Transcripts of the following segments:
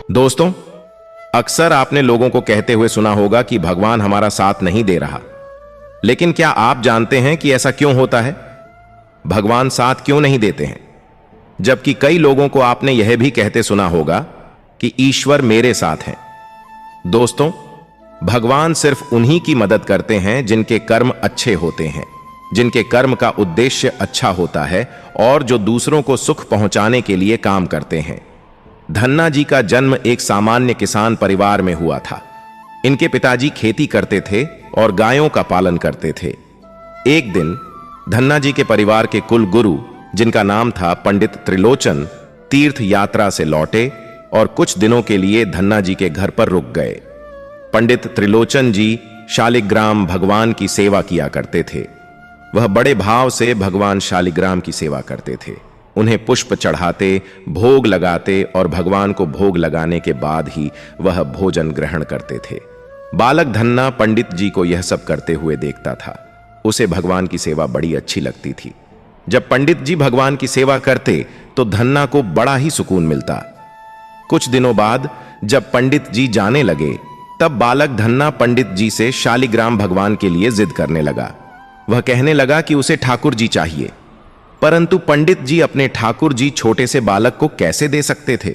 दोस्तों, अक्सर आपने लोगों को कहते हुए सुना होगा कि भगवान हमारा साथ नहीं दे रहा। लेकिन क्या आप जानते हैं कि ऐसा क्यों होता है? भगवान साथ क्यों नहीं देते हैं? जबकि कई लोगों को आपने यह भी कहते सुना होगा कि ईश्वर मेरे साथ हैं। दोस्तों, भगवान सिर्फ उन्हीं की मदद करते हैं जिनके कर्म अच्छे होते हैं, जिनके कर्म का उद्देश्य अच्छा होता है और जो दूसरों को सुख पहुंचाने के लिए काम करते हैं। धन्ना जी का जन्म एक सामान्य किसान परिवार में हुआ था। इनके पिताजी खेती करते थे और गायों का पालन करते थे। एक दिन धन्ना जी के परिवार के कुल गुरु, जिनका नाम था पंडित त्रिलोचन, तीर्थ यात्रा से लौटे और कुछ दिनों के लिए धन्ना जी के घर पर रुक गए। पंडित त्रिलोचन जी शालिग्राम भगवान की सेवा किया करते थे। वह बड़े भाव से भगवान शालिग्राम की सेवा करते थे। उन्हें पुष्प चढ़ाते, भोग लगाते और भगवान को भोग लगाने के बाद ही वह भोजन ग्रहण करते थे। बालक धन्ना पंडित जी को यह सब करते हुए देखता था। उसे भगवान की सेवा बड़ी अच्छी लगती थी। जब पंडित जी भगवान की सेवा करते तो धन्ना को बड़ा ही सुकून मिलता। कुछ दिनों बाद जब पंडित जी जाने लगे, तब बालक धन्ना पंडित जी से शालिग्राम भगवान के लिए जिद करने लगा। वह कहने लगा कि उसे ठाकुर जी चाहिए, परंतु पंडित जी अपने ठाकुर जी छोटे से बालक को कैसे दे सकते थे?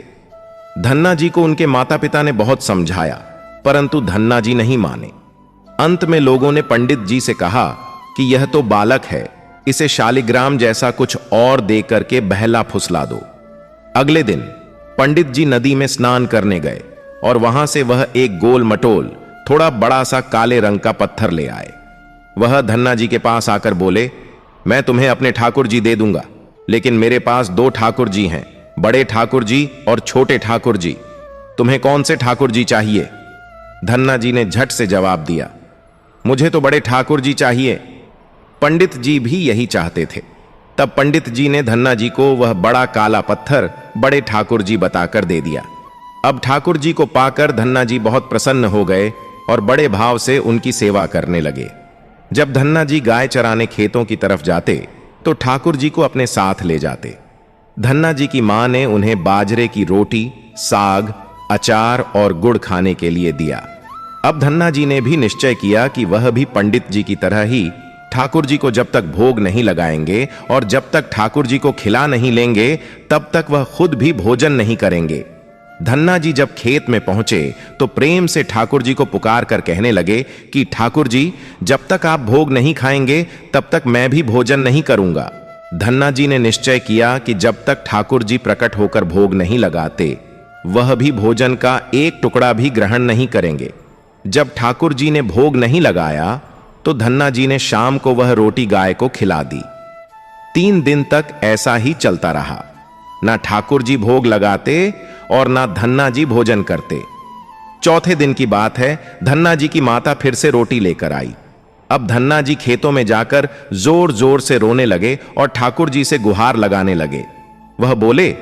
धन्ना जी को उनके माता पिता ने बहुत समझाया, परंतु धन्ना जी नहीं माने। अंत में लोगों ने पंडित जी से कहा कि यह तो बालक है, इसे शालिग्राम जैसा कुछ और दे करके बहला फुसला दो। अगले दिन पंडित जी नदी में स्नान करने गए और वहां से वह एक गोल मटोल, थोड़ा बड़ा सा काले रंग का पत्थर ले आए। वह धन्ना जी के पास आकर बोले, मैं तुम्हें अपने ठाकुर जी दे दूंगा, लेकिन मेरे पास दो ठाकुर जी हैं, बड़े ठाकुर जी और छोटे ठाकुर जी। तुम्हें कौन से ठाकुर जी चाहिए? धन्ना जी ने झट से जवाब दिया, मुझे तो बड़े ठाकुर जी चाहिए। पंडित जी भी यही चाहते थे। तब पंडित जी ने धन्ना जी को वह बड़ा काला पत्थर बड़े ठाकुर जी बताकर दे दिया। अब ठाकुर जी को पाकर धन्ना जी बहुत प्रसन्न हो गए और बड़े भाव से उनकी सेवा करने लगे। जब धन्ना जी गाय चराने खेतों की तरफ जाते तो ठाकुर जी को अपने साथ ले जाते। धन्ना जी की मां ने उन्हें बाजरे की रोटी, साग, अचार और गुड़ खाने के लिए दिया। अब धन्ना जी ने भी निश्चय किया कि वह भी पंडित जी की तरह ही ठाकुर जी को जब तक भोग नहीं लगाएंगे और जब तक ठाकुर जी को खिला नहीं लेंगे, तब तक वह खुद भी भोजन नहीं करेंगे। धन्ना जी जब खेत में पहुंचे तो प्रेम से ठाकुर जी को पुकार कर कहने लगे कि ठाकुर जी, जब तक आप भोग नहीं खाएंगे तब तक मैं भी भोजन नहीं करूंगा। धन्ना जी ने निश्चय किया कि जब तक ठाकुर जी प्रकट होकर भोग नहीं लगाते, वह भी भोजन का एक टुकड़ा भी ग्रहण नहीं करेंगे। जब ठाकुर जी ने भोग नहीं लगाया तो धन्ना जी ने शाम को वह रोटी गाय को खिला दी। 3 दिन तक ऐसा ही चलता रहा। ना ठाकुर जी भोग लगाते और ना धन्ना जी भोजन करते। चौथे दिन की बात है, धन्ना जी की माता फिर से रोटी लेकर आई। अब धन्ना जी खेतों में जाकर जोर जोर से रोने लगे और ठाकुर जी से गुहार लगाने लगे। वह बोले,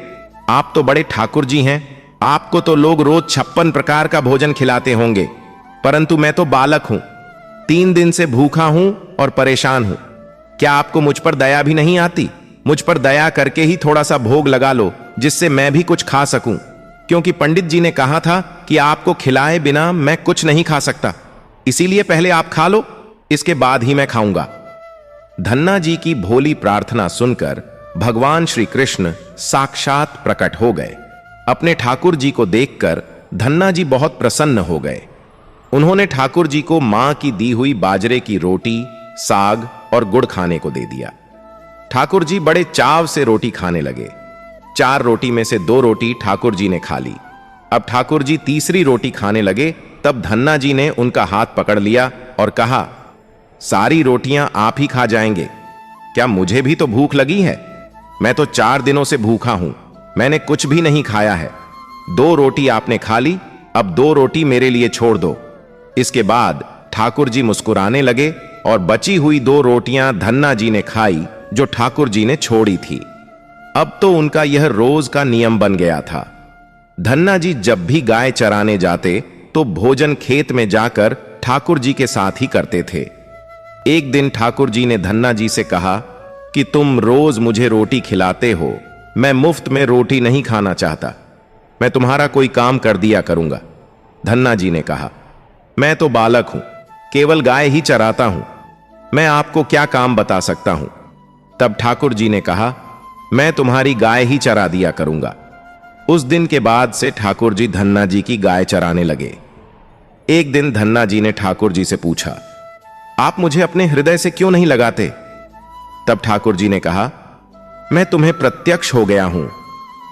आप तो बड़े ठाकुर जी हैं, आपको तो लोग रोज 56 प्रकार का भोजन खिलाते होंगे, परंतु मैं तो बालक हूं, 3 दिन से भूखा हूं और परेशान हूं। क्या आपको मुझ पर दया भी नहीं आती? मुझ पर दया करके ही थोड़ा सा भोग लगा लो, जिससे मैं भी कुछ खा सकूं, क्योंकि पंडित जी ने कहा था कि आपको खिलाए बिना मैं कुछ नहीं खा सकता। इसीलिए पहले आप खा लो, इसके बाद ही मैं खाऊंगा। धन्ना जी की भोली प्रार्थना सुनकर भगवान श्री कृष्ण साक्षात प्रकट हो गए। अपने ठाकुर जी को देखकर धन्ना जी बहुत प्रसन्न हो गए। उन्होंने ठाकुर जी को मां की दी हुई बाजरे की रोटी, साग और गुड़ खाने को दे दिया। ठाकुर जी बड़े चाव से रोटी खाने लगे। 4 रोटी में से 2 रोटी ठाकुर जी ने खा ली। अब ठाकुर जी तीसरी रोटी खाने लगे, तब धन्ना जी ने उनका हाथ पकड़ लिया और कहा, सारी रोटियां आप ही खा जाएंगे, क्या मुझे भी तो भूख लगी है? मैं तो 4 दिनों से भूखा हूं, मैंने कुछ भी नहीं खाया है। 2 रोटी आपने खा ली, अब 2 रोटी मेरे लिए छोड़ दो। इसके बाद ठाकुर जी मुस्कुराने लगे और बची हुई 2 रोटियां धन्ना जी ने खाई जो ठाकुर जी ने छोड़ी थी। अब तो उनका यह रोज का नियम बन गया था। धन्ना जी जब भी गाय चराने जाते तो भोजन खेत में जाकर ठाकुर जी के साथ ही करते थे। एक दिन ठाकुर जी ने धन्ना जी से कहा कि तुम रोज मुझे रोटी खिलाते हो, मैं मुफ्त में रोटी नहीं खाना चाहता। मैं तुम्हारा कोई काम कर दिया करूंगा। धन्ना जी ने कहा, मैं तो बालक हूं, केवल गाय ही चराता हूं, मैं आपको क्या काम बता सकता हूं। तब ठाकुर जी ने कहा, मैं तुम्हारी गाय ही चरा दिया करूंगा। उस दिन के बाद से ठाकुर जी धन्ना जी की गाय चराने लगे। एक दिन धन्ना जी ने ठाकुर जी से पूछा, आप मुझे अपने हृदय से क्यों नहीं लगाते? तब ठाकुर जी ने कहा, मैं तुम्हें प्रत्यक्ष हो गया हूं,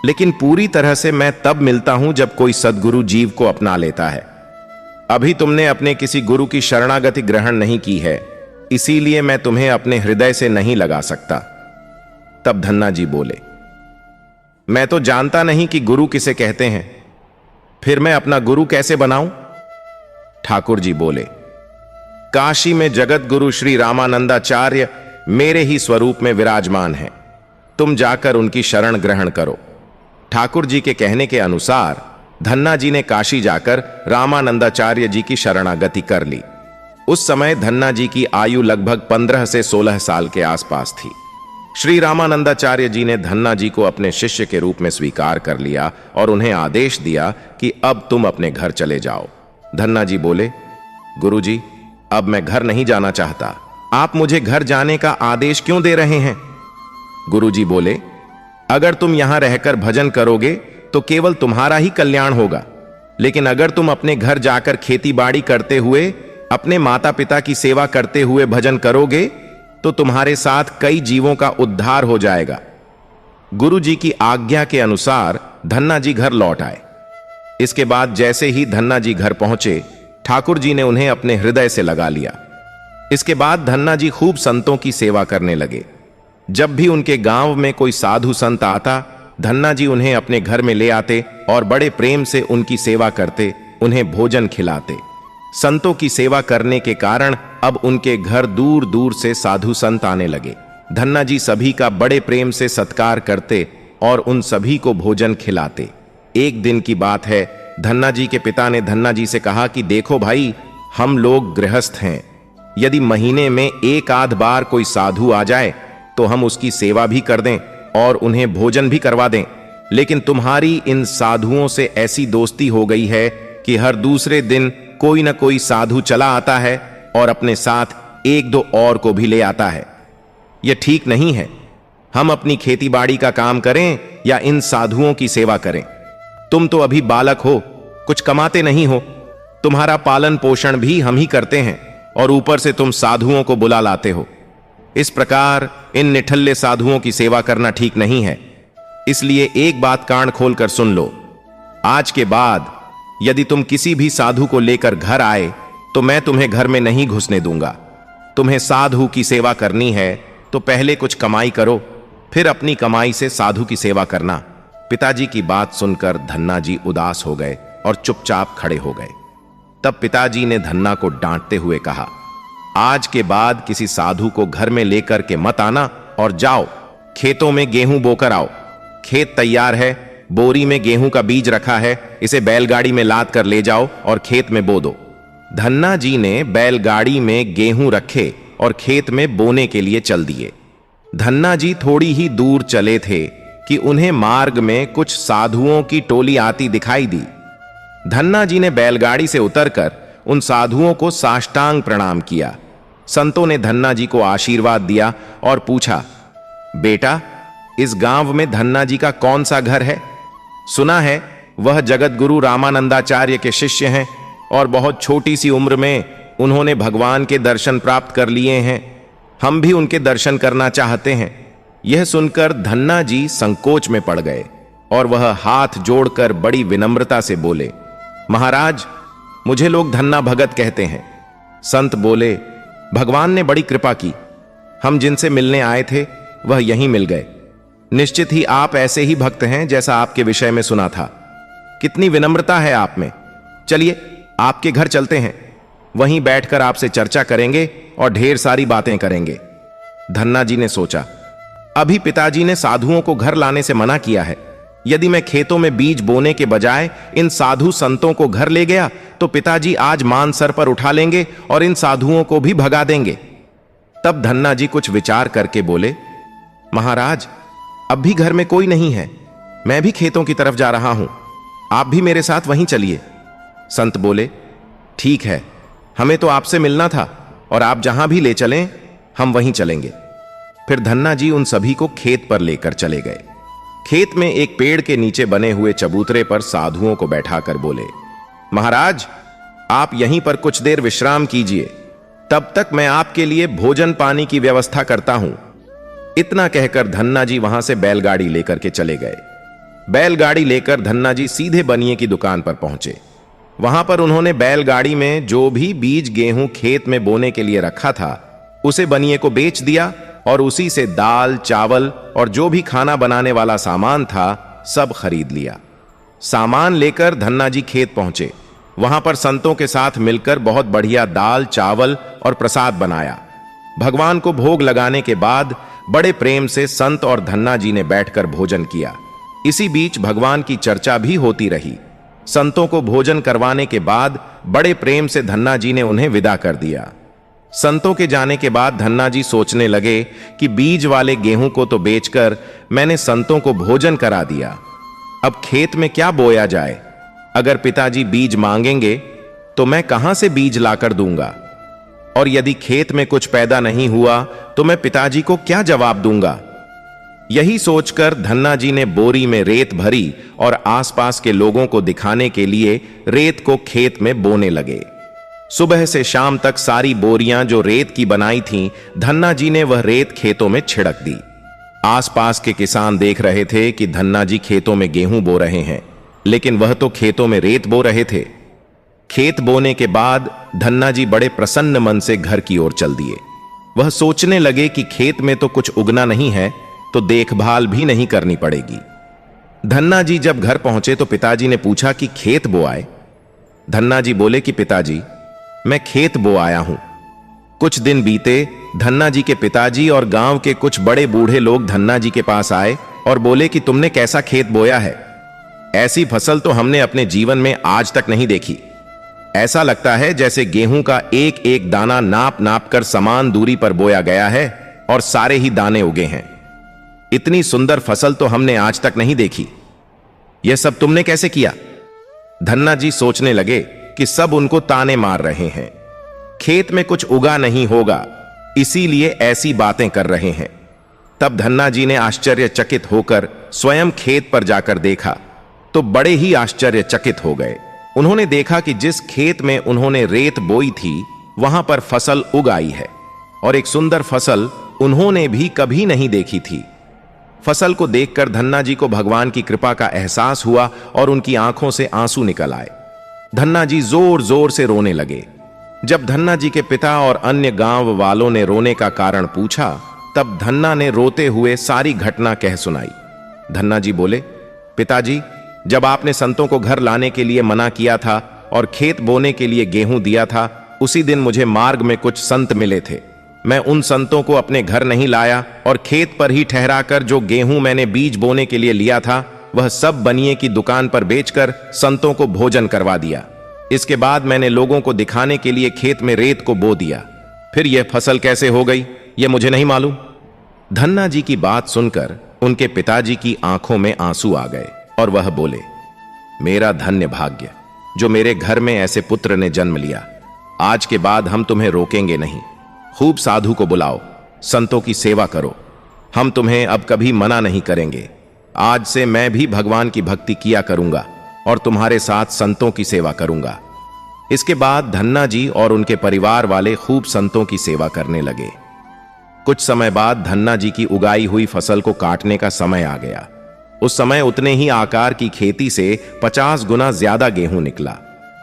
लेकिन पूरी तरह से मैं तब मिलता हूं जब कोई सद्गुरु जीव को अपना लेता है। अभी तुमने अपने किसी गुरु की शरणागति ग्रहण नहीं की है, इसीलिए मैं तुम्हें अपने हृदय से नहीं लगा सकता। तब धन्ना जी बोले, मैं तो जानता नहीं कि गुरु किसे कहते हैं, फिर मैं अपना गुरु कैसे बनाऊं? ठाकुर जी बोले, काशी में जगत गुरु श्री रामानंदाचार्य मेरे ही स्वरूप में विराजमान हैं, तुम जाकर उनकी शरण ग्रहण करो। ठाकुर जी के कहने के अनुसार धन्ना जी ने काशी जाकर रामानंदाचार्य जी की शरणागति कर ली। उस समय धन्ना जी की आयु लगभग 15 से 16 साल के आसपास थी। श्री रामानंदाचार्य जी ने धन्ना जी को अपने शिष्य के रूप में स्वीकार कर लिया और उन्हें आदेश दिया कि अब तुम अपने घर चले जाओ। धन्ना जी बोले, गुरुजी, अब मैं घर नहीं जाना चाहता, आप मुझे घर जाने का आदेश क्यों दे रहे हैं? गुरुजी बोले, अगर तुम यहां रहकर भजन करोगे तो केवल तुम्हारा ही कल्याण होगा, लेकिन अगर तुम अपने घर जाकर खेती बाड़ी करते हुए, अपने माता पिता की सेवा करते हुए भजन करोगे तो तुम्हारे साथ कई जीवों का उद्धार हो जाएगा। गुरु जी की आज्ञा के अनुसार धन्ना जी घर लौट आए। इसके बाद जैसे ही धन्ना जी घर पहुंचे, ठाकुर जी ने उन्हें अपने हृदय से लगा लिया। इसके बाद धन्ना जी खूब संतों की सेवा करने लगे। जब भी उनके गांव में कोई साधु संत आता, धन्ना जी उन्हें अपने घर में ले आते और बड़े प्रेम से उनकी सेवा करते, उन्हें भोजन खिलाते। संतों की सेवा करने के कारण अब उनके घर दूर दूर से साधु संत आने लगे। धन्ना जी सभी का बड़े प्रेम से सत्कार करते और उन सभी को भोजन खिलाते। एक दिन की बात है, धन्ना जी के पिता ने धन्ना जी से कहा कि देखो भाई, हम लोग गृहस्थ हैं, यदि महीने में एक आध बार कोई साधु आ जाए तो हम उसकी सेवा भी कर दें और उन्हें भोजन भी करवा दें, लेकिन तुम्हारी इन साधुओं से ऐसी दोस्ती हो गई है कि हर दूसरे दिन कोई ना कोई साधु चला आता है और अपने साथ एक दो और को भी ले आता है। यह ठीक नहीं है। हम अपनी खेती बाड़ी का काम करें या इन साधुओं की सेवा करें। तुम तो अभी बालक हो, कुछ कमाते नहीं हो, तुम्हारा पालन पोषण भी हम ही करते हैं और ऊपर से तुम साधुओं को बुला लाते हो। इस प्रकार इन निठल्ले साधुओं की सेवा करना ठीक नहीं है। इसलिए एक बात कान खोलकर सुन लो, आज के बाद यदि तुम किसी भी साधु को लेकर घर आए तो मैं तुम्हें घर में नहीं घुसने दूंगा। तुम्हें साधु की सेवा करनी है तो पहले कुछ कमाई करो, फिर अपनी कमाई से साधु की सेवा करना। पिताजी की बात सुनकर धन्ना जी उदास हो गए और चुपचाप खड़े हो गए। तब पिताजी ने धन्ना को डांटते हुए कहा, आज के बाद किसी साधु को घर में लेकर के मत आना और जाओ खेतों में गेहूं बोकर आओ। खेत तैयार है, बोरी में गेहूं का बीज रखा है, इसे बैलगाड़ी में लाद कर ले जाओ और खेत में बो दो। धन्ना जी ने बैलगाड़ी में गेहूं रखे और खेत में बोने के लिए चल दिए। धन्ना जी थोड़ी ही दूर चले थे कि उन्हें मार्ग में कुछ साधुओं की टोली आती दिखाई दी। धन्ना जी ने बैलगाड़ी से उतरकर उन साधुओं को साष्टांग प्रणाम किया। संतों ने धन्ना जी को आशीर्वाद दिया और पूछा, बेटा, इस गांव में धन्ना जी का कौन सा घर है? सुना है वह जगत गुरु रामानंदाचार्य के शिष्य हैं और बहुत छोटी सी उम्र में उन्होंने भगवान के दर्शन प्राप्त कर लिए हैं। हम भी उनके दर्शन करना चाहते हैं। यह सुनकर धन्ना जी संकोच में पड़ गए और वह हाथ जोड़कर बड़ी विनम्रता से बोले, महाराज, मुझे लोग धन्ना भगत कहते हैं। संत बोले, भगवान ने बड़ी कृपा की, हम जिनसे मिलने आए थे वह यहीं मिल गए। निश्चित ही आप ऐसे ही भक्त हैं जैसा आपके विषय में सुना था। कितनी विनम्रता है आप में। चलिए आपके घर चलते हैं, वहीं बैठकर आपसे चर्चा करेंगे और ढेर सारी बातें करेंगे। धन्ना जी ने सोचा, अभी पिताजी ने साधुओं को घर लाने से मना किया है। यदि मैं खेतों में बीज बोने के बजाय इन साधु संतों को घर ले गया तो पिताजी आज मान सर पर उठा लेंगे और इन साधुओं को भी भगा देंगे। तब धन्ना जी कुछ विचार करके बोले, महाराज, अब भी घर में कोई नहीं है, मैं भी खेतों की तरफ जा रहा हूं। आप भी मेरे साथ वहीं चलिए। संत बोले, ठीक है, हमें तो आपसे मिलना था और आप जहां भी ले चलें हम वहीं चलेंगे। फिर धन्ना जी उन सभी को खेत पर लेकर चले गए। खेत में एक पेड़ के नीचे बने हुए चबूतरे पर साधुओं को बैठाकर बोले, महाराज, आप यहीं पर कुछ देर विश्राम कीजिए, तब तक मैं आपके लिए भोजन पानी की व्यवस्था करता हूं। इतना कहकर धन्ना जी वहां से बैलगाड़ी लेकर के चले गए। बैलगाड़ी लेकर धन्ना जी सीधे बनिए की दुकान पर पहुंचे। वहां पर उन्होंने बैलगाड़ी में जो भी बीज गेहूं खेत में बोने के लिए रखा था उसे बनिए को बेच दिया और उसी से दाल, चावल और जो भी खाना बनाने वाला सामान था सब खरीद लिया। सामान लेकर धन्ना जी खेत पहुंचे। वहां पर संतों के साथ मिलकर बहुत बढ़िया दाल, चावल और प्रसाद बनाया। भगवान को भोग लगाने के बाद बड़े प्रेम से संत और धन्ना जी ने बैठकर भोजन किया। इसी बीच भगवान की चर्चा भी होती रही। संतों को भोजन करवाने के बाद बड़े प्रेम से धन्ना जी ने उन्हें विदा कर दिया। संतों के जाने के बाद धन्ना जी सोचने लगे कि बीज वाले गेहूं को तो बेचकर मैंने संतों को भोजन करा दिया, अब खेत में क्या बोया जाए। अगर पिताजी बीज मांगेंगे तो मैं कहां से बीज लाकर दूंगा, और यदि खेत में कुछ पैदा नहीं हुआ तो मैं पिताजी को क्या जवाब दूंगा। यही सोचकर धन्ना जी ने बोरी में रेत भरी और आसपास के लोगों को दिखाने के लिए रेत को खेत में बोने लगे। सुबह से शाम तक सारी बोरियां जो रेत की बनाई थीं, धन्ना जी ने वह रेत खेतों में छिड़क दी। आसपास के किसान देख रहे थे कि धन्ना जी खेतों में गेहूं बो रहे हैं, लेकिन वह तो खेतों में रेत बो रहे थे। खेत बोने के बाद धन्ना जी बड़े प्रसन्न मन से घर की ओर चल दिए। वह सोचने लगे कि खेत में तो कुछ उगना नहीं है तो देखभाल भी नहीं करनी पड़ेगी। धन्ना जी जब घर पहुंचे तो पिताजी ने पूछा कि खेत बोआए। धन्ना जी बोले कि पिताजी, मैं खेत बो आया हूं। कुछ दिन बीते, धन्ना जी के पिताजी और गांव के कुछ बड़े बूढ़े लोग धन्ना जी के पास आए और बोले कि तुमने कैसा खेत बोया है, ऐसी फसल तो हमने अपने जीवन में आज तक नहीं देखी। ऐसा लगता है जैसे गेहूं का एक एक दाना नाप नाप कर समान दूरी पर बोया गया है और सारे ही दाने उगे हैं। इतनी सुंदर फसल तो हमने आज तक नहीं देखी। यह सब तुमने कैसे किया। धन्ना जी सोचने लगे कि सब उनको ताने मार रहे हैं, खेत में कुछ उगा नहीं होगा, इसीलिए ऐसी बातें कर रहे हैं। तब धन्ना जी ने आश्चर्यचकित होकर स्वयं खेत पर जाकर देखा तो बड़े ही आश्चर्यचकित हो गए। उन्होंने देखा कि जिस खेत में उन्होंने रेत बोई थी वहां पर फसल उग आई है, और एक सुंदर फसल उन्होंने भी कभी नहीं देखी थी। फसल को देखकर धन्ना जी को भगवान की कृपा का एहसास हुआ और उनकी आंखों से आंसू निकल आए। धन्ना जी जोर जोर से रोने लगे। जब धन्ना जी के पिता और अन्य गांव वालों ने रोने का कारण पूछा, तब धन्ना ने रोते हुए सारी घटना कह सुनाई। धन्ना जी बोले, पिताजी, जब आपने संतों को घर लाने के लिए मना किया था और खेत बोने के लिए गेहूं दिया था, उसी दिन मुझे मार्ग में कुछ संत मिले थे। मैं उन संतों को अपने घर नहीं लाया और खेत पर ही ठहराकर जो गेहूं मैंने बीज बोने के लिए लिया था वह सब बनिए की दुकान पर बेचकर संतों को भोजन करवा दिया। इसके बाद मैंने लोगों को दिखाने के लिए खेत में रेत को बो दिया। फिर यह फसल कैसे हो गई यह मुझे नहीं मालूम। धन्ना जी की बात सुनकर उनके पिताजी की आंखों में आंसू आ गए और वह बोले, मेरा धन्य भाग्य जो मेरे घर में ऐसे पुत्र ने जन्म लिया। आज के बाद हम तुम्हें रोकेंगे नहीं। खूब साधु को बुलाओ, संतों की सेवा करो। हम तुम्हें अब कभी मना नहीं करेंगे। आज से मैं भी भगवान की भक्ति किया करूंगा और तुम्हारे साथ संतों की सेवा करूंगा। इसके बाद धन्ना जी और उनके परिवार वाले खूब संतों की सेवा करने लगे। कुछ समय बाद धन्ना जी की उगाई हुई फसल को काटने का समय आ गया। उस समय उतने ही आकार की खेती से 50 गुना ज्यादा गेहूं निकला।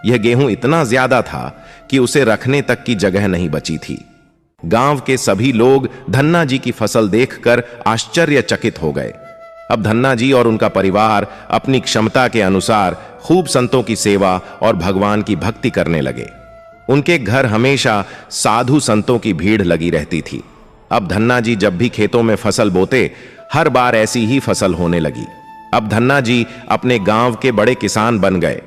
यह गेहूं इतना ज्यादा था कि उसे रखने तक की जगह नहीं बची थी। गांव के सभी लोग धन्ना जी की फसल देखकर आश्चर्यचकित हो गए। अब धन्ना जी और उनका परिवार अपनी क्षमता के अनुसार खूब संतों की सेवा और भगवान की भक्ति करने लगे। उनके घर हमेशा साधु संतों की भीड़ लगी रहती थी। अब धन्ना जी जब भी खेतों में फसल बोते, हर बार ऐसी ही फसल होने लगी। अब धन्ना जी अपने गांव के बड़े किसान बन गए।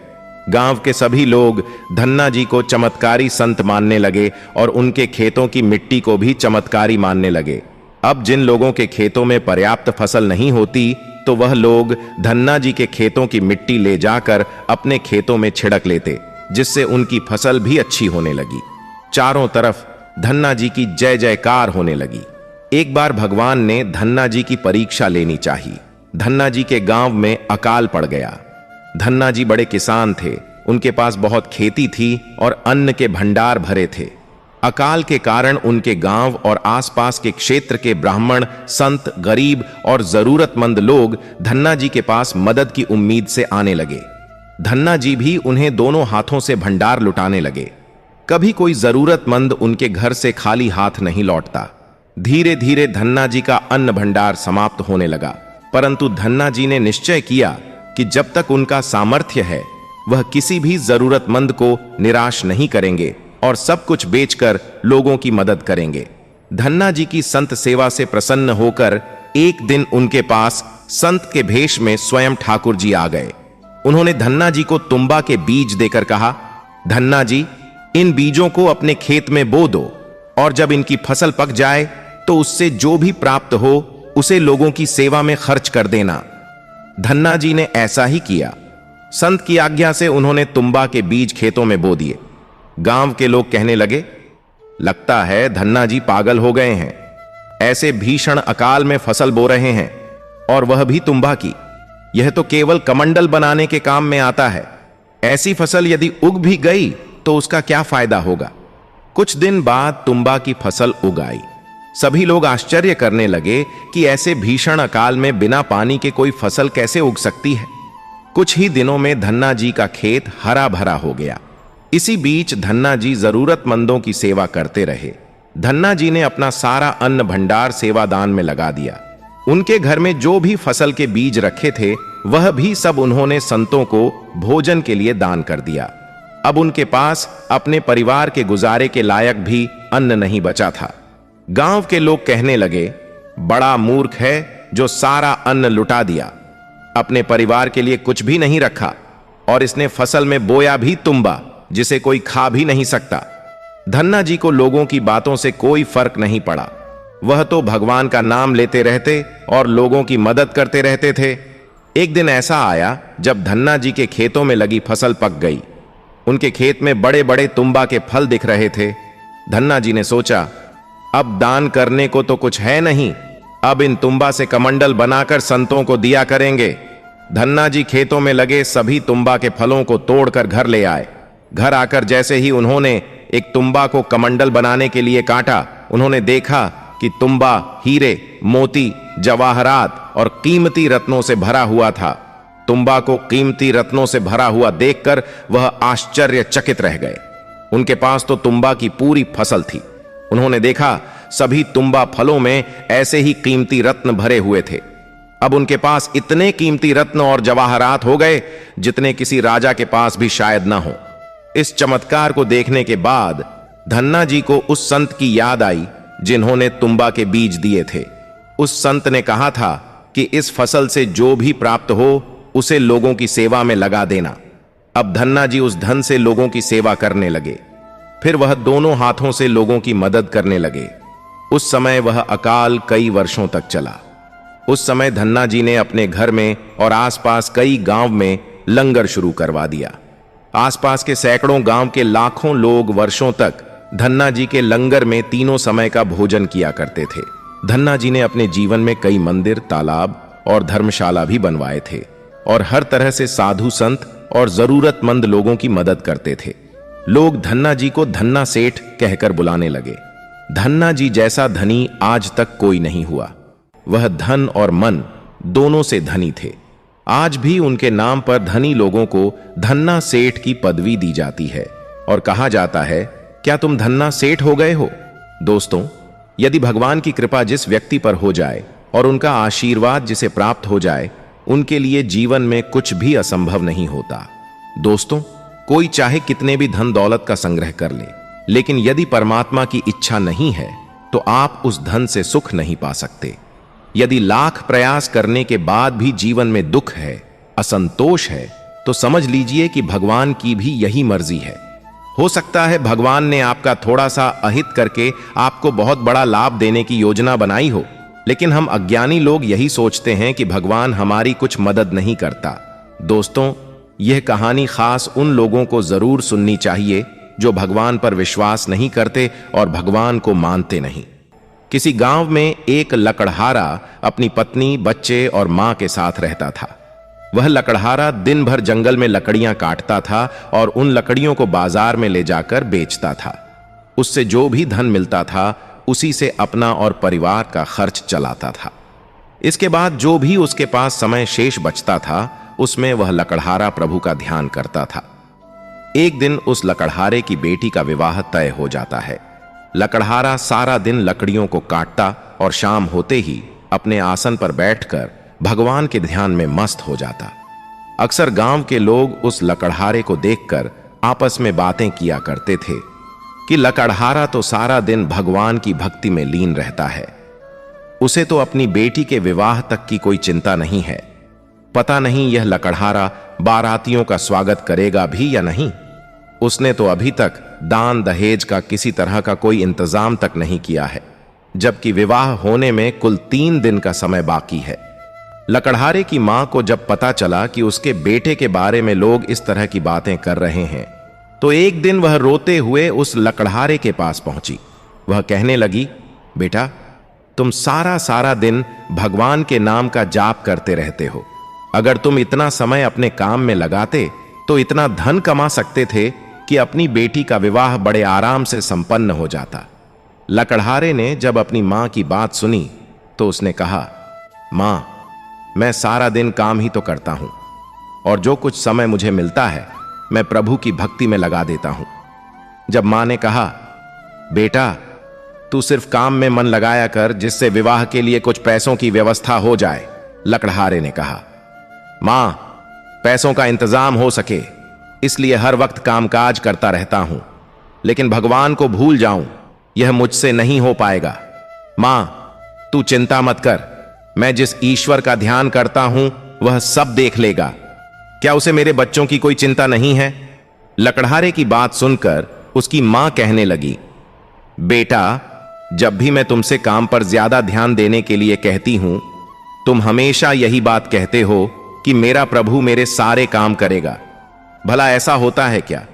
गांव के सभी लोग धन्ना जी को चमत्कारी संत मानने लगे और उनके खेतों की मिट्टी को भी चमत्कारी मानने लगे। अब जिन लोगों के खेतों में पर्याप्त फसल नहीं होती, तो वह लोग धन्ना जी के खेतों की मिट्टी ले जाकर अपने खेतों में छिड़क लेते, जिससे उनकी फसल भी अच्छी होने लगी। चारों तरफ धन्ना जी की जय जयकार होने लगी। एक बार भगवान ने धन्ना जी की परीक्षा लेनी चाहिए। धन्ना जी के गांव में अकाल पड़ गया। धन्ना जी बड़े किसान थे, उनके पास बहुत खेती थी और अन्न के भंडार भरे थे। अकाल के कारण उनके गांव और आसपास के क्षेत्र के ब्राह्मण, संत, गरीब और जरूरतमंद लोग धन्ना जी के पास मदद की उम्मीद से आने लगे। धन्ना जी भी उन्हें दोनों हाथों से भंडार लुटाने लगे। कभी कोई जरूरतमंद उनके घर से खाली हाथ नहीं लौटता। धीरे धीरे धन्ना जी का अन्न भंडार समाप्त होने लगा, परंतु धन्ना जी ने निश्चय किया कि जब तक उनका सामर्थ्य है वह किसी भी जरूरतमंद को निराश नहीं करेंगे और सब कुछ बेचकर लोगों की मदद करेंगे। धन्ना जी की संत सेवा से प्रसन्न होकर एक दिन उनके पास संत के भेष में स्वयं ठाकुर जी आ गए। उन्होंने धन्ना जी को तुम्बा के बीज देकर कहा, धन्ना जी, इन बीजों को अपने खेत में बो दो और जब इनकी फसल पक जाए तो उससे जो भी प्राप्त हो उसे लोगों की सेवा में खर्च कर देना। धन्ना जी ने ऐसा ही किया। संत की आज्ञा से उन्होंने तुम्बा के बीज खेतों में बो दिए। गांव के लोग कहने लगे, लगता है धन्ना जी पागल हो गए हैं, ऐसे भीषण अकाल में फसल बो रहे हैं और वह भी तुम्बा की। यह तो केवल कमंडल बनाने के काम में आता है। ऐसी फसल यदि उग भी गई तो उसका क्या फायदा होगा। कुछ दिन बाद तुम्बा की फसल उग आई। सभी लोग आश्चर्य करने लगे कि ऐसे भीषण अकाल में बिना पानी के कोई फसल कैसे उग सकती है। कुछ ही दिनों में धन्ना जी का खेत हरा भरा हो गया। इसी बीच धन्ना जी जरूरतमंदों की सेवा करते रहे। धन्ना जी ने अपना सारा अन्न भंडार सेवादान में लगा दिया। उनके घर में जो भी फसल के बीज रखे थे वह भी सब उन्होंने संतों को भोजन के लिए दान कर दिया। अब उनके पास अपने परिवार के गुजारे के लायक भी अन्न नहीं बचा था। गांव के लोग कहने लगे, बड़ा मूर्ख है जो सारा अन्न लुटा दिया, अपने परिवार के लिए कुछ भी नहीं रखा और इसने फसल में बोया भी तुम्बा जिसे कोई खा भी नहीं सकता। धन्ना जी को लोगों की बातों से कोई फर्क नहीं पड़ा। वह तो भगवान का नाम लेते रहते और लोगों की मदद करते रहते थे। एक दिन ऐसा आया जब धन्ना जी के खेतों में लगी फसल पक गई। उनके खेत में बड़े बड़े तुम्बा के फल दिख रहे थे। धन्ना जी ने सोचा, अब दान करने को तो कुछ है नहीं, अब इन तुम्बा से कमंडल बनाकर संतों को दिया करेंगे। धन्ना जी खेतों में लगे सभी तुम्बा के फलों को तोड़कर घर ले आए। घर आकर जैसे ही उन्होंने एक तुम्बा को कमंडल बनाने के लिए काटा, उन्होंने देखा कि तुम्बा हीरे, मोती, जवाहरात और कीमती रत्नों से भरा हुआ था। तुम्बा को कीमती रत्नों से भरा हुआ देखकर वह आश्चर्यचकित रह गए। उनके पास तो तुम्बा की पूरी फसल थी। उन्होंने देखा सभी तुम्बा फलों में ऐसे ही कीमती रत्न भरे हुए थे। अब उनके पास इतने कीमती रत्न और जवाहरात हो गए जितने किसी राजा के पास भी शायद ना हो। इस चमत्कार को देखने के बाद धन्ना जी को उस संत की याद आई जिन्होंने तुम्बा के बीज दिए थे। उस संत ने कहा था कि इस फसल से जो भी प्राप्त हो उसे लोगों की सेवा में लगा देना। अब धन्ना जी उस धन से लोगों की सेवा करने लगे। फिर वह दोनों हाथों से लोगों की मदद करने लगे। उस समय वह अकाल कई वर्षों तक चला। उस समय धन्ना जी ने अपने घर में और आसपास कई गांव में लंगर शुरू करवा दिया। आसपास के सैकड़ों गांव के लाखों लोग वर्षों तक धन्ना जी के लंगर में तीनों समय का भोजन किया करते थे। धन्ना जी ने अपने जीवन में कई मंदिर, तालाब और धर्मशाला भी बनवाए थे और हर तरह से साधु संत और जरूरतमंद लोगों की मदद करते थे। लोग धन्ना जी को धन्ना सेठ कहकर बुलाने लगे। धन्ना जी जैसा धनी आज तक कोई नहीं हुआ। वह धन और मन दोनों से धनी थे। आज भी उनके नाम पर धनी लोगों को धन्ना सेठ की पदवी दी जाती है और कहा जाता है, क्या तुम धन्ना सेठ हो गए हो? दोस्तों, यदि भगवान की कृपा जिस व्यक्ति पर हो जाए और उनका आशीर्वाद जिसे प्राप्त हो जाए, उनके लिए जीवन में कुछ भी असंभव नहीं होता। दोस्तों, कोई चाहे कितने भी धन दौलत का संग्रह कर ले, लेकिन यदि परमात्मा की इच्छा नहीं है तो आप उस धन से सुख नहीं पा सकते। यदि लाख प्रयास करने के बाद भी जीवन में दुख है, असंतोष है, तो समझ लीजिए कि भगवान की भी यही मर्जी है। हो सकता है भगवान ने आपका थोड़ा सा अहित करके आपको बहुत बड़ा लाभ देने की योजना बनाई हो, लेकिन हम अज्ञानी लोग यही सोचते हैं कि भगवान हमारी कुछ मदद नहीं करता। दोस्तों, यह कहानी खास उन लोगों को जरूर सुननी चाहिए जो भगवान पर विश्वास नहीं करते और भगवान को मानते नहीं। किसी गांव में एक लकड़हारा अपनी पत्नी, बच्चे और मां के साथ रहता था। वह लकड़हारा दिन भर जंगल में लकड़ियां काटता था और उन लकड़ियों को बाजार में ले जाकर बेचता था। उससे जो भी धन मिलता था उसी से अपना और परिवार का खर्च चलाता था। इसके बाद जो भी उसके पास समय शेष बचता था उसमें वह लकड़हारा प्रभु का ध्यान करता था। एक दिन उस लकड़हारे की बेटी का विवाह तय हो जाता है। लकड़हारा सारा दिन लकड़ियों को काटता और शाम होते ही अपने आसन पर बैठकर भगवान के ध्यान में मस्त हो जाता। अक्सर गांव के लोग उस लकड़हारे को देखकर आपस में बातें किया करते थे कि लकड़हारा तो सारा दिन भगवान की भक्ति में लीन रहता है, उसे तो अपनी बेटी के विवाह तक की कोई चिंता नहीं है। पता नहीं यह लकड़हारा बारातियों का स्वागत करेगा भी या नहीं। उसने तो अभी तक दान दहेज का किसी तरह का कोई इंतजाम तक नहीं किया है, जबकि विवाह होने में कुल 3 दिन का समय बाकी है। लकड़हारे की मां को जब पता चला कि उसके बेटे के बारे में लोग इस तरह की बातें कर रहे हैं, तो एक दिन वह रोते हुए उस लकड़हारे के पास पहुंची। वह कहने लगी, बेटा, तुम सारा दिन भगवान के नाम का जाप करते रहते हो। अगर तुम इतना समय अपने काम में लगाते तो इतना धन कमा सकते थे कि अपनी बेटी का विवाह बड़े आराम से संपन्न हो जाता। लकड़हारे ने जब अपनी मां की बात सुनी तो उसने कहा, मां, मैं सारा दिन काम ही तो करता हूं और जो कुछ समय मुझे मिलता है मैं प्रभु की भक्ति में लगा देता हूं। जब मां ने कहा, बेटा, तू सिर्फ काम में मन लगाया कर जिससे विवाह के लिए कुछ पैसों की व्यवस्था हो जाए। लकड़हारे ने कहा, मां, पैसों का इंतजाम हो सके इसलिए हर वक्त कामकाज करता रहता हूं, लेकिन भगवान को भूल जाऊं यह मुझसे नहीं हो पाएगा। मां, तू चिंता मत कर, मैं जिस ईश्वर का ध्यान करता हूं वह सब देख लेगा। क्या उसे मेरे बच्चों की कोई चिंता नहीं है? लकड़हारे की बात सुनकर उसकी मां कहने लगी, बेटा, जब भी मैं तुमसे काम पर ज्यादा ध्यान देने के लिए कहती हूं, तुम हमेशा यही बात कहते हो कि मेरा प्रभु मेरे सारे काम करेगा। भला ऐसा होता है क्या?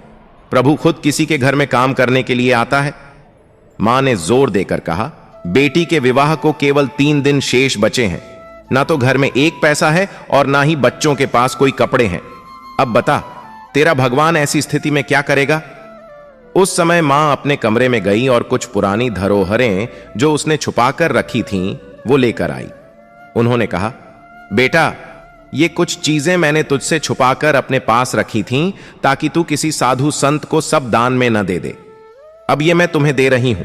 प्रभु खुद किसी के घर में काम करने के लिए आता है? मां ने जोर देकर कहा, बेटी के विवाह को केवल 3 दिन शेष बचे हैं। ना तो घर में एक पैसा है और ना ही बच्चों के पास कोई कपड़े हैं। अब बता, तेरा भगवान ऐसी स्थिति में क्या करेगा? उस समय मां अपने कमरे में गई और कुछ पुरानी धरोहरें जो उसने छुपाकर रखी थीं, वो लेकर आई। उन्होंने कहा, बेटा, ये कुछ चीजें मैंने तुझसे छुपाकर अपने पास रखी थीं ताकि तू किसी साधु संत को सब दान में न दे दे। अब ये मैं तुम्हें दे रही हूं।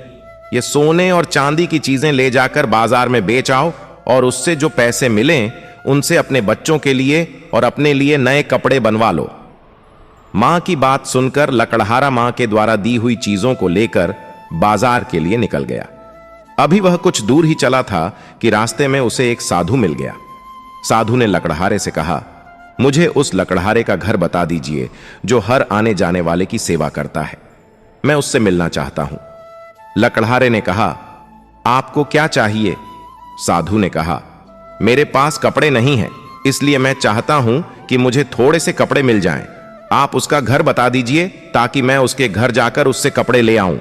ये सोने और चांदी की चीजें ले जाकर बाजार में बेच आओ और उससे जो पैसे मिलें उनसे अपने बच्चों के लिए और अपने लिए नए कपड़े बनवा लो। मां की बात सुनकर लकड़हारा मां के द्वारा दी हुई चीजों को लेकर बाजार के लिए निकल गया। अभी वह कुछ दूर ही चला था कि रास्ते में उसे एक साधु मिल गया। साधु ने लकड़हारे से कहा, मुझे उस लकड़हारे का घर बता दीजिए जो हर आने जाने वाले की सेवा करता है। मैं उससे मिलना चाहता हूं। लकड़हारे ने कहा, आपको क्या चाहिए? साधु ने कहा, मेरे पास कपड़े नहीं हैं, इसलिए मैं चाहता हूं कि मुझे थोड़े से कपड़े मिल जाएं। आप उसका घर बता दीजिए ताकि मैं उसके घर जाकर उससे कपड़े ले आऊं।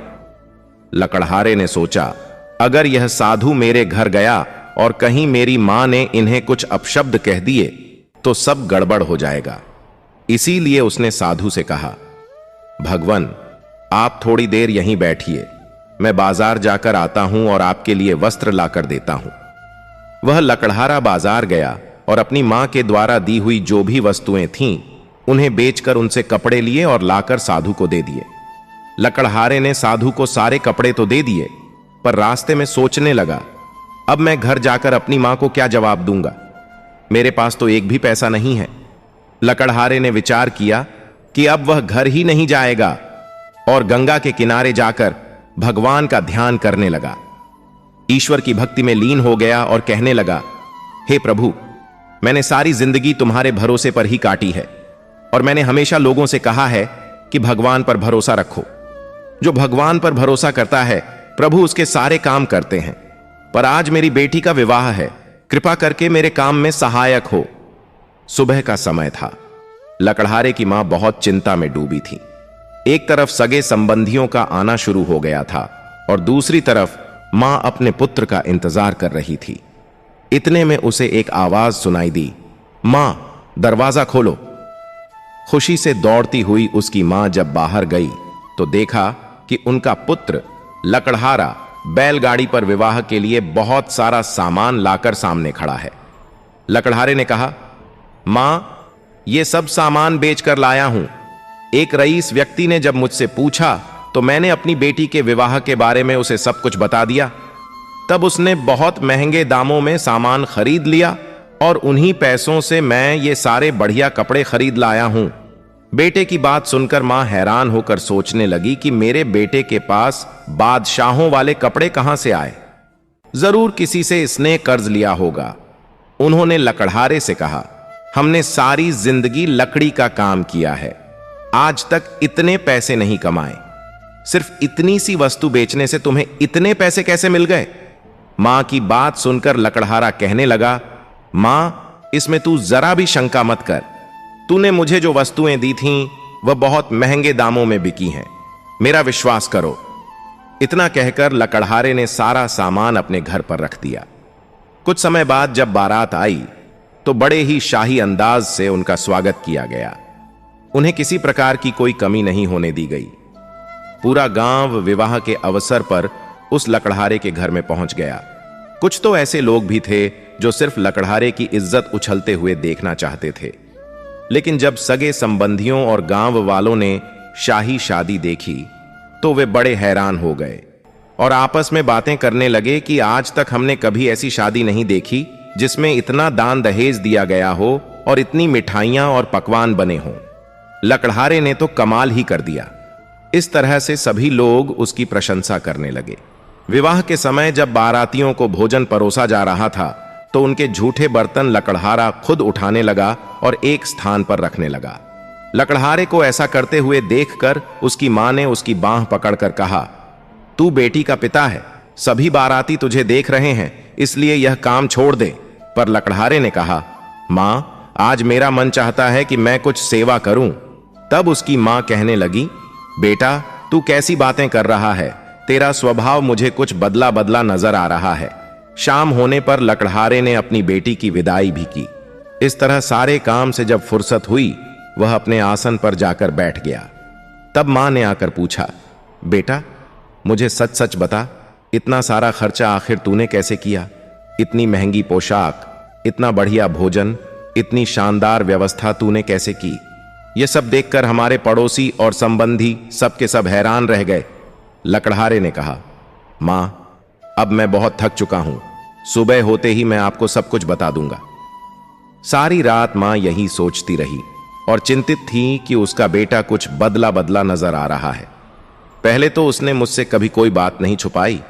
लकड़हारे ने सोचा, अगर यह साधु मेरे घर गया और कहीं मेरी मां ने इन्हें कुछ अपशब्द कह दिए तो सब गड़बड़ हो जाएगा। इसीलिए उसने साधु से कहा, भगवान, आप थोड़ी देर यहीं बैठिए, मैं बाजार जाकर आता हूं और आपके लिए वस्त्र लाकर देता हूं। वह लकड़हारा बाजार गया और अपनी मां के द्वारा दी हुई जो भी वस्तुएं थीं उन्हें बेचकर उनसे कपड़े लिए और लाकर साधु को दे दिए। लकड़हारे ने साधु को सारे कपड़े तो दे दिए, पर रास्ते में सोचने लगा, अब मैं घर जाकर अपनी मां को क्या जवाब दूंगा? मेरे पास तो एक भी पैसा नहीं है। लकड़हारे ने विचार किया कि अब वह घर ही नहीं जाएगा और गंगा के किनारे जाकर भगवान का ध्यान करने लगा। ईश्वर की भक्ति में लीन हो गया और कहने लगा, हे प्रभु, मैंने सारी जिंदगी तुम्हारे भरोसे पर ही काटी है और मैंने हमेशा लोगों से कहा है कि भगवान पर भरोसा रखो। जो भगवान पर भरोसा करता है प्रभु उसके सारे काम करते हैं, पर आज मेरी बेटी का विवाह है, कृपा करके मेरे काम में सहायक हो। सुबह का समय था। लकड़हारे की मां बहुत चिंता में डूबी थी। एक तरफ सगे संबंधियों का आना शुरू हो गया था और दूसरी तरफ मां अपने पुत्र का इंतजार कर रही थी। इतने में उसे एक आवाज सुनाई दी, मां, दरवाजा खोलो। खुशी से दौड़ती हुई उसकी मां जब बाहर गई तो देखा कि उनका पुत्र लकड़हारा बैलगाड़ी पर विवाह के लिए बहुत सारा सामान लाकर सामने खड़ा है। लकड़हारे ने कहा, मां, ये सब सामान बेचकर लाया हूं। एक रईस व्यक्ति ने जब मुझसे पूछा तो मैंने अपनी बेटी के विवाह के बारे में उसे सब कुछ बता दिया। तब उसने बहुत महंगे दामों में सामान खरीद लिया और उन्हीं पैसों से मैं ये सारे बढ़िया कपड़े खरीद लाया हूं। बेटे की बात सुनकर मां हैरान होकर सोचने लगी कि मेरे बेटे के पास बादशाहों वाले कपड़े कहां से आए। जरूर किसी से इसने कर्ज लिया होगा। उन्होंने लकड़हारे से कहा, हमने सारी जिंदगी लकड़ी का काम किया है, आज तक इतने पैसे नहीं कमाए। सिर्फ इतनी सी वस्तु बेचने से तुम्हें इतने पैसे कैसे मिल गए? मां की बात सुनकर लकड़हारा कहने लगा, मां, इसमें तू जरा भी शंका मत कर। तूने मुझे जो वस्तुएं दी थीं वह बहुत महंगे दामों में बिकी हैं, मेरा विश्वास करो। इतना कहकर लकड़हारे ने सारा सामान अपने घर पर रख दिया। कुछ समय बाद जब बारात आई तो बड़े ही शाही अंदाज से उनका स्वागत किया गया। उन्हें किसी प्रकार की कोई कमी नहीं होने दी गई। पूरा गांव विवाह के अवसर पर उस लकड़हारे के घर में पहुंच गया। कुछ तो ऐसे लोग भी थे जो सिर्फ लकड़हारे की इज्जत उछलते हुए देखना चाहते थे। लेकिन जब सगे संबंधियों और गांव वालों ने शाही शादी देखी तो वे बड़े हैरान हो गए और आपस में बातें करने लगे कि आज तक हमने कभी ऐसी शादी नहीं देखी जिसमें इतना दान दहेज दिया गया हो और इतनी मिठाइयां और पकवान बने हों। लकड़हारे ने तो कमाल ही कर दिया। इस तरह से सभी लोग उसकी प्रशंसा करने लगे। विवाह के समय जब बारातियों को भोजन परोसा जा रहा था तो उनके झूठे बर्तन लकड़हारा खुद उठाने लगा और एक स्थान पर रखने लगा। लकड़हारे को ऐसा करते हुए देखकर उसकी मां ने उसकी बांह पकड़कर कहा, तू बेटी का पिता है, सभी बाराती तुझे देख रहे हैं, इसलिए यह काम छोड़ दे। पर लकड़हारे ने कहा, मां, आज मेरा मन चाहता है कि मैं कुछ सेवा करूं। तब उसकी मां कहने लगी, बेटा, तू कैसी बातें कर रहा है? तेरा स्वभाव मुझे कुछ बदला बदला नजर आ रहा है। शाम होने पर लकड़हारे ने अपनी बेटी की विदाई भी की। इस तरह सारे काम से जब फुर्सत हुई वह अपने आसन पर जाकर बैठ गया। तब मां ने आकर पूछा, बेटा, मुझे सच सच बता, इतना सारा खर्चा आखिर तूने कैसे किया? इतनी महंगी पोशाक, इतना बढ़िया भोजन, इतनी शानदार व्यवस्था तूने कैसे की? यह सब देखकर हमारे पड़ोसी और संबंधी सबके सब हैरान रह गए। लकड़हारे ने कहा, मां, अब मैं बहुत थक चुका हूं, सुबह होते ही मैं आपको सब कुछ बता दूंगा। सारी रात मां यही सोचती रही और चिंतित थी कि उसका बेटा कुछ बदला बदला नजर आ रहा है। पहले तो उसने मुझसे कभी कोई बात नहीं छुपाई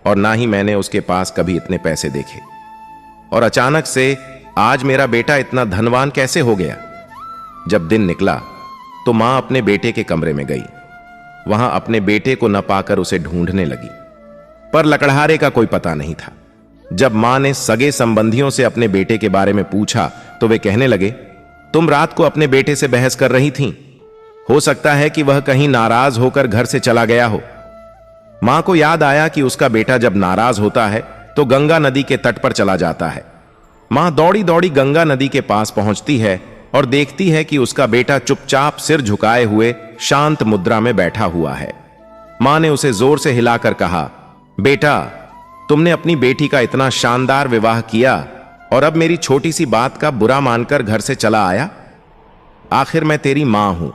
और ना ही मैंने उसके पास कभी इतने पैसे देखे, और अचानक से आज मेरा बेटा इतना धनवान कैसे हो गया? जब दिन निकला तो मां अपने बेटे के कमरे में गई। वहां अपने बेटे को न पाकर उसे ढूंढने लगी, पर लकड़हारे का कोई पता नहीं था। जब मां ने सगे संबंधियों से अपने बेटे के बारे में पूछा तो वे कहने लगे, तुम रात को अपने बेटे से बहस कर रही थीं, हो सकता है कि वह कहीं नाराज होकर घर से चला गया हो। मां को याद आया कि उसका बेटा जब नाराज होता है तो गंगा नदी के तट पर चला जाता है। मां दौड़ी दौड़ी गंगा नदी के पास पहुंचती है और देखती है कि उसका बेटा चुपचाप सिर झुकाए हुए शांत मुद्रा में बैठा हुआ है। मां ने उसे जोर से हिलाकर कहा, बेटा, तुमने अपनी बेटी का इतना शानदार विवाह किया और अब मेरी छोटी सी बात का बुरा मानकर घर से चला आया? आखिर मैं तेरी मां हूं।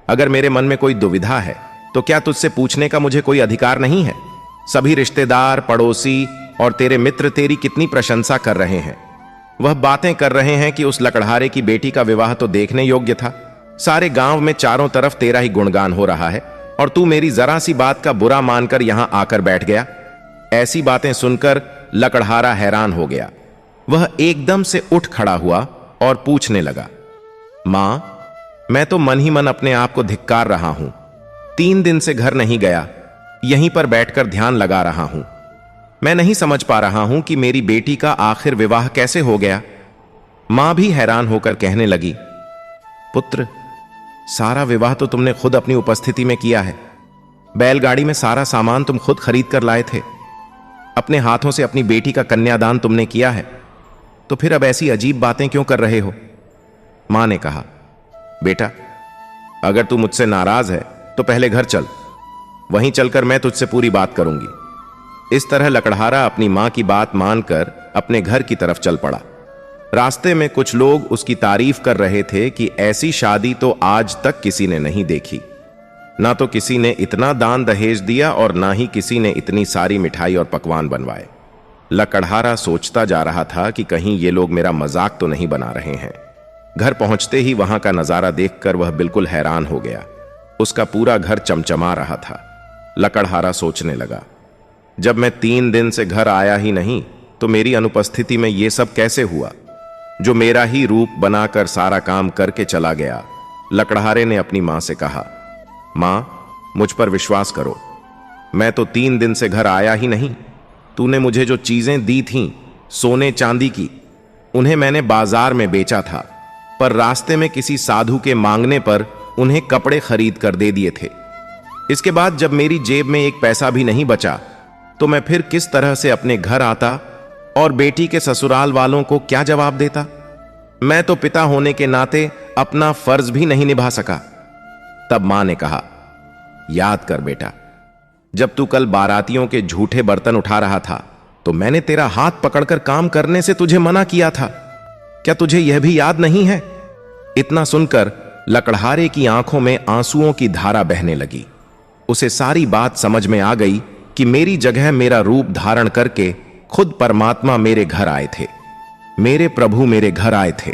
अगर मेरे मन में कोई दुविधा है तो क्या तुझसे पूछने का मुझे कोई अधिकार नहीं है? सभी रिश्तेदार, पड़ोसी और तेरे मित्र तेरी कितनी प्रशंसा कर रहे हैं। वह बातें कर रहे हैं कि उस लकड़हारे की बेटी का विवाह तो देखने योग्य था। सारे गांव में चारों तरफ तेरा ही गुणगान हो रहा है और तू मेरी जरा सी बात का बुरा मानकर यहां आकर बैठ गया। ऐसी बातें सुनकर लकड़हारा हैरान हो गया। वह एकदम से उठ खड़ा हुआ और पूछने लगा, मां, मैं तो मन ही मन अपने आप को धिक्कार रहा हूं। 3 दिन से घर नहीं गया, यहीं पर बैठकर ध्यान लगा रहा हूं। मैं नहीं समझ पा रहा हूं कि मेरी बेटी का आखिर विवाह कैसे हो गया। मां भी हैरान होकर कहने लगी, पुत्र, सारा विवाह तो तुमने खुद अपनी उपस्थिति में किया है। बैलगाड़ी में सारा सामान तुम खुद खरीद कर लाए थे। अपने हाथों से अपनी बेटी का कन्यादान तुमने किया है, तो फिर अब ऐसी अजीब बातें क्यों कर रहे हो? मां ने कहा, बेटा, अगर तू मुझसे नाराज है तो पहले घर चल, वहीं चलकर मैं तुझसे पूरी बात करूंगी। इस तरह लकड़हारा अपनी मां की बात मानकर अपने घर की तरफ चल पड़ा। रास्ते में कुछ लोग उसकी तारीफ कर रहे थे कि ऐसी शादी तो आज तक किसी ने नहीं देखी। ना तो किसी ने इतना दान दहेज दिया और ना ही किसी ने इतनी सारी मिठाई और पकवान बनवाए। लकड़हारा सोचता जा रहा था कि कहीं ये लोग मेरा मजाक तो नहीं बना रहे हैं। घर पहुंचते ही वहां का नजारा देखकर वह बिल्कुल हैरान हो गया। उसका पूरा घर चमचमा रहा था। लकड़हारा सोचने लगा, जब मैं 3 दिन से घर आया ही नहीं तो मेरी अनुपस्थिति में यह सब कैसे हुआ? जो मेरा ही रूप बनाकर सारा काम करके चला गया। लकड़हारे ने अपनी मां से कहा, मां, मुझ पर विश्वास करो, मैं तो 3 दिन से घर आया ही नहीं। तूने मुझे जो चीजें दी थीं सोने चांदी की, उन्हें मैंने बाजार में बेचा था, पर रास्ते में किसी साधु के मांगने पर उन्हें कपड़े खरीद कर दे दिए थे। इसके बाद जब मेरी जेब में एक पैसा भी नहीं बचा तो मैं फिर किस तरह से अपने घर आता और बेटी के ससुराल वालों को क्या जवाब देता? मैं तो पिता होने के नाते अपना फर्ज भी नहीं निभा सका। तब मां ने कहा, याद कर बेटा, जब तू कल बारातियों के झूठे बर्तन उठा रहा था तो मैंने तेरा हाथ पकड़कर काम करने से तुझे मना किया था। क्या तुझे यह भी याद नहीं है? इतना सुनकर लकड़हारे की आंखों में आंसुओं की धारा बहने लगी। उसे सारी बात समझ में आ गई कि मेरी जगह मेरा रूप धारण करके खुद परमात्मा मेरे घर आए थे, मेरे प्रभु मेरे घर आए थे।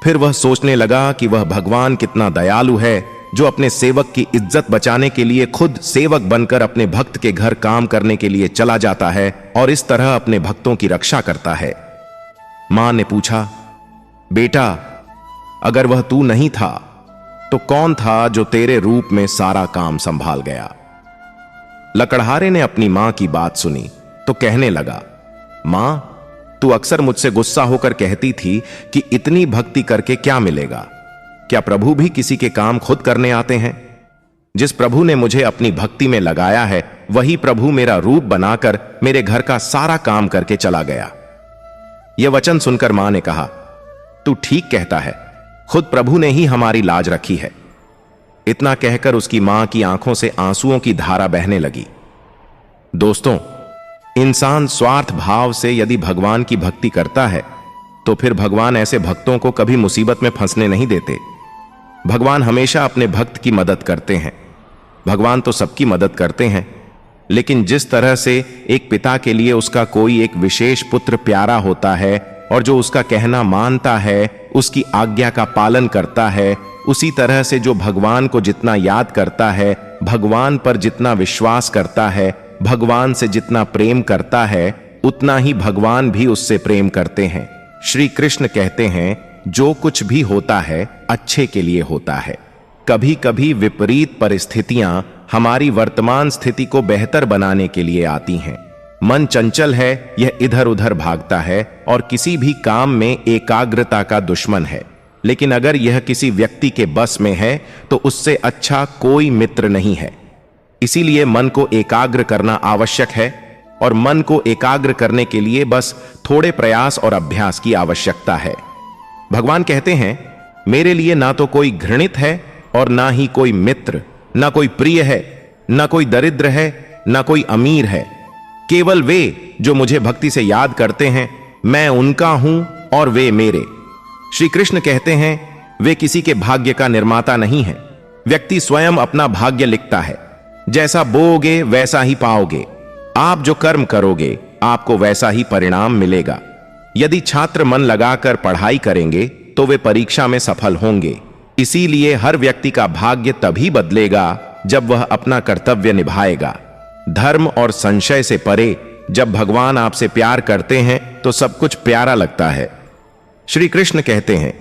फिर वह सोचने लगा कि वह भगवान कितना दयालु है, जो अपने सेवक की इज्जत बचाने के लिए खुद सेवक बनकर अपने भक्त के घर काम करने के लिए चला जाता है और इस तरह अपने भक्तों की रक्षा करता है। मां ने पूछा, बेटा, अगर वह तू नहीं था तो कौन था जो तेरे रूप में सारा काम संभाल गया? लकड़हारे ने अपनी मां की बात सुनी तो कहने लगा, मां, तू अक्सर मुझसे गुस्सा होकर कहती थी कि इतनी भक्ति करके क्या मिलेगा? क्या प्रभु भी किसी के काम खुद करने आते हैं? जिस प्रभु ने मुझे अपनी भक्ति में लगाया है वही प्रभु मेरा रूप बनाकर मेरे घर का सारा काम करके चला गया। यह वचन सुनकर मां ने कहा, तू ठीक कहता है, खुद प्रभु ने ही हमारी लाज रखी है। इतना कहकर उसकी मां की आंखों से आंसुओं की धारा बहने लगी। दोस्तों, इंसान स्वार्थ भाव से यदि भगवान की भक्ति करता है तो फिर भगवान ऐसे भक्तों को कभी मुसीबत में फंसने नहीं देते। भगवान हमेशा अपने भक्त की मदद करते हैं। भगवान तो सबकी मदद करते हैं, लेकिन जिस तरह से एक पिता के लिए उसका कोई एक विशेष पुत्र प्यारा होता है और जो उसका कहना मानता है, उसकी आज्ञा का पालन करता है, उसी तरह से जो भगवान को जितना याद करता है, भगवान पर जितना विश्वास करता है, भगवान से जितना प्रेम करता है, उतना ही भगवान भी उससे प्रेम करते हैं। श्री कृष्ण कहते हैं, जो कुछ भी होता है अच्छे के लिए होता है। कभी कभी विपरीत परिस्थितियां हमारी वर्तमान स्थिति को बेहतर बनाने के लिए आती हैं। मन चंचल है, यह इधर उधर भागता है और किसी भी काम में एकाग्रता का दुश्मन है। लेकिन अगर यह किसी व्यक्ति के बस में है तो उससे अच्छा कोई मित्र नहीं है। इसीलिए मन को एकाग्र करना आवश्यक है और मन को एकाग्र करने के लिए बस थोड़े प्रयास और अभ्यास की आवश्यकता है। भगवान कहते हैं, मेरे लिए ना तो कोई घृणित है और ना ही कोई मित्र, ना कोई प्रिय है, ना कोई दरिद्र है, ना कोई अमीर है। केवल वे जो मुझे भक्ति से याद करते हैं, मैं उनका हूं और वे मेरे। श्री कृष्ण कहते हैं, वे किसी के भाग्य का निर्माता नहीं है। व्यक्ति स्वयं अपना भाग्य लिखता है। जैसा बोओगे वैसा ही पाओगे। आप जो कर्म करोगे आपको वैसा ही परिणाम मिलेगा। यदि छात्र मन लगाकर पढ़ाई करेंगे तो वे परीक्षा में सफल होंगे। इसीलिए हर व्यक्ति का भाग्य तभी बदलेगा जब वह अपना कर्तव्य निभाएगा। धर्म और संशय से परे जब भगवान आपसे प्यार करते हैं तो सब कुछ प्यारा लगता है। श्री कृष्ण कहते हैं,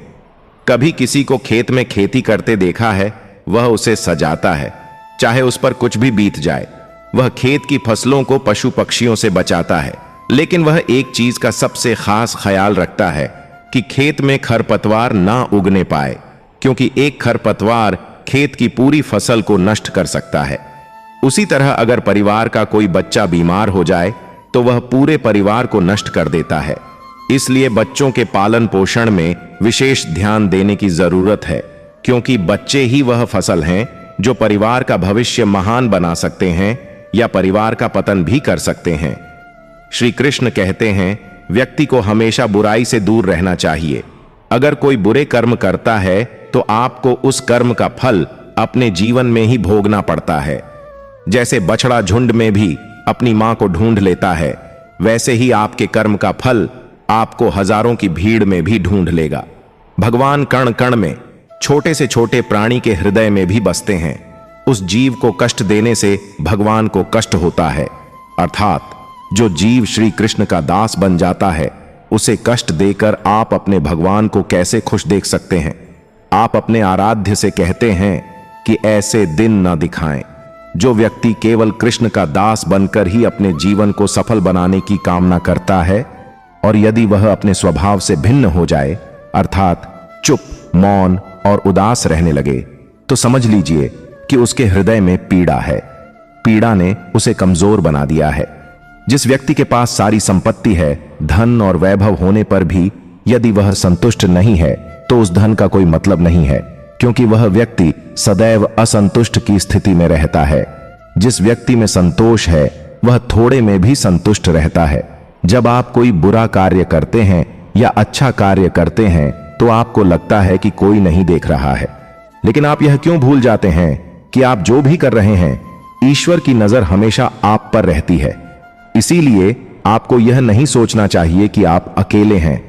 कभी किसी को खेत में खेती करते देखा है? वह उसे सजाता है, चाहे उस पर कुछ भी बीत जाए। वह खेत की फसलों को पशु पक्षियों से बचाता है, लेकिन वह एक चीज का सबसे खास ख्याल रखता है कि खेत में खरपतवार ना उगने पाए, क्योंकि एक खरपतवार खेत की पूरी फसल को नष्ट कर सकता है। उसी तरह अगर परिवार का कोई बच्चा बीमार हो जाए तो वह पूरे परिवार को नष्ट कर देता है। इसलिए बच्चों के पालन पोषण में विशेष ध्यान देने की जरूरत है, क्योंकि बच्चे ही वह फसल हैं जो परिवार का भविष्य महान बना सकते हैं या परिवार का पतन भी कर सकते हैं। श्री कृष्ण कहते हैं, व्यक्ति को हमेशा बुराई से दूर रहना चाहिए। अगर कोई बुरे कर्म करता है तो आपको उस कर्म का फल अपने जीवन में ही भोगना पड़ता है। जैसे बछड़ा झुंड में भी अपनी मां को ढूंढ लेता है, वैसे ही आपके कर्म का फल आपको हजारों की भीड़ में भी ढूंढ लेगा। भगवान कण कण में, छोटे से छोटे प्राणी के हृदय में भी बसते हैं। उस जीव को कष्ट देने से भगवान को कष्ट होता है, अर्थात जो जीव श्री कृष्ण का दास बन जाता है उसे कष्ट देकर आप अपने भगवान को कैसे खुश देख सकते हैं। आप अपने आराध्य से कहते हैं कि ऐसे दिन न दिखाएं। जो व्यक्ति केवल कृष्ण का दास बनकर ही अपने जीवन को सफल बनाने की कामना करता है, और यदि वह अपने स्वभाव से भिन्न हो जाए, अर्थात चुप, मौन और उदास रहने लगे, तो समझ लीजिए कि उसके हृदय में पीड़ा है। पीड़ा ने उसे कमजोर बना दिया है। जिस व्यक्ति के पास सारी संपत्ति है, धन और वैभव होने पर भी यदि वह संतुष्ट नहीं है तो उस धन का कोई मतलब नहीं है, क्योंकि वह व्यक्ति सदैव असंतुष्ट की स्थिति में रहता है। जिस व्यक्ति में संतोष है वह थोड़े में भी संतुष्ट रहता है। जब आप कोई बुरा कार्य करते हैं या अच्छा कार्य करते हैं तो आपको लगता है कि कोई नहीं देख रहा है, लेकिन आप यह क्यों भूल जाते हैं कि आप जो भी कर रहे हैं, ईश्वर की नजर हमेशा आप पर रहती है। इसीलिए आपको यह नहीं सोचना चाहिए कि आप अकेले हैं।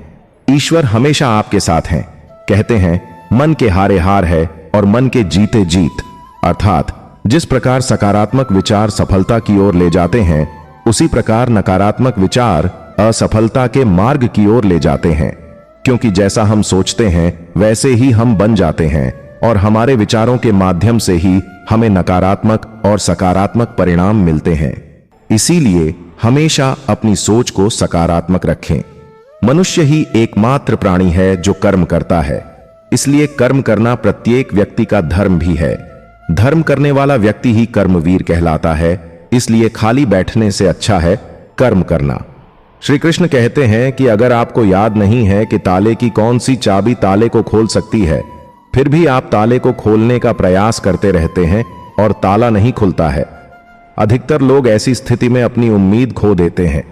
ईश्वर हमेशा आपके साथ हैं। कहते हैं, मन के हारे हार है और मन के जीते जीत, अर्थात जिस प्रकार सकारात्मक विचार सफलता की ओर ले जाते हैं, उसी प्रकार नकारात्मक विचार असफलता के मार्ग की ओर ले जाते हैं। क्योंकि जैसा हम सोचते हैं वैसे ही हम बन जाते हैं, और हमारे विचारों के माध्यम से ही हमें नकारात्मक और सकारात्मक परिणाम मिलते हैं। इसीलिए हमेशा अपनी सोच को सकारात्मक रखें। मनुष्य ही एकमात्र प्राणी है जो कर्म करता है, इसलिए कर्म करना प्रत्येक व्यक्ति का धर्म भी है। धर्म करने वाला व्यक्ति ही कर्मवीर कहलाता है, इसलिए खाली बैठने से अच्छा है कर्म करना। श्री कृष्ण कहते हैं कि अगर आपको याद नहीं है कि ताले की कौन सी चाबी ताले को खोल सकती है, फिर भी आप ताले को खोलने का प्रयास करते रहते हैं और ताला नहीं खुलता है। अधिकतर लोग ऐसी स्थिति में अपनी उम्मीद खो देते हैं।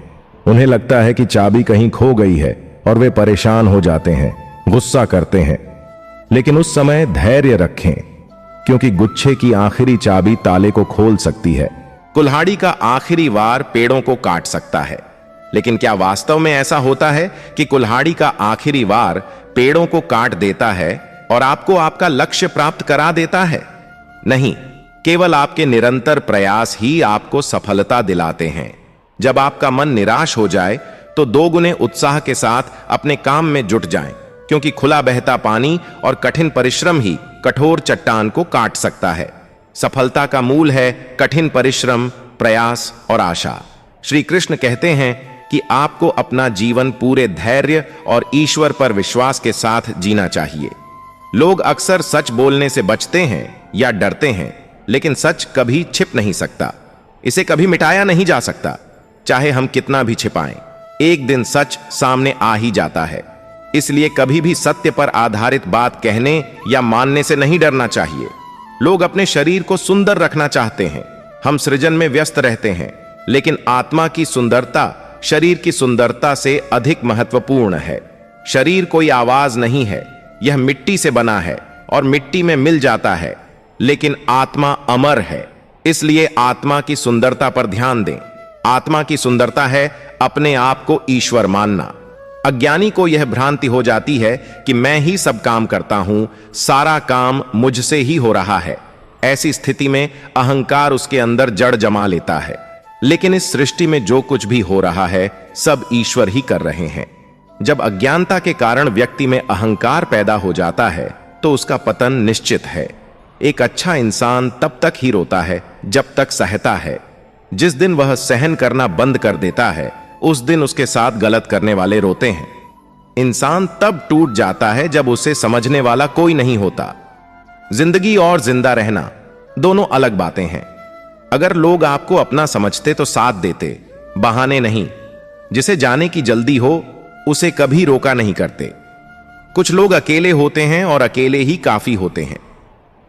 उन्हें लगता है कि चाबी कहीं खो गई है और वे परेशान हो जाते हैं, गुस्सा करते हैं। लेकिन उस समय धैर्य रखें, क्योंकि गुच्छे की आखिरी चाबी ताले को खोल सकती है। कुल्हाड़ी का आखिरी वार पेड़ों को काट सकता है, लेकिन क्या वास्तव में ऐसा होता है कि कुल्हाड़ी का आखिरी वार पेड़ों को काट देता है और आपको आपका लक्ष्य प्राप्त करा देता है? नहीं, केवल आपके निरंतर प्रयास ही आपको सफलता दिलाते हैं। जब आपका मन निराश हो जाए तो दोगुने उत्साह के साथ अपने काम में जुट जाएं, क्योंकि खुला बहता पानी और कठिन परिश्रम ही कठोर चट्टान को काट सकता है। सफलता का मूल है कठिन परिश्रम, प्रयास और आशा। श्री कृष्ण कहते हैं कि आपको अपना जीवन पूरे धैर्य और ईश्वर पर विश्वास के साथ जीना चाहिए। लोग अक्सर सच बोलने से बचते हैं या डरते हैं, लेकिन सच कभी छिप नहीं सकता। इसे कभी मिटाया नहीं जा सकता, चाहे हम कितना भी छिपाएं। एक दिन सच सामने आ ही जाता है। इसलिए कभी भी सत्य पर आधारित बात कहने या मानने से नहीं डरना चाहिए। लोग अपने शरीर को सुंदर रखना चाहते हैं। हम सृजन में व्यस्त रहते हैं, लेकिन आत्मा की सुंदरता शरीर की सुंदरता से अधिक महत्वपूर्ण है। शरीर कोई आवाज नहीं है, यह मिट्टी से बना है और मिट्टी में मिल जाता है, लेकिन आत्मा अमर है। इसलिए आत्मा की सुंदरता पर ध्यान दें। आत्मा की सुंदरता है अपने आप को ईश्वर मानना। अज्ञानी को यह भ्रांति हो जाती है कि मैं ही सब काम करता हूं, सारा काम मुझसे ही हो रहा है। ऐसी स्थिति में अहंकार उसके अंदर जड़ जमा लेता है। लेकिन इस सृष्टि में जो कुछ भी हो रहा है सब ईश्वर ही कर रहे हैं। जब अज्ञानता के कारण व्यक्ति में अहंकार पैदा हो जाता है तो उसका पतन निश्चित है। एक अच्छा इंसान तब तक ही रोता है जब तक सहता है। जिस दिन वह सहन करना बंद कर देता है, उस दिन उसके साथ गलत करने वाले रोते हैं। इंसान तब टूट जाता है जब उसे समझने वाला कोई नहीं होता। जिंदगी और जिंदा रहना दोनों अलग बातें हैं। अगर लोग आपको अपना समझते तो साथ देते, बहाने नहीं। जिसे जाने की जल्दी हो उसे कभी रोका नहीं करते। कुछ लोग अकेले होते हैं और अकेले ही काफी होते हैं।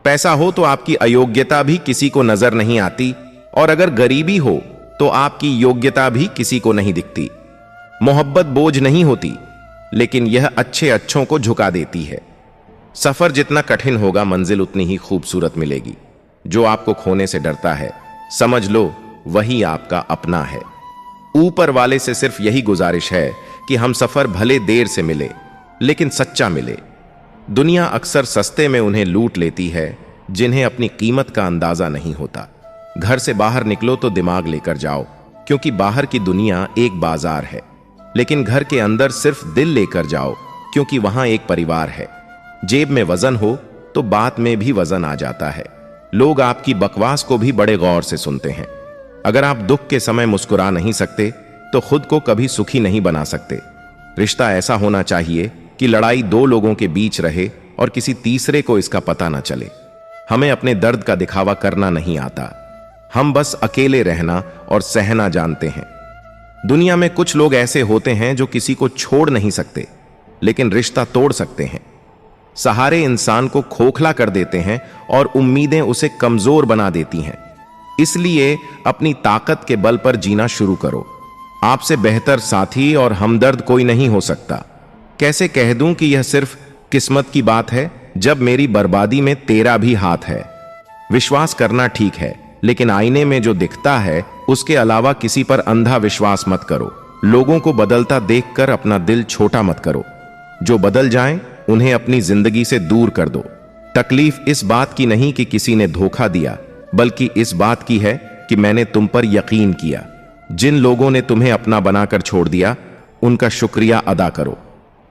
पैसा हो तो आपकी अयोग्यता भी किसी को नजर नहीं आती, और अगर गरीबी हो तो आपकी योग्यता भी किसी को नहीं दिखती। मोहब्बत बोझ नहीं होती, लेकिन यह अच्छे अच्छों को झुका देती है। सफर जितना कठिन होगा, मंजिल उतनी ही खूबसूरत मिलेगी। जो आपको खोने से डरता है, समझ लो वही आपका अपना है। ऊपर वाले से सिर्फ यही गुजारिश है कि हम सफर भले देर से मिले, लेकिन सच्चा मिले। दुनिया अक्सर सस्ते में उन्हें लूट लेती है जिन्हें अपनी कीमत का अंदाजा नहीं होता। घर से बाहर निकलो तो दिमाग लेकर जाओ, क्योंकि बाहर की दुनिया एक बाजार है। लेकिन घर के अंदर सिर्फ दिल लेकर जाओ, क्योंकि वहां एक परिवार है। जेब में वजन हो तो बात में भी वजन आ जाता है। लोग आपकी बकवास को भी बड़े गौर से सुनते हैं। अगर आप दुख के समय मुस्कुरा नहीं सकते तो खुद को कभी सुखी नहीं बना सकते। रिश्ता ऐसा होना चाहिए कि लड़ाई दो लोगों के बीच रहे और किसी तीसरे को इसका पता न चले। हमें अपने दर्द का दिखावा करना नहीं आता, हम बस अकेले रहना और सहना जानते हैं। दुनिया में कुछ लोग ऐसे होते हैं जो किसी को छोड़ नहीं सकते, लेकिन रिश्ता तोड़ सकते हैं। सहारे इंसान को खोखला कर देते हैं और उम्मीदें उसे कमजोर बना देती हैं। इसलिए अपनी ताकत के बल पर जीना शुरू करो। आपसे बेहतर साथी और हमदर्द कोई नहीं हो सकता। कैसे कह दूं कि यह सिर्फ किस्मत की बात है, जब मेरी बर्बादी में तेरा भी हाथ है। विश्वास करना ठीक है, लेकिन आईने में जो दिखता है उसके अलावा किसी पर अंधा विश्वास मत करो। लोगों को बदलता देखकर अपना दिल छोटा मत करो। जो बदल जाएं, उन्हें अपनी जिंदगी से दूर कर दो। तकलीफ इस बात की नहीं कि किसी ने धोखा दिया, बल्कि इस बात की है कि मैंने तुम पर यकीन किया। जिन लोगों ने तुम्हें अपना बनाकर छोड़ दिया, उनका शुक्रिया अदा करो।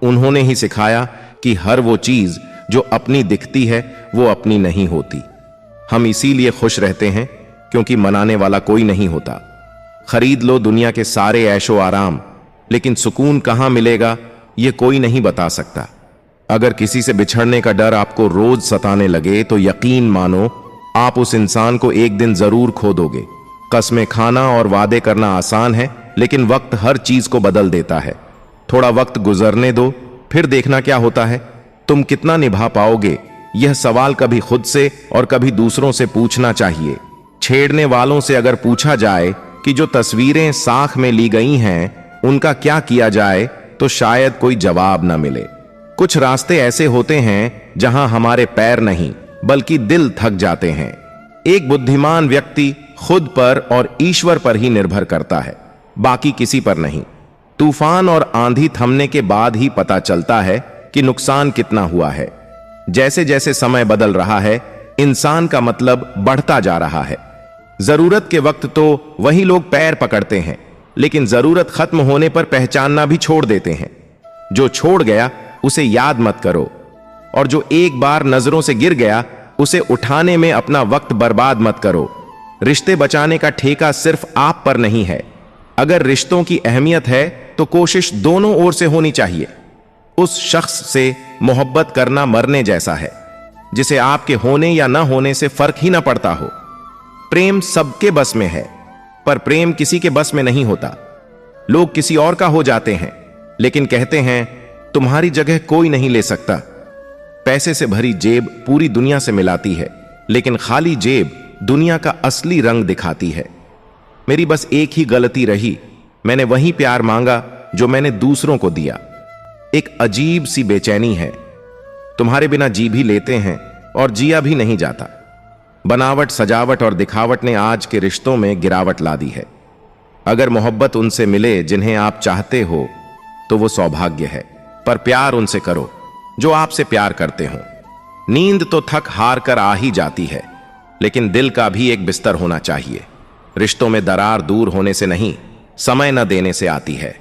उन्होंने ही सिखाया कि हर वो चीज जो अपनी दिखती है वो अपनी नहीं होती। हम इसीलिए खुश रहते हैं क्योंकि मनाने वाला कोई नहीं होता। खरीद लो दुनिया के सारे ऐशो आराम, लेकिन सुकून कहां मिलेगा ये कोई नहीं बता सकता। अगर किसी से बिछड़ने का डर आपको रोज सताने लगे तो यकीन मानो आप उस इंसान को एक दिन जरूर खो दोगे। कस्में खाना और वादे करना आसान है, लेकिन वक्त हर चीज को बदल देता है। थोड़ा वक्त गुजरने दो, फिर देखना क्या होता है। तुम कितना निभा पाओगे, यह सवाल कभी खुद से और कभी दूसरों से पूछना चाहिए। छेड़ने वालों से अगर पूछा जाए कि जो तस्वीरें साख में ली गई हैं उनका क्या किया जाए, तो शायद कोई जवाब न मिले। कुछ रास्ते ऐसे होते हैं जहां हमारे पैर नहीं बल्कि दिल थक जाते हैं। एक बुद्धिमान व्यक्ति खुद पर और ईश्वर पर ही निर्भर करता है, बाकी किसी पर नहीं। तूफान और आंधी थमने के बाद ही पता चलता है कि नुकसान कितना हुआ है। जैसे जैसे समय बदल रहा है, इंसान का मतलब बढ़ता जा रहा है। जरूरत के वक्त तो वही लोग पैर पकड़ते हैं, लेकिन जरूरत खत्म होने पर पहचानना भी छोड़ देते हैं। जो छोड़ गया उसे याद मत करो, और जो एक बार नजरों से गिर गया उसे उठाने में अपना वक्त बर्बाद मत करो। रिश्ते बचाने का ठेका सिर्फ आप पर नहीं है। अगर रिश्तों की अहमियत है तो कोशिश दोनों ओर से होनी चाहिए। उस शख्स से मोहब्बत करना मरने जैसा है, जिसे आपके होने या न होने से फर्क ही ना पड़ता हो। प्रेम सबके बस में है, पर प्रेम किसी के बस में नहीं होता। लोग किसी और का हो जाते हैं, लेकिन कहते हैं तुम्हारी जगह कोई नहीं ले सकता। पैसे से भरी जेब पूरी दुनिया से मिलाती है, लेकिन खाली जेब दुनिया का असली रंग दिखाती है। मेरी बस एक ही गलती रही, मैंने वही प्यार मांगा जो मैंने दूसरों को दिया। एक अजीब सी बेचैनी है, तुम्हारे बिना जी भी लेते हैं और जिया भी नहीं जाता। बनावट, सजावट और दिखावट ने आज के रिश्तों में गिरावट ला दी है। अगर मोहब्बत उनसे मिले जिन्हें आप चाहते हो तो वो सौभाग्य है, पर प्यार उनसे करो जो आपसे प्यार करते हो। नींद तो थक हार कर आ ही जाती है, लेकिन दिल का भी एक बिस्तर होना चाहिए। रिश्तों में दरार दूर होने से नहीं, समय न देने से आती है।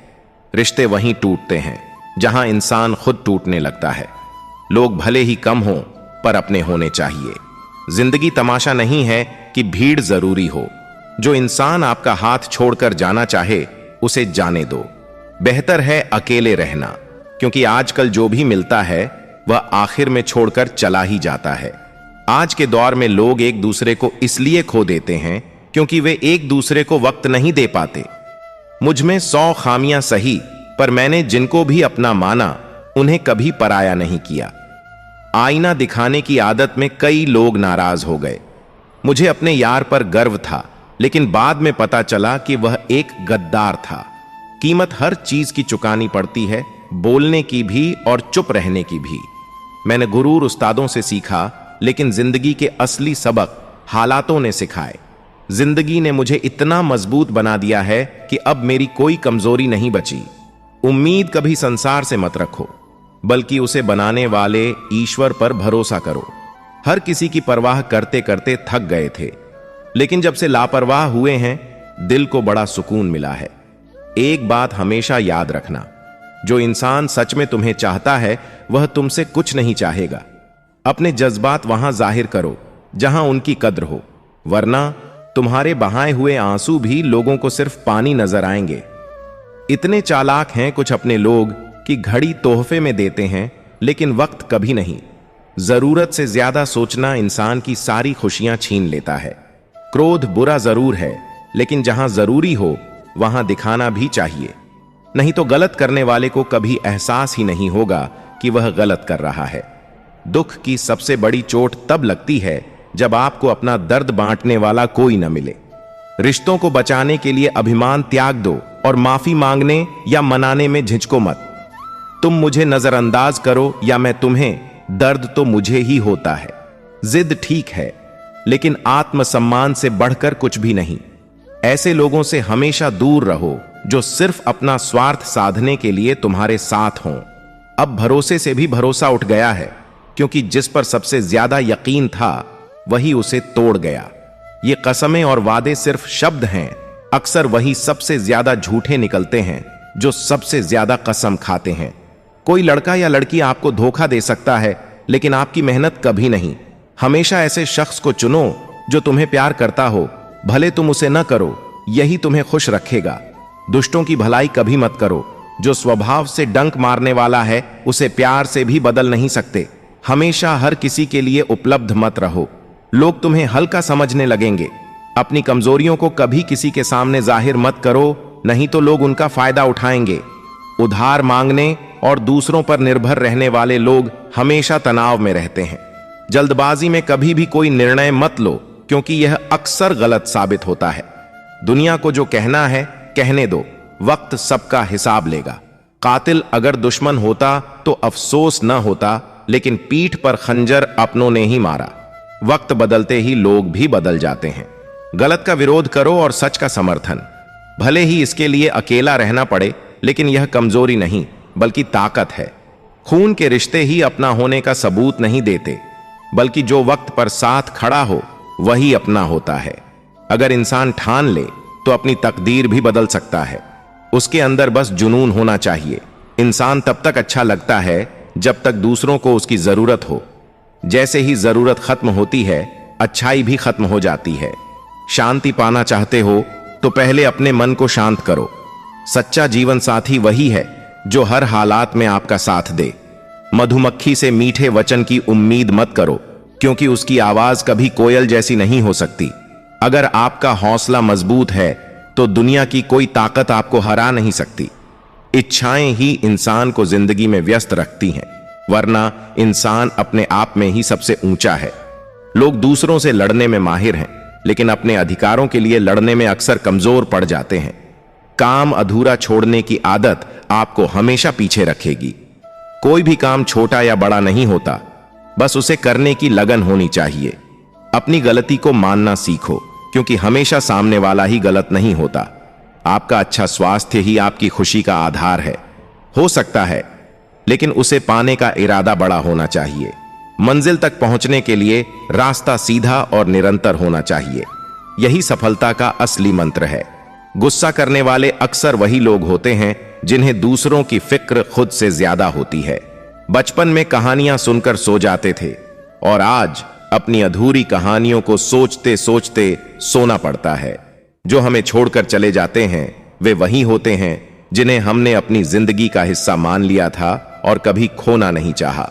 रिश्ते वहीं टूटते हैं जहां इंसान खुद टूटने लगता है। लोग भले ही कम हों, पर अपने होने चाहिए। जिंदगी तमाशा नहीं है कि भीड़ जरूरी हो, जो इंसान आपका हाथ छोड़कर जाना चाहे उसे जाने दो। बेहतर है अकेले रहना, क्योंकि आजकल जो भी मिलता है वह आखिर में छोड़कर चला ही जाता है। आज के दौर में लोग एक दूसरे को इसलिए खो देते हैं क्योंकि वे एक दूसरे को वक्त नहीं दे पाते। मुझ में 100 खामियां सही, पर मैंने जिनको भी अपना माना उन्हें कभी पराया नहीं किया। आईना दिखाने की आदत में कई लोग नाराज हो गए। मुझे अपने यार पर गर्व था, लेकिन बाद में पता चला कि वह एक गद्दार था। कीमत हर चीज की चुकानी पड़ती है, बोलने की भी और चुप रहने की भी। मैंने गुरूर उस्तादों से सीखा, लेकिन जिंदगी के असली सबक हालातों ने सिखाए। जिंदगी ने मुझे इतना मजबूत बना दिया है कि अब मेरी कोई कमजोरी नहीं बची। उम्मीद कभी संसार से मत रखो, बल्कि उसे बनाने वाले ईश्वर पर भरोसा करो। हर किसी की परवाह करते करते थक गए थे, लेकिन जब से लापरवाह हुए हैं, दिल को बड़ा सुकून मिला है। एक बात हमेशा याद रखना, जो इंसान सच में तुम्हें चाहता है वह तुमसे कुछ नहीं चाहेगा। अपने जज्बात वहां जाहिर करो जहां उनकी कद्र हो, वरना तुम्हारे बहाए हुए आंसू भी लोगों को सिर्फ पानी नजर आएंगे। इतने चालाक हैं कुछ अपने लोग कि घड़ी तोहफे में देते हैं, लेकिन वक्त कभी नहीं। जरूरत से ज्यादा सोचना इंसान की सारी खुशियां छीन लेता है। क्रोध बुरा जरूर है, लेकिन जहां जरूरी हो वहां दिखाना भी चाहिए, नहीं तो गलत करने वाले को कभी एहसास ही नहीं होगा कि वह गलत कर रहा है। दुख की सबसे बड़ी चोट तब लगती है जब आपको अपना दर्द बांटने वाला कोई न मिले। रिश्तों को बचाने के लिए अभिमान त्याग दो और माफी मांगने या मनाने में झिझको मत। तुम मुझे नजरअंदाज करो या मैं तुम्हें, दर्द तो मुझे ही होता है। जिद ठीक है, लेकिन आत्मसम्मान से बढ़कर कुछ भी नहीं। ऐसे लोगों से हमेशा दूर रहो जो सिर्फ अपना स्वार्थ साधने के लिए तुम्हारे साथ हों। अब भरोसे से भी भरोसा उठ गया है, क्योंकि जिस पर सबसे ज्यादा यकीन था वही उसे तोड़ गया। ये कसमें और वादे सिर्फ शब्द हैं, अक्सर वही सबसे ज्यादा झूठे निकलते हैं जो सबसे ज्यादा कसम खाते हैं। कोई लड़का या लड़की आपको धोखा दे सकता है, लेकिन आपकी मेहनत कभी नहीं। हमेशा ऐसे शख्स को चुनो जो तुम्हें प्यार करता हो, भले तुम उसे न करो, यही तुम्हें खुश रखेगा। दुष्टों की भलाई कभी मत करो, जो स्वभाव से डंक मारने वाला है उसे प्यार से भी बदल नहीं सकते। हमेशा हर किसी के लिए उपलब्ध मत रहो, लोग तुम्हें हल्का समझने लगेंगे। अपनी कमजोरियों को कभी किसी के सामने जाहिर मत करो, नहीं तो लोग उनका फायदा उठाएंगे। उधार मांगने और दूसरों पर निर्भर रहने वाले लोग हमेशा तनाव में रहते हैं। जल्दबाजी में कभी भी कोई निर्णय मत लो, क्योंकि यह अक्सर गलत साबित होता है। दुनिया को जो कहना है कहने दो, वक्त सबका हिसाब लेगा। कातिल अगर दुश्मन होता तो अफसोस न होता, लेकिन पीठ पर खंजर अपनों ने ही मारा। वक्त बदलते ही लोग भी बदल जाते हैं। गलत का विरोध करो और सच का समर्थन, भले ही इसके लिए अकेला रहना पड़े, लेकिन यह कमजोरी नहीं बल्कि ताकत है। खून के रिश्ते ही अपना होने का सबूत नहीं देते, बल्कि जो वक्त पर साथ खड़ा हो वही अपना होता है। अगर इंसान ठान ले तो अपनी तकदीर भी बदल सकता है। उसके अंदर बस जुनून होना चाहिए। इंसान तब तक अच्छा लगता है जब तक दूसरों को उसकी जरूरत हो। जैसे ही जरूरत खत्म होती है, अच्छाई भी खत्म हो जाती है। शांति पाना चाहते हो तो पहले अपने मन को शांत करो। सच्चा जीवन साथी वही है जो हर हालात में आपका साथ दे। मधुमक्खी से मीठे वचन की उम्मीद मत करो, क्योंकि उसकी आवाज कभी कोयल जैसी नहीं हो सकती। अगर आपका हौसला मजबूत है तो दुनिया की कोई ताकत आपको हरा नहीं सकती। इच्छाएं ही इंसान को जिंदगी में व्यस्त रखती हैं, वरना इंसान अपने आप में ही सबसे ऊंचा है। लोग दूसरों से लड़ने में माहिर हैं, लेकिन अपने अधिकारों के लिए लड़ने में अक्सर कमजोर पड़ जाते हैं। काम अधूरा छोड़ने की आदत आपको हमेशा पीछे रखेगी। कोई भी काम छोटा या बड़ा नहीं होता, बस उसे करने की लगन होनी चाहिए। अपनी गलती को मानना सीखो, क्योंकि हमेशा सामने वाला ही गलत नहीं होता। आपका अच्छा स्वास्थ्य ही आपकी खुशी का आधार है। हो सकता है, लेकिन उसे पाने का इरादा बड़ा होना चाहिए। मंजिल तक पहुंचने के लिए रास्ता सीधा और निरंतर होना चाहिए। यही सफलता का असली मंत्र है। गुस्सा करने वाले अक्सर वही लोग होते हैं जिन्हें दूसरों की फिक्र खुद से ज्यादा होती है। बचपन में कहानियां सुनकर सो जाते थे, और आज अपनी अधूरी कहानियों को सोचते सोचते सोना पड़ता है। जो हमें छोड़कर चले जाते हैं वे वही होते हैं जिन्हें हमने अपनी जिंदगी का हिस्सा मान लिया था और कभी खोना नहीं चाहा।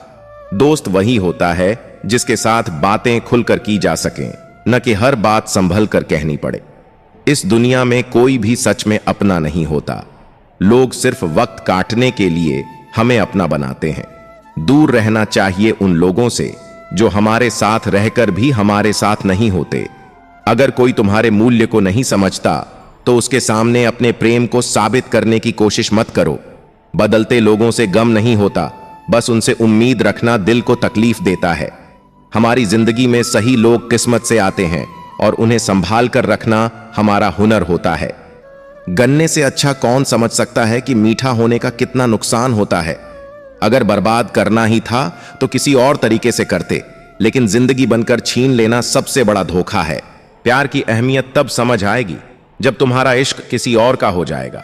दोस्त वही होता है जिसके साथ बातें खुलकर की जा सकें, न कि हर बात संभल कर कहनी पड़े। इस दुनिया में कोई भी सच में अपना नहीं होता। लोग सिर्फ वक्त काटने के लिए हमें अपना बनाते हैं। दूर रहना चाहिए उन लोगों से जो हमारे साथ रहकर भी हमारे साथ नहीं होते। अगर कोई तुम्हारे मूल्य को नहीं समझता तो उसके सामने अपने प्रेम को साबित करने की कोशिश मत करो। बदलते लोगों से गम नहीं होता, बस उनसे उम्मीद रखना दिल को तकलीफ देता है। हमारी जिंदगी में सही लोग किस्मत से आते हैं और उन्हें संभाल कर रखना हमारा हुनर होता है। गन्ने से अच्छा कौन समझ सकता है कि मीठा होने का कितना नुकसान होता है। अगर बर्बाद करना ही था तो किसी और तरीके से करते, लेकिन जिंदगी बनकर छीन लेना सबसे बड़ा धोखा है। प्यार की अहमियत तब समझ आएगी जब तुम्हारा इश्क किसी और का हो जाएगा।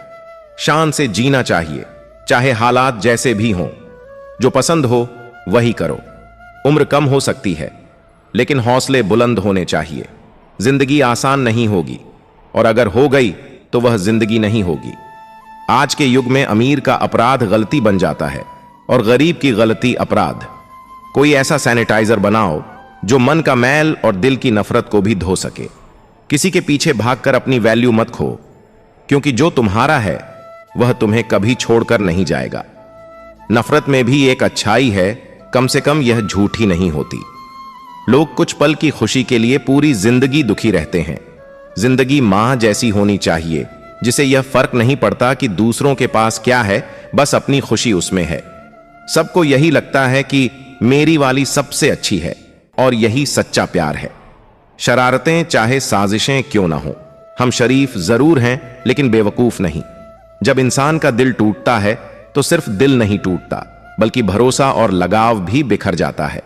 शान से जीना चाहिए, चाहे हालात जैसे भी हों। जो पसंद हो वही करो। उम्र कम हो सकती है, लेकिन हौसले बुलंद होने चाहिए। जिंदगी आसान नहीं होगी, और अगर हो गई तो वह जिंदगी नहीं होगी। आज के युग में अमीर का अपराध गलती बन जाता है और गरीब की गलती अपराध। कोई ऐसा सैनिटाइजर बनाओ जो मन का मैल और दिल की नफरत को भी धो सके। किसी के पीछे भागकर अपनी वैल्यू मत खो, क्योंकि जो तुम्हारा है वह तुम्हें कभी छोड़कर नहीं जाएगा। नफरत में भी एक अच्छाई है, कम से कम यह झूठी नहीं होती। लोग कुछ पल की खुशी के लिए पूरी जिंदगी दुखी रहते हैं। जिंदगी मां जैसी होनी चाहिए, जिसे यह फर्क नहीं पड़ता कि दूसरों के पास क्या है, बस अपनी खुशी उसमें है। सबको यही लगता है कि मेरी वाली सबसे अच्छी है, और यही सच्चा प्यार है। शरारतें चाहे साजिशें क्यों ना हो, हम शरीफ जरूर हैं लेकिन बेवकूफ नहीं। जब इंसान का दिल टूटता है तो सिर्फ दिल नहीं टूटता, बल्कि भरोसा और लगाव भी बिखर जाता है।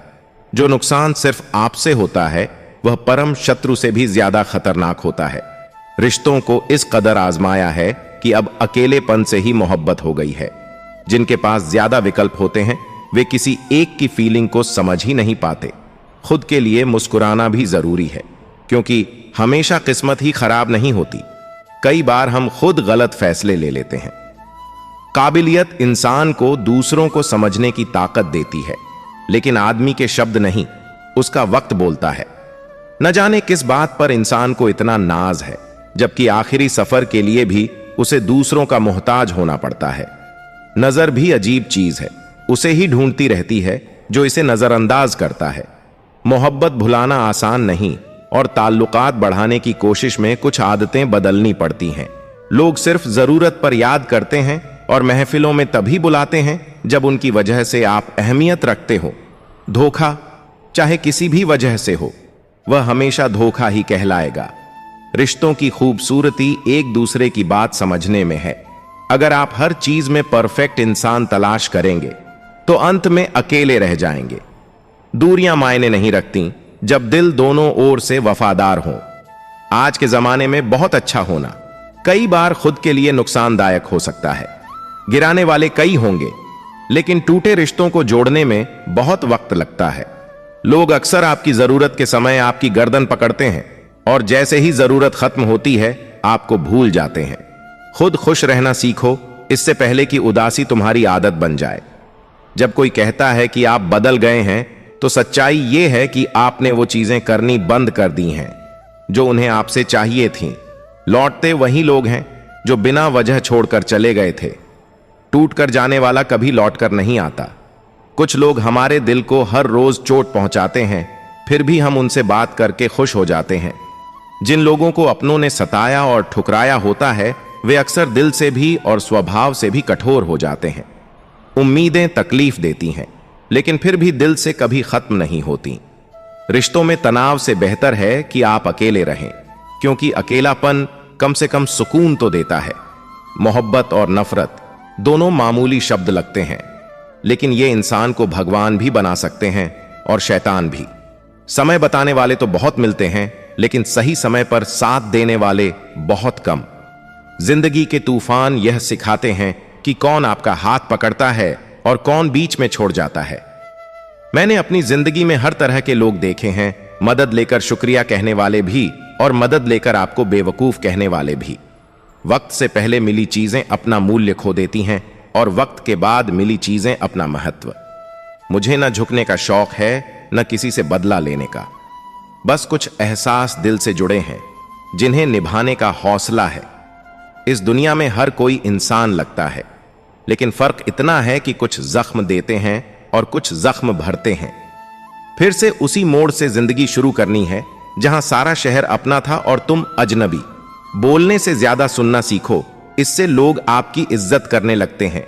जो नुकसान सिर्फ आपसे होता है वह परम शत्रु से भी ज्यादा खतरनाक होता है। रिश्तों को इस कदर आजमाया है कि अब अकेलेपन से ही मोहब्बत हो गई है। जिनके पास ज्यादा विकल्प होते हैं वे किसी एक की फीलिंग को समझ ही नहीं पाते। खुद के लिए मुस्कुराना भी जरूरी है, क्योंकि हमेशा किस्मत ही खराब नहीं होती। कई बार हम खुद गलत फैसले ले लेते हैं। काबिलियत इंसान को दूसरों को समझने की ताकत देती है, लेकिन आदमी के शब्द नहीं, उसका वक्त बोलता है। न जाने किस बात पर इंसान को इतना नाज है, जबकि आखिरी सफर के लिए भी उसे दूसरों का मोहताज होना पड़ता है। नजर भी अजीब चीज है, उसे ही ढूंढती रहती है जो इसे नजरअंदाज करता है। मोहब्बत भुलाना आसान नहीं, और ताल्लुकात बढ़ाने की कोशिश में कुछ आदतें बदलनी पड़ती हैं। लोग सिर्फ जरूरत पर याद करते हैं और महफिलों में तभी बुलाते हैं जब उनकी वजह से आप अहमियत रखते हो। धोखा चाहे किसी भी वजह से हो, वह हमेशा धोखा ही कहलाएगा। रिश्तों की खूबसूरती एक दूसरे की बात समझने में है। अगर आप हर चीज में परफेक्ट इंसान तलाश करेंगे तो अंत में अकेले रह जाएंगे। दूरियां मायने नहीं रखती जब दिल दोनों ओर से वफादार हों। आज के जमाने में बहुत अच्छा होना कई बार खुद के लिए नुकसानदायक हो सकता है। गिराने वाले कई होंगे, लेकिन टूटे रिश्तों को जोड़ने में बहुत वक्त लगता है। लोग अक्सर आपकी जरूरत के समय आपकी गर्दन पकड़ते हैं, और जैसे ही जरूरत खत्म होती है आपको भूल जाते हैं। खुद खुश रहना सीखो, इससे पहले कि उदासी तुम्हारी आदत बन जाए। जब कोई कहता है कि आप बदल गए हैं, तो सच्चाई यह है कि आपने वो चीजें करनी बंद कर दी हैं जो उन्हें आपसे चाहिए थीं। लौटते वही लोग हैं जो बिना वजह छोड़कर चले गए थे। टूट कर जाने वाला कभी लौटकर नहीं आता। कुछ लोग हमारे दिल को हर रोज चोट पहुंचाते हैं, फिर भी हम उनसे बात करके खुश हो जाते हैं। जिन लोगों को अपनों ने सताया और ठुकराया होता है, वे अक्सर दिल से भी और स्वभाव से भी कठोर हो जाते हैं। उम्मीदें तकलीफ देती हैं, लेकिन फिर भी दिल से कभी खत्म नहीं होती। रिश्तों में तनाव से बेहतर है कि आप अकेले रहें, क्योंकि अकेलापन कम से कम सुकून तो देता है। मोहब्बत और नफरत दोनों मामूली शब्द लगते हैं, लेकिन ये इंसान को भगवान भी बना सकते हैं और शैतान भी। समय बताने वाले तो बहुत मिलते हैं, लेकिन सही समय पर साथ देने वाले बहुत कम। जिंदगी के तूफान यह सिखाते हैं कि कौन आपका हाथ पकड़ता है और कौन बीच में छोड़ जाता है। मैंने अपनी जिंदगी में हर तरह के लोग देखे हैं, मदद लेकर शुक्रिया कहने वाले भी और मदद लेकर आपको बेवकूफ कहने वाले भी। वक्त से पहले मिली चीजें अपना मूल्य खो देती हैं और वक्त के बाद मिली चीजें अपना महत्व। मुझे न झुकने का शौक है न किसी से बदला लेने का, बस कुछ एहसास दिल से जुड़े हैं जिन्हें निभाने का हौसला है। इस दुनिया में हर कोई इंसान लगता है, लेकिन फर्क इतना है कि कुछ जख्म देते हैं और कुछ जख्म भरते हैं। फिर से उसी मोड़ से जिंदगी शुरू करनी है जहां सारा शहर अपना था और तुम अजनबी। बोलने से ज्यादा सुनना सीखो, इससे लोग आपकी इज्जत करने लगते हैं।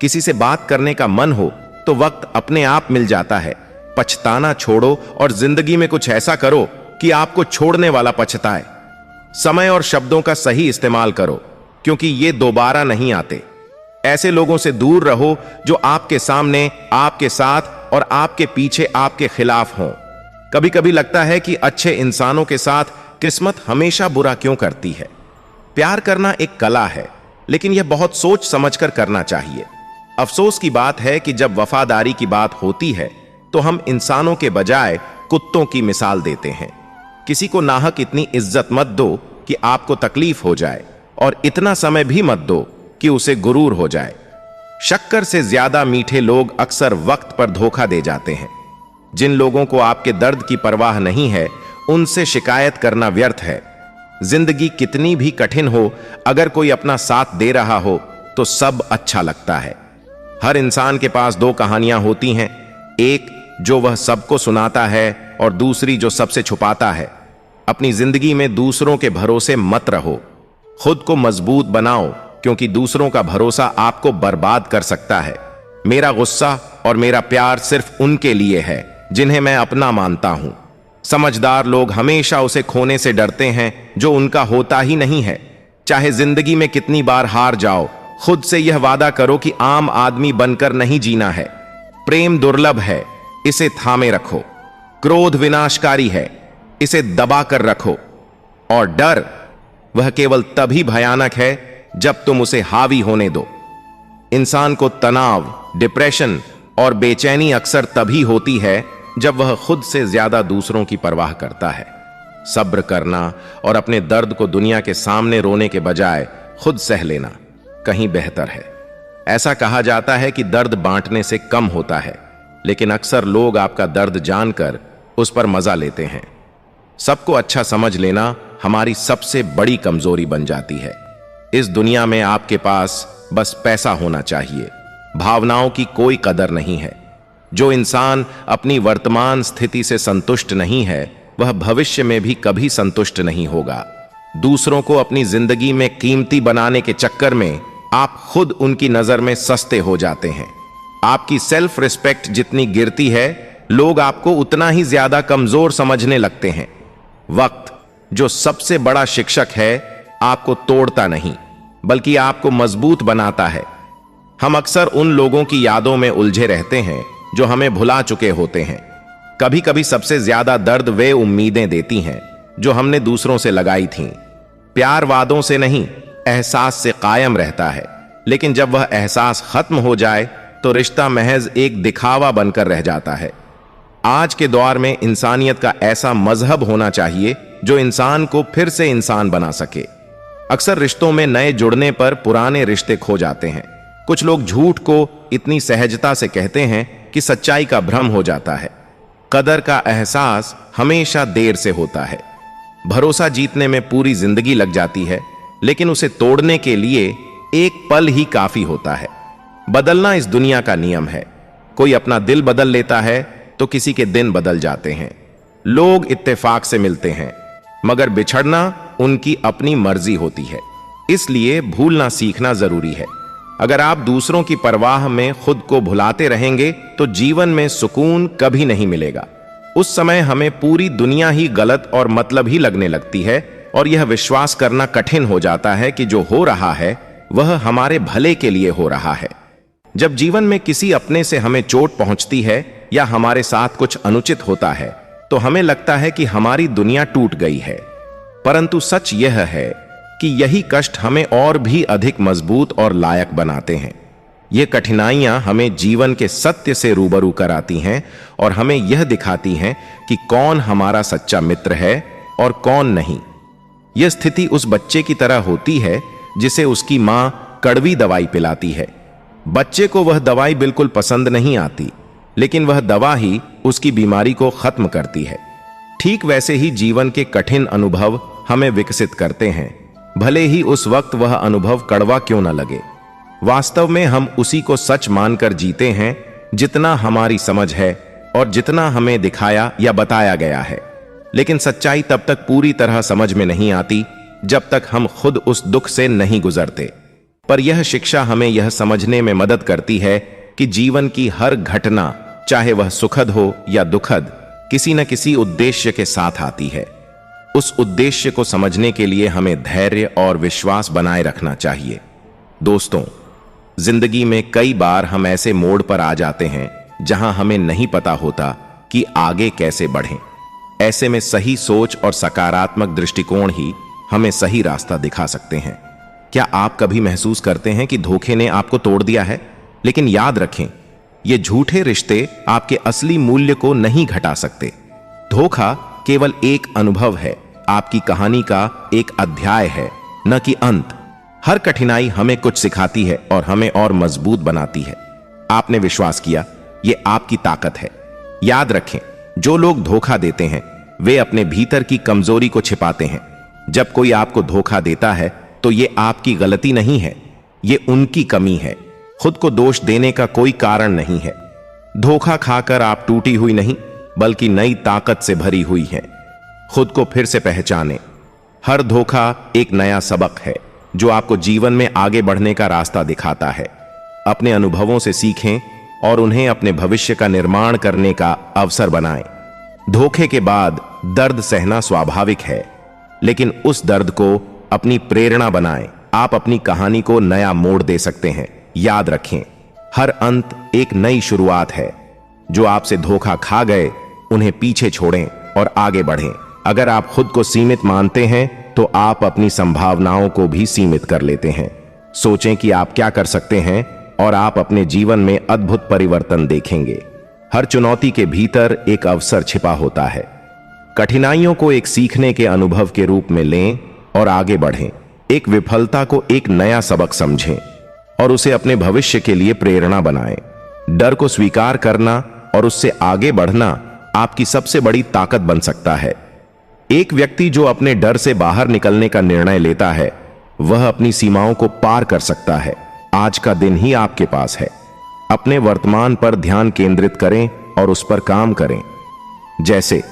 किसी से बात करने का मन हो तो वक्त अपने आप मिल जाता है। पछताना छोड़ो और जिंदगी में कुछ ऐसा करो कि आपको छोड़ने वाला पछताए। समय और शब्दों का सही इस्तेमाल करो, क्योंकि ये दोबारा नहीं आते। ऐसे लोगों से दूर रहो जो आपके सामने आपके साथ और आपके पीछे आपके खिलाफ हों। कभी कभी लगता है कि अच्छे इंसानों के साथ किस्मत हमेशा बुरा क्यों करती है। प्यार करना एक कला है, लेकिन यह बहुत सोच समझकर करना चाहिए। अफसोस की बात है कि जब वफादारी की बात होती है तो हम इंसानों के बजाय कुत्तों की मिसाल देते हैं। किसी को नाहक इतनी इज्जत मत दो कि आपको तकलीफ हो जाए, और इतना समय भी मत दो कि उसे गुरूर हो जाए। शक्कर से ज्यादा मीठे लोग अक्सर वक्त पर धोखा दे जाते हैं। जिन लोगों को आपके दर्द की परवाह नहीं है, उनसे शिकायत करना व्यर्थ है। जिंदगी कितनी भी कठिन हो, अगर कोई अपना साथ दे रहा हो तो सब अच्छा लगता है। हर इंसान के पास दो कहानियां होती हैं, एक जो वह सबको सुनाता है और दूसरी जो सबसे छुपाता है। अपनी जिंदगी में दूसरों के भरोसे मत रहो, खुद को मजबूत बनाओ, क्योंकि दूसरों का भरोसा आपको बर्बाद कर सकता है। मेरा गुस्सा और मेरा प्यार सिर्फ उनके लिए है जिन्हें मैं अपना मानता हूं। समझदार लोग हमेशा उसे खोने से डरते हैं जो उनका होता ही नहीं है। चाहे जिंदगी में कितनी बार हार जाओ, खुद से यह वादा करो कि आम आदमी बनकर नहीं जीना है। प्रेम दुर्लभ है, इसे थामे रखो। क्रोध विनाशकारी है, इसे दबा कर रखो। और डर, वह केवल तभी भयानक है जब तुम उसे हावी होने दो। इंसान को तनाव, डिप्रेशन और बेचैनी अक्सर तभी होती है जब वह खुद से ज्यादा दूसरों की परवाह करता है। सब्र करना और अपने दर्द को दुनिया के सामने रोने के बजाय खुद सह लेना कहीं बेहतर है। ऐसा कहा जाता है कि दर्द बांटने से कम होता है, लेकिन अक्सर लोग आपका दर्द जानकर उस पर मजा लेते हैं। सबको अच्छा समझ लेना हमारी सबसे बड़ी कमजोरी बन जाती है। इस दुनिया में आपके पास बस पैसा होना चाहिए, भावनाओं की कोई कदर नहीं है। जो इंसान अपनी वर्तमान स्थिति से संतुष्ट नहीं है, वह भविष्य में भी कभी संतुष्ट नहीं होगा। दूसरों को अपनी जिंदगी में कीमती बनाने के चक्कर में आप खुद उनकी नजर में सस्ते हो जाते हैं। आपकी सेल्फ रिस्पेक्ट जितनी गिरती है, लोग आपको उतना ही ज्यादा कमजोर समझने लगते हैं। वक्त, जो सबसे बड़ा शिक्षक है, आपको तोड़ता नहीं बल्कि आपको मजबूत बनाता है। हम अक्सर उन लोगों की यादों में उलझे रहते हैं जो हमें भुला चुके होते हैं। कभी कभी सबसे ज्यादा दर्द वे उम्मीदें देती हैं जो हमने दूसरों से लगाई थीं। प्यार वादों से नहीं, एहसास से कायम रहता है, लेकिन जब वह एहसास खत्म हो जाए तो रिश्ता महज एक दिखावा बनकर रह जाता है। आज के दौर में इंसानियत का ऐसा मजहब होना चाहिए जो इंसान को फिर से इंसान बना सके। अक्सर रिश्तों में नए जुड़ने पर पुराने रिश्ते खो जाते हैं। कुछ लोग झूठ को इतनी सहजता से कहते हैं कि सच्चाई का भ्रम हो जाता है। कदर का एहसास हमेशा देर से होता है। भरोसा जीतने में पूरी जिंदगी लग जाती है, लेकिन उसे तोड़ने के लिए एक पल ही काफी होता है। बदलना इस दुनिया का नियम है। कोई अपना दिल बदल लेता है तो किसी के दिन बदल जाते हैं। लोग इत्तेफाक से मिलते हैं, मगर बिछड़ना उनकी अपनी मर्जी होती है। इसलिए भूलना सीखना जरूरी है। अगर आप दूसरों की परवाह में खुद को भुलाते रहेंगे तो जीवन में सुकून कभी नहीं मिलेगा। उस समय हमें पूरी दुनिया ही गलत और मतलब ही लगने लगती है, और यह विश्वास करना कठिन हो जाता है कि जो हो रहा है वह हमारे भले के लिए हो रहा है। जब जीवन में किसी अपने से हमें चोट पहुंचती है या हमारे साथ कुछ अनुचित होता है तो हमें लगता है कि हमारी दुनिया टूट गई है, परंतु सच यह है कि यही कष्ट हमें और भी अधिक मजबूत और लायक बनाते हैं। ये कठिनाइयां हमें जीवन के सत्य से रूबरू कराती हैं और हमें यह दिखाती हैं कि कौन हमारा सच्चा मित्र है और कौन नहीं। यह स्थिति उस बच्चे की तरह होती है जिसे उसकी मां कड़वी दवाई पिलाती है। बच्चे को वह दवाई बिल्कुल पसंद नहीं आती, लेकिन वह दवा ही उसकी बीमारी को खत्म करती है। ठीक वैसे ही जीवन के कठिन अनुभव हमें विकसित करते हैं, भले ही उस वक्त वह अनुभव कड़वा क्यों न लगे। वास्तव में हम उसी को सच मानकर जीते हैं जितना हमारी समझ है और जितना हमें दिखाया या बताया गया है। लेकिन सच्चाई तब तक पूरी तरह समझ में नहीं आती जब तक हम खुद उस दुख से नहीं गुजरते। पर यह शिक्षा हमें यह समझने में मदद करती है कि जीवन की हर घटना, चाहे वह सुखद हो या दुखद, किसी न किसी उद्देश्य के साथ आती है। उस उद्देश्य को समझने के लिए हमें धैर्य और विश्वास बनाए रखना चाहिए। दोस्तों, जिंदगी में कई बार हम ऐसे मोड़ पर आ जाते हैं जहां हमें नहीं पता होता कि आगे कैसे बढ़ें। ऐसे में सही सोच और सकारात्मक दृष्टिकोण ही हमें सही रास्ता दिखा सकते हैं। क्या आप कभी महसूस करते हैं कि धोखे ने आपको तोड़ दिया है? लेकिन याद रखें, ये झूठे रिश्ते आपके असली मूल्य को नहीं घटा सकते। धोखा केवल एक अनुभव है, आपकी कहानी का एक अध्याय है, न कि अंत। हर कठिनाई हमें कुछ सिखाती है और हमें और मजबूत बनाती है। आपने विश्वास किया, ये आपकी ताकत है। याद रखें, जो लोग धोखा देते हैं वे अपने भीतर की कमजोरी को छिपाते हैं। जब कोई आपको धोखा देता है तो ये आपकी गलती नहीं है, ये उनकी कमी है। खुद को दोष देने का कोई कारण नहीं है। धोखा खाकर आप टूटी हुई नहीं, बल्कि नई ताकत से भरी हुई हैं। खुद को फिर से पहचानें। हर धोखा एक नया सबक है जो आपको जीवन में आगे बढ़ने का रास्ता दिखाता है। अपने अनुभवों से सीखें और उन्हें अपने भविष्य का निर्माण करने का अवसर बनाएं। धोखे के बाद दर्द सहना स्वाभाविक है, लेकिन उस दर्द को अपनी प्रेरणा बनाएं। आप अपनी कहानी को नया मोड़ दे सकते हैं। याद रखें, हर अंत एक नई शुरुआत है। जो आपसे धोखा खा गए उन्हें पीछे छोड़ें और आगे बढ़ें। अगर आप खुद को सीमित मानते हैं तो आप अपनी संभावनाओं को भी सीमित कर लेते हैं। सोचें कि आप क्या कर सकते हैं और आप अपने जीवन में अद्भुत परिवर्तन देखेंगे। हर चुनौती के भीतर एक अवसर छिपा होता है। कठिनाइयों को एक सीखने के अनुभव के रूप में लें और आगे बढ़ें। एक विफलता को एक नया सबक समझें और उसे अपने भविष्य के लिए प्रेरणा बनाएं। डर को स्वीकार करना और उससे आगे बढ़ना आपकी सबसे बड़ी ताकत बन सकता है। एक व्यक्ति जो अपने डर से बाहर निकलने का निर्णय लेता है, वह अपनी सीमाओं को पार कर सकता है। आज का दिन ही आपके पास है। अपने वर्तमान पर ध्यान केंद्रित करें और उस पर काम करें। जैसे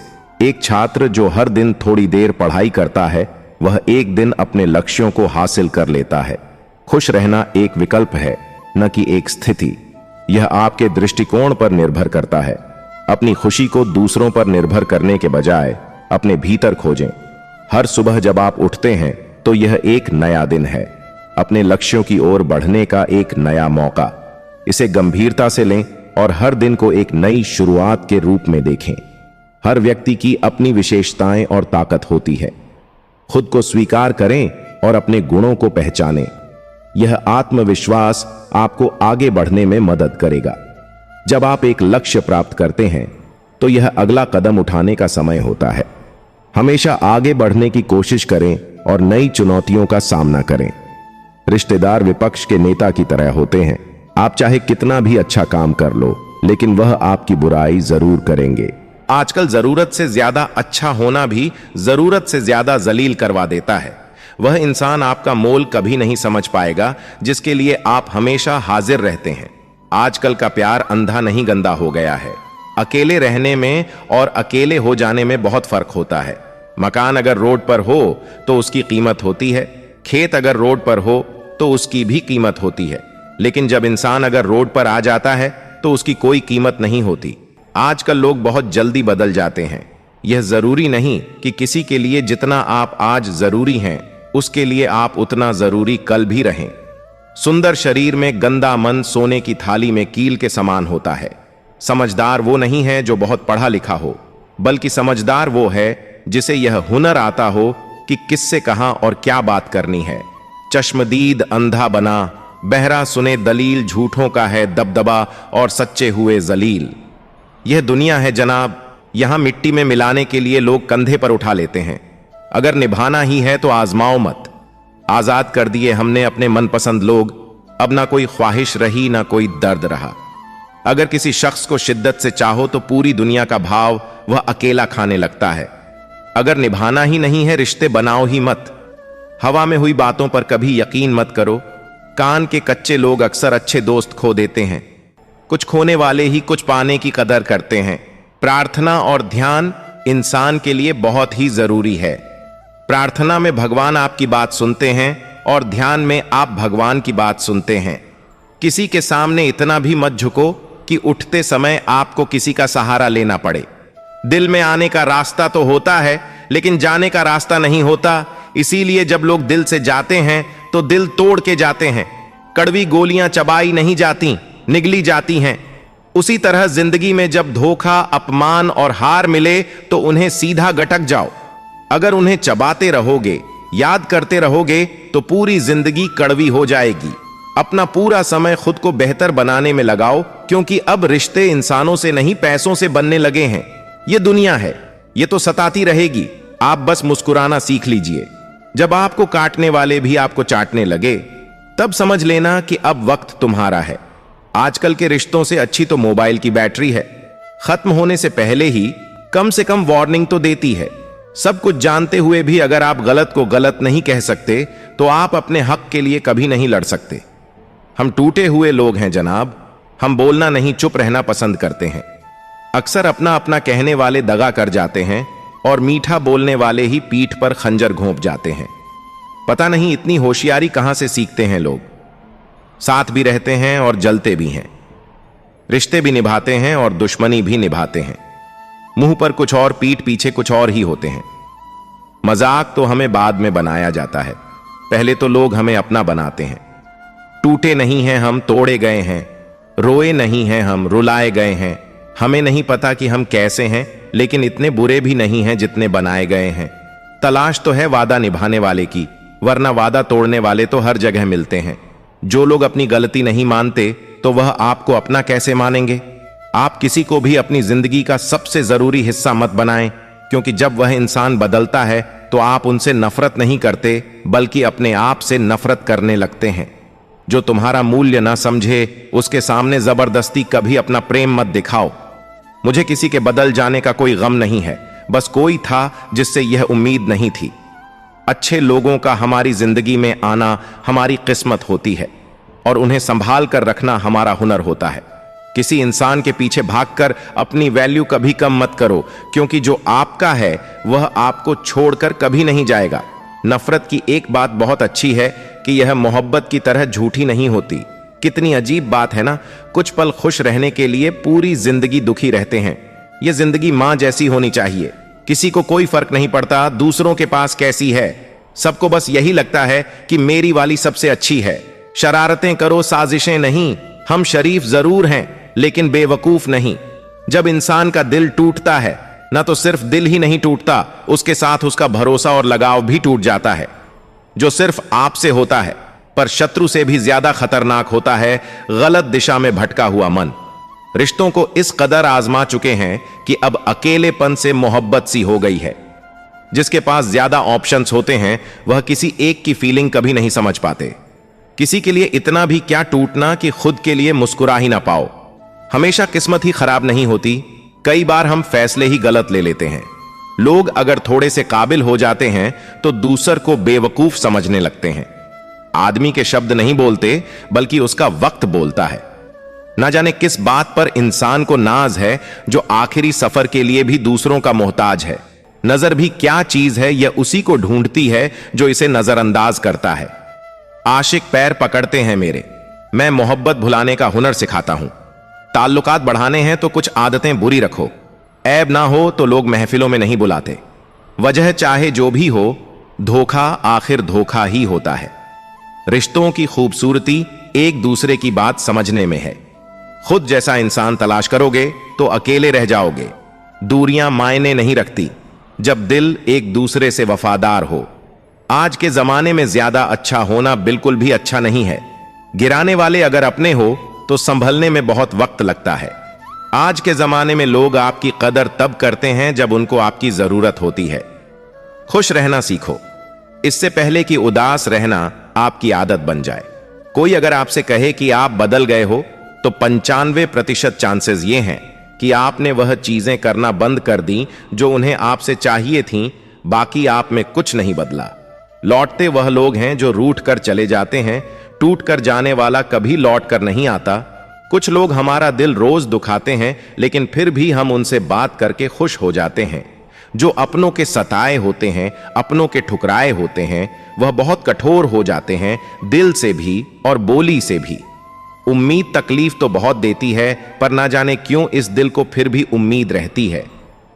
एक छात्र जो हर दिन थोड़ी देर पढ़ाई करता है, वह एक दिन अपने लक्ष्यों को हासिल कर लेता है। खुश रहना एक विकल्प है, न कि एक स्थिति। यह आपके दृष्टिकोण पर निर्भर करता है। अपनी खुशी को दूसरों पर निर्भर करने के बजाय अपने भीतर खोजें। हर सुबह जब आप उठते हैं तो यह एक नया दिन है, अपने लक्ष्यों की ओर बढ़ने का एक नया मौका। इसे गंभीरता से लें और हर दिन को एक नई शुरुआत के रूप में देखें। हर व्यक्ति की अपनी विशेषताएं और ताकत होती है। खुद को स्वीकार करें और अपने गुणों को पहचानें। यह आत्मविश्वास आपको आगे बढ़ने में मदद करेगा। जब आप एक लक्ष्य प्राप्त करते हैं तो यह अगला कदम उठाने का समय होता है। हमेशा आगे बढ़ने की कोशिश करें और नई चुनौतियों का सामना करें। रिश्तेदार विपक्ष के नेता की तरह होते हैं। आप चाहे कितना भी अच्छा काम कर लो, लेकिन वह आपकी बुराई जरूर करेंगे। आजकल जरूरत से ज्यादा अच्छा होना भी जरूरत से ज्यादा जलील करवा देता है। वह इंसान आपका मोल कभी नहीं समझ पाएगा जिसके लिए आप हमेशा हाजिर रहते हैं। आजकल का प्यार अंधा नहीं गंदा हो गया है। अकेले रहने में और अकेले हो जाने में बहुत फर्क होता है। मकान अगर रोड पर हो तो उसकी कीमत होती है, खेत अगर रोड पर हो तो उसकी भी कीमत होती है, लेकिन जब इंसान अगर रोड पर आ जाता है तो उसकी कोई कीमत नहीं होती। आजकल लोग बहुत जल्दी बदल जाते हैं। यह जरूरी नहीं कि किसी के लिए जितना आप आज जरूरी हैं, उसके लिए आप उतना जरूरी कल भी रहें। सुंदर शरीर में गंदा मन सोने की थाली में कील के समान होता है। समझदार वो नहीं है जो बहुत पढ़ा लिखा हो, बल्कि समझदार वो है जिसे यह हुनर आता हो कि किससे कहां और क्या बात करनी है। चश्मदीद अंधा बना, बहरा सुने दलील, झूठों का है दबदबा और सच्चे हुए जलील। यह दुनिया है जनाब, यहां मिट्टी में मिलाने के लिए लोग कंधे पर उठा लेते हैं अगर निभाना ही है तो आजमाओ मत। आजाद कर दिए हमने अपने मनपसंद लोग, अब ना कोई ख्वाहिश रही ना कोई दर्द रहा। अगर किसी शख्स को शिद्दत से चाहो तो पूरी दुनिया का भाव वह अकेला खाने लगता है। अगर निभाना ही नहीं है रिश्ते बनाओ ही मत। हवा में हुई बातों पर कभी यकीन मत करो। कान के कच्चे लोग अक्सर अच्छे दोस्त खो देते हैं। कुछ खोने वाले ही कुछ पाने की कदर करते हैं। प्रार्थना और ध्यान इंसान के लिए बहुत ही जरूरी है। प्रार्थना में भगवान आपकी बात सुनते हैं और ध्यान में आप भगवान की बात सुनते हैं। किसी के सामने इतना भी मत झुको कि उठते समय आपको किसी का सहारा लेना पड़े। दिल में आने का रास्ता तो होता है लेकिन जाने का रास्ता नहीं होता। इसीलिए जब लोग दिल से जाते हैं तो दिल तोड़ के जाते हैं। कड़वी गोलियां चबाई नहीं जाती, निगली जाती हैं। उसी तरह जिंदगी में जब धोखा, अपमान और हार मिले तो उन्हें सीधा गटक जाओ। अगर उन्हें चबाते रहोगे, याद करते रहोगे तो पूरी जिंदगी कड़वी हो जाएगी। अपना पूरा समय खुद को बेहतर बनाने में लगाओ, क्योंकि अब रिश्ते इंसानों से नहीं पैसों से बनने लगे हैं। ये दुनिया है, ये तो सताती रहेगी। आप बस मुस्कुराना सीख लीजिए। जब आपको काटने वाले भी आपको चाटने लगे तब समझ लेना कि अब वक्त तुम्हारा है। आजकल के रिश्तों से अच्छी तो मोबाइल की बैटरी है। खत्म होने से पहले ही कम से कम वार्निंग तो देती है। सब कुछ जानते हुए भी अगर आप गलत को गलत नहीं कह सकते तो आप अपने हक के लिए कभी नहीं लड़ सकते। हम टूटे हुए लोग हैं जनाब। हम बोलना नहीं, चुप रहना पसंद करते हैं। अक्सर अपना अपना कहने वाले दगा कर जाते हैं और मीठा बोलने वाले ही पीठ पर खंजर घोंप जाते हैं। पता नहीं इतनी होशियारी कहां से सीखते हैं लोग। साथ भी रहते हैं और जलते भी हैं। रिश्ते भी निभाते हैं और दुश्मनी भी निभाते हैं। मुंह पर कुछ और, पीठ पीछे कुछ और ही होते हैं। मजाक तो हमें बाद में बनाया जाता है, पहले तो लोग हमें अपना बनाते हैं। टूटे नहीं हैं हम, तोड़े गए हैं। रोए नहीं हैं हम, रुलाए गए हैं। हमें नहीं पता कि हम कैसे हैं, लेकिन इतने बुरे भी नहीं हैं जितने बनाए गए हैं। तलाश तो है वादा निभाने वाले की, वरना वादा तोड़ने वाले तो हर जगह मिलते हैं। जो लोग अपनी गलती नहीं मानते तो वह आपको अपना कैसे मानेंगे। आप किसी को भी अपनी जिंदगी का सबसे जरूरी हिस्सा मत बनाएं, क्योंकि जब वह इंसान बदलता है तो आप उनसे नफरत नहीं करते बल्कि अपने आप से नफरत करने लगते हैं। जो तुम्हारा मूल्य ना समझे उसके सामने जबरदस्ती कभी अपना प्रेम मत दिखाओ। मुझे किसी के बदल जाने का कोई गम नहीं है, बस कोई था जिससे यह उम्मीद नहीं थी। अच्छे लोगों का हमारी जिंदगी में आना हमारी किस्मत होती है और उन्हें संभाल कर रखना हमारा हुनर होता है। किसी इंसान के पीछे भागकर अपनी वैल्यू कभी कम मत करो, क्योंकि जो आपका है वह आपको छोड़कर कभी नहीं जाएगा। नफरत की एक बात बहुत अच्छी है कि यह मोहब्बत की तरह झूठी नहीं होती। कितनी अजीब बात है ना, कुछ पल खुश रहने के लिए पूरी जिंदगी दुखी रहते हैं। यह जिंदगी मां जैसी होनी चाहिए। किसी को कोई फर्क नहीं पड़ता दूसरों के पास कैसी है। सबको बस यही लगता है कि मेरी वाली सबसे अच्छी है। शरारतें करो, साजिशें नहीं। हम शरीफ जरूर हैं लेकिन बेवकूफ नहीं। जब इंसान का दिल टूटता है ना तो सिर्फ दिल ही नहीं टूटता, उसके साथ उसका भरोसा और लगाव भी टूट जाता है। जो सिर्फ आपसे होता है पर शत्रु से भी ज्यादा खतरनाक होता है गलत दिशा में भटका हुआ मन। रिश्तों को इस कदर आजमा चुके हैं कि अब अकेलेपन से मोहब्बत सी हो गई है। जिसके पास ज्यादा ऑप्शंस होते हैं वह किसी एक की फीलिंग कभी नहीं समझ पाते। किसी के लिए इतना भी क्या टूटना कि खुद के लिए मुस्कुरा ही ना पाओ। हमेशा किस्मत ही खराब नहीं होती, कई बार हम फैसले ही गलत ले लेते हैं। लोग अगर थोड़े से काबिल हो जाते हैं तो दूसर को बेवकूफ समझने लगते हैं। आदमी के शब्द नहीं बोलते बल्कि उसका वक्त बोलता है। ना जाने किस बात पर इंसान को नाज है जो आखिरी सफर के लिए भी दूसरों का मोहताज है। नजर भी क्या चीज है यह उसी को ढूंढती है जो इसे नजरअंदाज करता है। आशिक पैर पकड़ते हैं मेरे, मैं मोहब्बत भुलाने का हुनर सिखाता हूं। ताल्लुकात बढ़ाने हैं तो कुछ आदतें बुरी रखो। ऐब ना हो तो लोग महफिलों में नहीं बुलाते। वजह चाहे जो भी हो, धोखा आखिर धोखा ही होता है। रिश्तों की खूबसूरती एक दूसरे की बात समझने में है। खुद जैसा इंसान तलाश करोगे तो अकेले रह जाओगे। दूरियां मायने नहीं रखती जब दिल एक दूसरे से वफादार हो। आज के जमाने में ज्यादा अच्छा होना बिल्कुल भी अच्छा नहीं है। गिराने वाले अगर अपने हो तो संभलने में बहुत वक्त लगता है। आज के जमाने में लोग आपकी कदर तब करते हैं जब उनको आपकी जरूरत होती है। खुश रहना सीखो, इससे पहले कि उदास रहना आपकी आदत बन जाए। कोई अगर आपसे कहे कि आप बदल गए हो, तो 95% चांसेस ये हैं कि आपने वह चीजें करना बंद कर दी जो उन्हें आपसे चाहिए थीं, बाकी आप में कुछ नहीं बदला। लौटते वह लोग हैं जो रूठ कर चले जाते हैं, टूट कर जाने वाला कभी लौट कर नहीं आता। कुछ लोग हमारा दिल रोज दुखाते हैं, लेकिन फिर भी हम उनसे बात करके खुश हो जाते हैं। जो अपनों के सताए होते हैं, अपनों के ठुकराए होते हैं, वह बहुत कठोर हो जाते हैं, दिल से भी और बोली से भी। उम्मीद तकलीफ तो बहुत देती है, पर ना जाने क्यों इस दिल को फिर भी उम्मीद रहती है।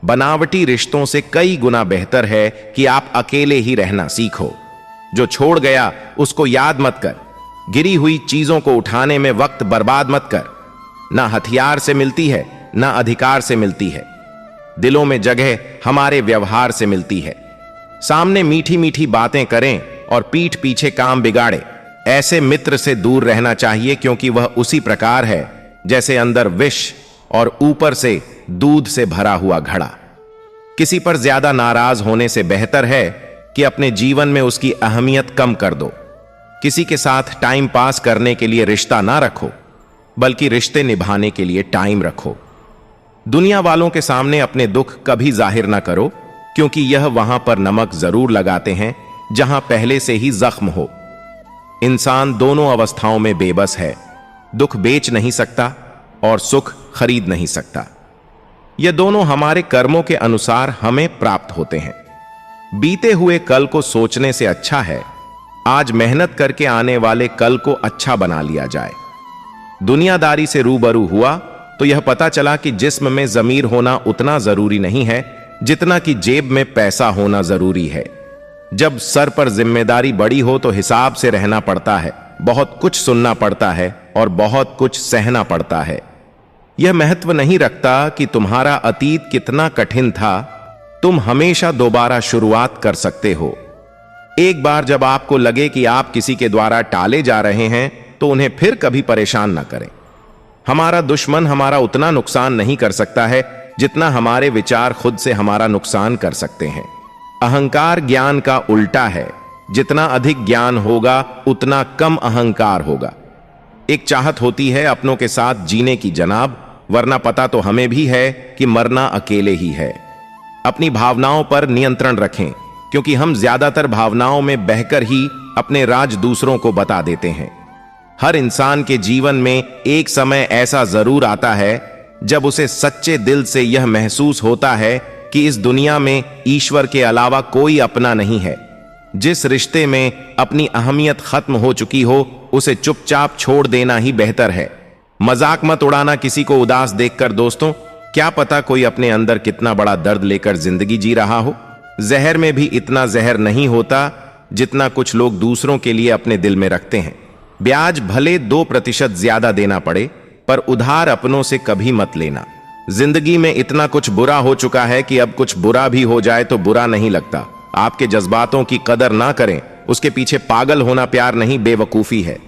बनावटी रिश्तों से कई गुना बेहतर है कि आप अकेले ही रहना सीखो। जो छोड़ गया उसको याद मत कर, गिरी हुई चीजों को उठाने में वक्त बर्बाद मत कर। ना हथियार से मिलती है, ना अधिकार से मिलती है। दिलों में जगह हमारे व्यवहार से मिलती है। सामने मीठी मीठी बातें करें और पीठ पीछे काम बिगाड़े, ऐसे मित्र से दूर रहना चाहिए, क्योंकि वह उसी प्रकार है जैसे अंदर विष और ऊपर से दूध से भरा हुआ घड़ा। किसी पर ज्यादा नाराज होने से बेहतर है कि अपने जीवन में उसकी अहमियत कम कर दो। किसी के साथ टाइम पास करने के लिए रिश्ता ना रखो, बल्कि रिश्ते निभाने के लिए टाइम रखो। दुनिया वालों के सामने अपने दुख कभी जाहिर ना करो, क्योंकि यह वहां पर नमक जरूर लगाते हैं जहां पहले से ही जख्म हो। इंसान दोनों अवस्थाओं में बेबस है, दुख बेच नहीं सकता और सुख खरीद नहीं सकता। यह दोनों हमारे कर्मों के अनुसार हमें प्राप्त होते हैं। बीते हुए कल को सोचने से अच्छा है आज मेहनत करके आने वाले कल को अच्छा बना लिया जाए। दुनियादारी से रूबरू हुआ तो यह पता चला कि जिस्म में जमीर होना उतना जरूरी नहीं है जितना कि जेब में पैसा होना जरूरी है। जब सर पर जिम्मेदारी बड़ी हो तो हिसाब से रहना पड़ता है, बहुत कुछ सुनना पड़ता है और बहुत कुछ सहना पड़ता है। यह महत्व नहीं रखता कि तुम्हारा अतीत कितना कठिन था, तुम हमेशा दोबारा शुरुआत कर सकते हो। एक बार जब आपको लगे कि आप किसी के द्वारा टाले जा रहे हैं, तो उन्हें फिर कभी परेशान ना करें। हमारा दुश्मन हमारा उतना नुकसान नहीं कर सकता है जितना हमारे विचार खुद से हमारा नुकसान कर सकते हैं। अहंकार ज्ञान का उल्टा है, जितना अधिक ज्ञान होगा उतना कम अहंकार होगा। एक चाहत होती है अपनों के साथ जीने की जनाब, वरना पता तो हमें भी है कि मरना अकेले ही है। अपनी भावनाओं पर नियंत्रण रखें, क्योंकि हम ज्यादातर भावनाओं में बहकर ही अपने राज दूसरों को बता देते हैं। हर इंसान के जीवन में एक समय ऐसा जरूर आता है जब उसे सच्चे दिल से यह महसूस होता है कि इस दुनिया में ईश्वर के अलावा कोई अपना नहीं है। जिस रिश्ते में अपनी अहमियत खत्म हो चुकी हो, उसे चुपचाप छोड़ देना ही बेहतर है। मजाक मत उड़ाना किसी को उदास देखकर दोस्तों, क्या पता कोई अपने अंदर कितना बड़ा दर्द लेकर जिंदगी जी रहा हो। जहर में भी इतना जहर नहीं होता जितना कुछ लोग दूसरों के लिए अपने दिल में रखते हैं। ब्याज भले 2% ज्यादा देना पड़े, पर उधार अपनों से कभी मत लेना। जिंदगी में इतना कुछ बुरा हो चुका है कि अब कुछ बुरा भी हो जाए तो बुरा नहीं लगता। आपके जज्बातों की कदर ना करें, उसके पीछे पागल होना प्यार नहीं, बेवकूफी है।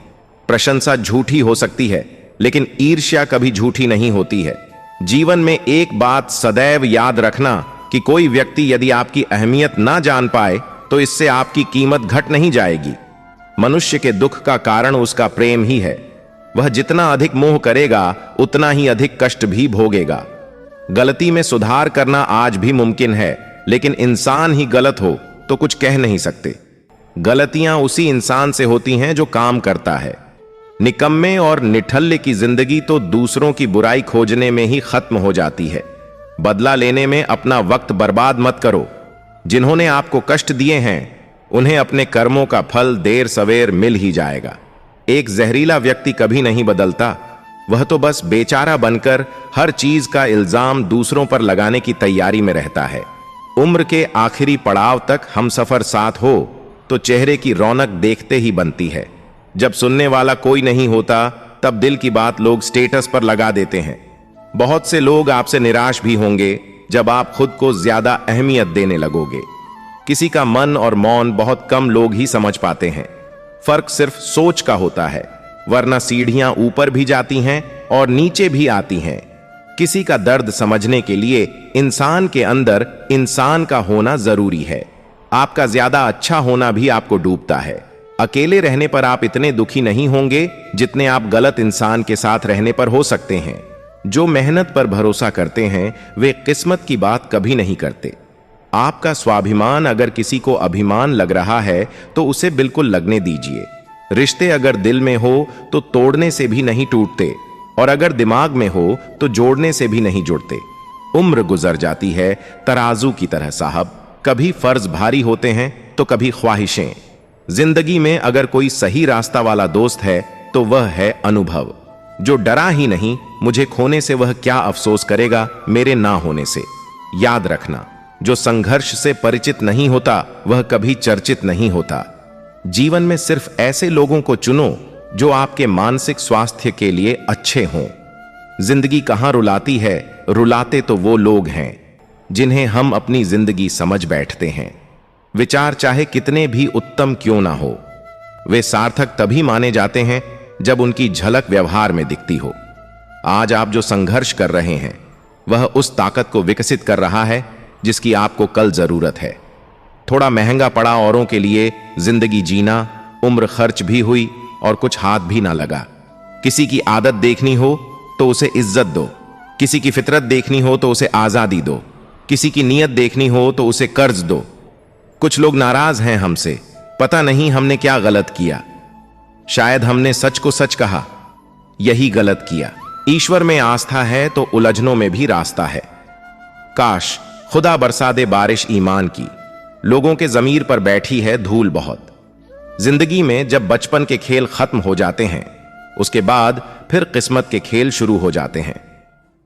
प्रशंसा झूठी हो सकती है, लेकिन ईर्ष्या कभी झूठी नहीं होती है। जीवन में एक बात सदैव याद रखना कि कोई व्यक्ति यदि आपकी अहमियत ना जान पाए तो इससे आपकी कीमत घट नहीं जाएगी। मनुष्य के दुख का कारण उसका प्रेम ही है। वह जितना अधिक मोह करेगा उतना ही अधिक कष्ट भी भोगेगा। गलती में सुधार करना आज भी मुमकिन है, लेकिन इंसान ही गलत हो तो कुछ कह नहीं सकते। गलतियां उसी इंसान से होती हैं जो काम करता है। निकम्मे और निठल्ले की जिंदगी तो दूसरों की बुराई खोजने में ही खत्म हो जाती है। बदला लेने में अपना वक्त बर्बाद मत करो। जिन्होंने आपको कष्ट दिए हैं उन्हें अपने कर्मों का फल देर सवेर मिल ही जाएगा। एक जहरीला व्यक्ति कभी नहीं बदलता, वह तो बस बेचारा बनकर हर चीज का इल्जाम दूसरों पर लगाने की तैयारी में रहता है। उम्र के आखिरी पड़ाव तक हम सफर साथ हो तो चेहरे की रौनक देखते ही बनती है। जब सुनने वाला कोई नहीं होता तब दिल की बात लोग स्टेटस पर लगा देते हैं। बहुत से लोग आपसे निराश भी होंगे जब आप खुद को ज्यादा अहमियत देने लगोगे। किसी का मन और मौन बहुत कम लोग ही समझ पाते हैं। फर्क सिर्फ सोच का होता है, वरना सीढ़ियां ऊपर भी जाती हैं और नीचे भी आती हैं। किसी का दर्द समझने के लिए इंसान के अंदर इंसान का होना जरूरी है। आपका ज्यादा अच्छा होना भी आपको डूबता है। अकेले रहने पर आप इतने दुखी नहीं होंगे जितने आप गलत इंसान के साथ रहने पर हो सकते हैं। जो मेहनत पर भरोसा करते हैं वे किस्मत की बात कभी नहीं करते। आपका स्वाभिमान अगर किसी को अभिमान लग रहा है तो उसे बिल्कुल लगने दीजिए। रिश्ते अगर दिल में हो तो तोड़ने से भी नहीं टूटते, और अगर दिमाग में हो तो जोड़ने से भी नहीं जुड़ते। उम्र गुजर जाती है तराजू की तरह साहब, कभी फर्ज भारी होते हैं तो कभी ख्वाहिशें। जिंदगी में अगर कोई सही रास्ता वाला दोस्त है तो वह है अनुभव, जो डरा ही नहीं मुझे खोने से वह क्या अफसोस करेगा मेरे ना होने से। याद रखना, जो संघर्ष से परिचित नहीं होता वह कभी चर्चित नहीं होता। जीवन में सिर्फ ऐसे लोगों को चुनो जो आपके मानसिक स्वास्थ्य के लिए अच्छे हों। जिंदगी कहां रुलाती है, रुलाते तो वो लोग हैं जिन्हें हम अपनी जिंदगी समझ बैठते हैं। विचार चाहे कितने भी उत्तम क्यों ना हो, वे सार्थक तभी माने जाते हैं जब उनकी झलक व्यवहार में दिखती हो। आज आप जो संघर्ष कर रहे हैं वह उस ताकत को विकसित कर रहा है जिसकी आपको कल जरूरत है। थोड़ा महंगा पड़ा औरों के लिए जिंदगी जीना, उम्र खर्च भी हुई और कुछ हाथ भी ना लगा। किसी की आदत देखनी हो तो उसे इज्जत दो, किसी की फितरत देखनी हो तो उसे आजादी दो, किसी की नीयत देखनी हो तो उसे कर्ज दो। कुछ लोग नाराज हैं हमसे, पता नहीं हमने क्या गलत किया। शायद हमने सच को सच कहा, यही गलत किया। ईश्वर में आस्था है तो उलझनों में भी रास्ता है। काश खुदा बरसा दे बारिश ईमान की, लोगों के जमीर पर बैठी है धूल बहुत। जिंदगी में जब बचपन के खेल खत्म हो जाते हैं उसके बाद फिर किस्मत के खेल शुरू हो जाते हैं।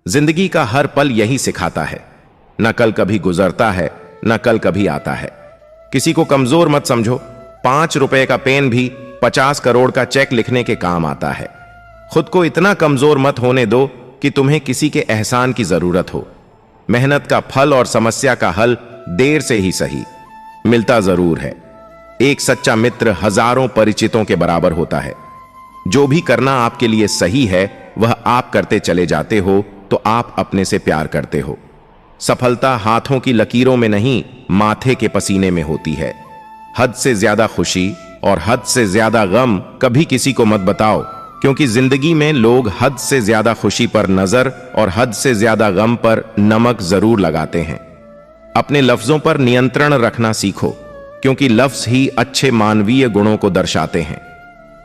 जिंदगी का हर पल यही सिखाता है, न कल कभी गुजरता है न कल कभी आता है। किसी को कमजोर मत समझो, 5 रुपए का पेन भी 50 करोड़ का चेक लिखने के काम आता है। खुद को इतना कमजोर मत होने दो कि तुम्हें किसी के एहसान की जरूरत हो। मेहनत का फल और समस्या का हल देर से ही सही मिलता जरूर है। एक सच्चा मित्र हजारों परिचितों के बराबर होता है। जो भी करना आपके लिए सही है वह आप करते चले जाते हो तो आप अपने से प्यार करते हो। सफलता हाथों की लकीरों में नहीं, माथे के पसीने में होती है। हद से ज्यादा खुशी और हद से ज्यादा गम कभी किसी को मत बताओ, क्योंकि जिंदगी में लोग हद से ज्यादा खुशी पर नजर और हद से ज्यादा गम पर नमक जरूर लगाते हैं। अपने लफ्जों पर नियंत्रण रखना सीखो, क्योंकि लफ्ज ही अच्छे मानवीय गुणों को दर्शाते हैं।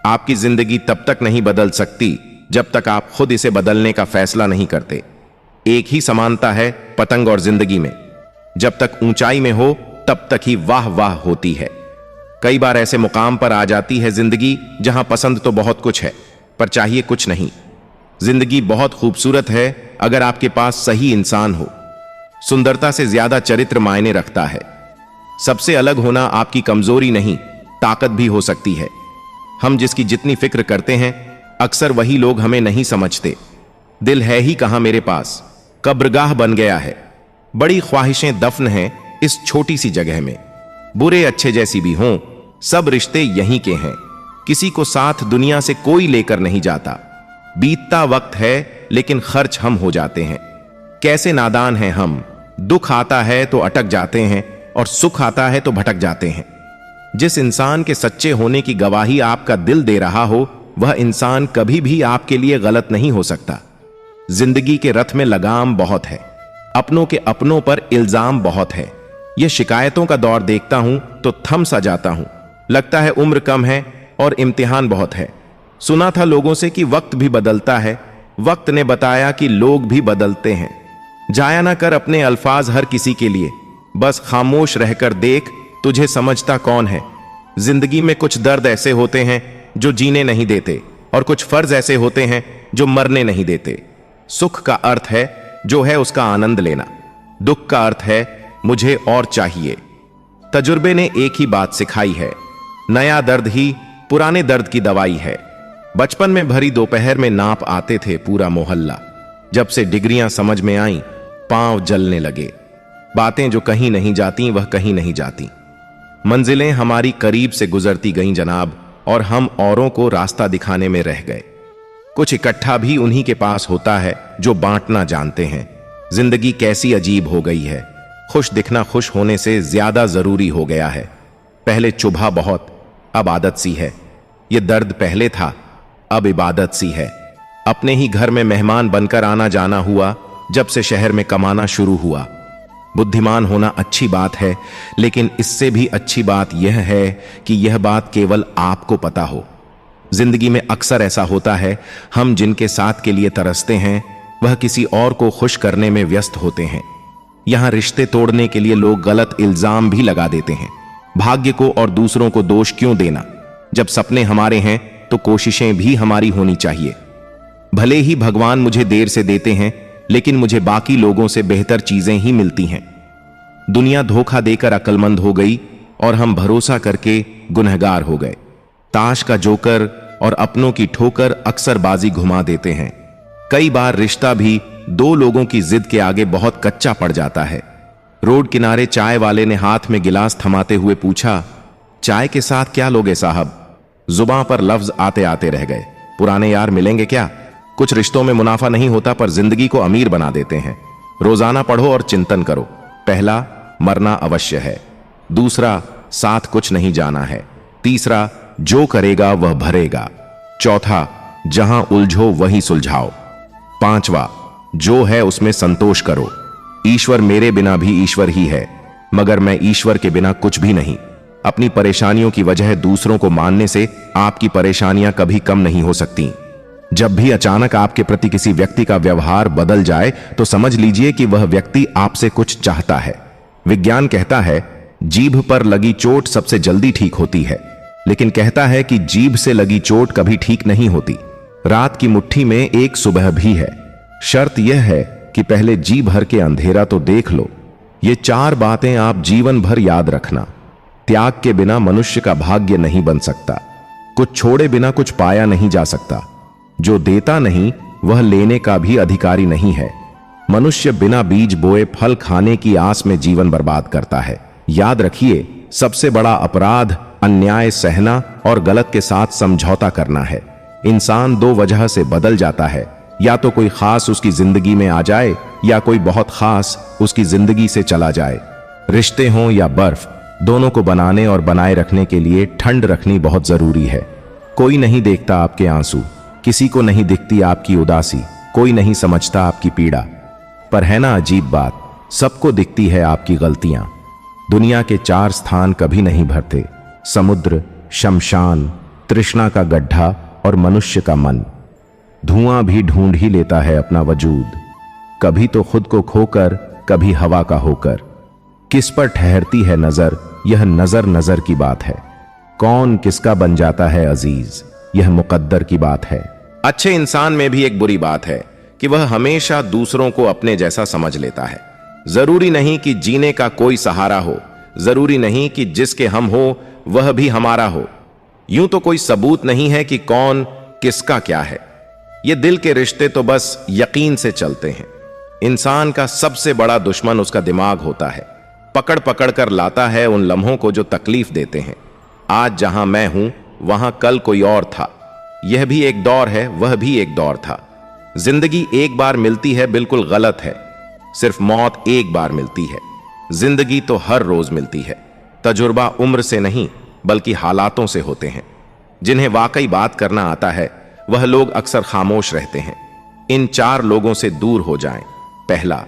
आपकी जिंदगी तब तक नहीं बदल सकती जब तक आप खुद इसे बदलने का फैसला नहीं करते। एक ही समानता है पतंग और जिंदगी में, जब तक ऊंचाई में हो तब तक ही वाह वाह होती है। कई बार ऐसे मुकाम पर आ जाती है जिंदगी जहां पसंद तो बहुत कुछ है पर चाहिए कुछ नहीं। जिंदगी बहुत खूबसूरत है अगर आपके पास सही इंसान हो। सुंदरता से ज्यादा चरित्र मायने रखता है। सबसे अलग होना आपकी कमजोरी नहीं, ताकत भी हो सकती है। हम जिसकी जितनी फिक्र करते हैं अक्सर वही लोग हमें नहीं समझते। दिल है ही कहां मेरे पास, कब्रगाह बन गया है। बड़ी ख्वाहिशें दफन हैं इस छोटी सी जगह में। बुरे अच्छे जैसी भी हों, सब रिश्ते यहीं के हैं। किसी को साथ दुनिया से कोई लेकर नहीं जाता। बीतता वक्त है लेकिन खर्च हम हो जाते हैं। कैसे नादान हैं हम, दुख आता है तो अटक जाते हैं और सुख आता है तो भटक जाते हैं। जिस इंसान के सच्चे होने की गवाही आपका दिल दे रहा हो वह इंसान कभी भी आपके लिए गलत नहीं हो सकता। जिंदगी के रथ में लगाम बहुत है, अपनों के अपनों पर इल्जाम बहुत है। यह शिकायतों का दौर देखता हूं तो थम सा जाता हूं। लगता है उम्र कम है और इम्तिहान बहुत है। सुना था लोगों से कि वक्त भी बदलता है, वक्त ने बताया कि लोग भी बदलते हैं। जाया ना कर अपने अल्फाज हर किसी के लिए, बस खामोश रहकर देख तुझे समझता कौन है। जिंदगी में कुछ दर्द ऐसे होते हैं जो जीने नहीं देते और कुछ फर्ज ऐसे होते हैं जो मरने नहीं देते। सुख का अर्थ है जो है उसका आनंद लेना, दुख का अर्थ है मुझे और चाहिए। तजुर्बे ने एक ही बात सिखाई है, नया दर्द ही पुराने दर्द की दवाई है। बचपन में भरी दोपहर में नाप आते थे पूरा मोहल्ला। जब से डिग्रियां समझ में आईं पांव जलने लगे। बातें जो कहीं नहीं जाती वह कहीं नहीं जाती। मंजिलें हमारी करीब से गुजरती गईं जनाब, और हम औरों को रास्ता दिखाने में रह गए। कुछ इकट्ठा भी उन्हीं के पास होता है जो बांटना जानते हैं। जिंदगी कैसी अजीब हो गई है। खुश दिखना खुश होने से ज्यादा जरूरी हो गया है। पहले चुभा बहुत, अब आदत सी है। ये दर्द पहले था, अब इबादत सी है। अपने ही घर में मेहमान बनकर आना जाना हुआ जब से शहर में कमाना शुरू हुआ। बुद्धिमान होना अच्छी बात है, लेकिन इससे भी अच्छी बात यह है कि यह बात केवल आपको पता हो। जिंदगी में अक्सर ऐसा होता है, हम जिनके साथ के लिए तरसते हैं वह किसी और को खुश करने में व्यस्त होते हैं। यहां रिश्ते तोड़ने के लिए लोग गलत इल्जाम भी लगा देते हैं। भाग्य को और दूसरों को दोष क्यों देना? जब सपने हमारे हैं तो कोशिशें भी हमारी होनी चाहिए। भले ही भगवान मुझे देर से देते हैं, लेकिन मुझे बाकी लोगों से बेहतर चीजें ही मिलती हैं। दुनिया धोखा देकर अक्लमंद हो गई और हम भरोसा करके गुनहगार हो गए। ताश का जोकर और अपनों की ठोकर अक्सर बाजी घुमा देते हैं। कई बार रिश्ता भी दो लोगों की जिद के आगे बहुत कच्चा पड़ जाता है। रोड किनारे चाय वाले ने हाथ में गिलास थमाते हुए पूछा, चाय के साथ क्या लोगे साहब? जुबां पर लफ्ज आते आते रह गए। पुराने यार मिलेंगे क्या? कुछ रिश्तों में मुनाफा नहीं होता, पर जिंदगी को अमीर बना देते हैं। रोजाना पढ़ो और चिंतन करो। पहला, मरना अवश्य है। दूसरा, साथ कुछ नहीं जाना है। तीसरा, जो करेगा वह भरेगा। चौथा, जहां उलझो वही सुलझाओ। पांचवा, जो है उसमें संतोष करो। ईश्वर मेरे बिना भी ईश्वर ही है, मगर मैं ईश्वर के बिना कुछ भी नहीं। अपनी परेशानियों की वजह दूसरों को मानने से आपकी परेशानियां कभी कम नहीं हो सकती। जब भी अचानक आपके प्रति किसी व्यक्ति का व्यवहार बदल जाए तो समझ लीजिए कि वह व्यक्ति आपसे कुछ चाहता है। विज्ञान कहता है जीभ पर लगी चोट सबसे जल्दी ठीक होती है, लेकिन कहता है कि जीभ से लगी चोट कभी ठीक नहीं होती। रात की मुट्ठी में एक सुबह भी है। शर्त यह है कि पहले जी भर के अंधेरा तो देख लो। ये चार बातें आप जीवन भर याद रखना। त्याग के बिना मनुष्य का भाग्य नहीं बन सकता। कुछ छोड़े बिना कुछ पाया नहीं जा सकता। जो देता नहीं वह लेने का भी अधिकारी नहीं है। मनुष्य बिना बीज बोए फल खाने की आस में जीवन बर्बाद करता है। याद रखिए, सबसे बड़ा अपराध अन्याय सहना और गलत के साथ समझौता करना है। इंसान दो वजह से बदल जाता है, या तो कोई खास उसकी जिंदगी में आ जाए या कोई बहुत खास उसकी जिंदगी से चला जाए। रिश्ते हों या बर्फ, दोनों को बनाने और बनाए रखने के लिए ठंड रखनी बहुत जरूरी है। कोई नहीं देखता आपके आंसू, किसी को नहीं दिखती आपकी उदासी, कोई नहीं समझता आपकी पीड़ा। पर है ना अजीब बात, सबको दिखती है आपकी गलतियां। दुनिया के चार स्थान कभी नहीं भरते: समुद्र, शमशान, तृष्णा का गड्ढा और मनुष्य का मन। धुआं भी ढूंढ ही लेता है अपना वजूद, कभी तो खुद को खोकर, कभी हवा का होकर। किस पर ठहरती है नजर, यह नजर नजर की बात है। कौन किसका बन जाता है अजीज, यह मुकद्दर की बात है। अच्छे इंसान में भी एक बुरी बात है कि वह हमेशा दूसरों को अपने जैसा समझ लेता है। जरूरी नहीं कि जीने का कोई सहारा हो, जरूरी नहीं कि जिसके हम हो वह भी हमारा हो। यूं तो कोई सबूत नहीं है कि कौन किसका क्या है। ये दिल के रिश्ते तो बस यकीन से चलते हैं। इंसान का सबसे बड़ा दुश्मन उसका दिमाग होता है। पकड़ पकड़ कर लाता है उन लम्हों को जो तकलीफ देते हैं। आज जहां मैं हूं वहां कल कोई और था। यह भी एक दौर है, वह भी एक दौर था। जिंदगी एक बार मिलती है बिल्कुल गलत है। सिर्फ मौत एक बार मिलती है। जिंदगी तो हर रोज मिलती है। तजुर्बा उम्र से नहीं बल्कि हालातों से होते हैं। जिन्हें वाकई बात करना आता है वह लोग अक्सर खामोश रहते हैं। इन चार लोगों से दूर हो जाएं। पहला,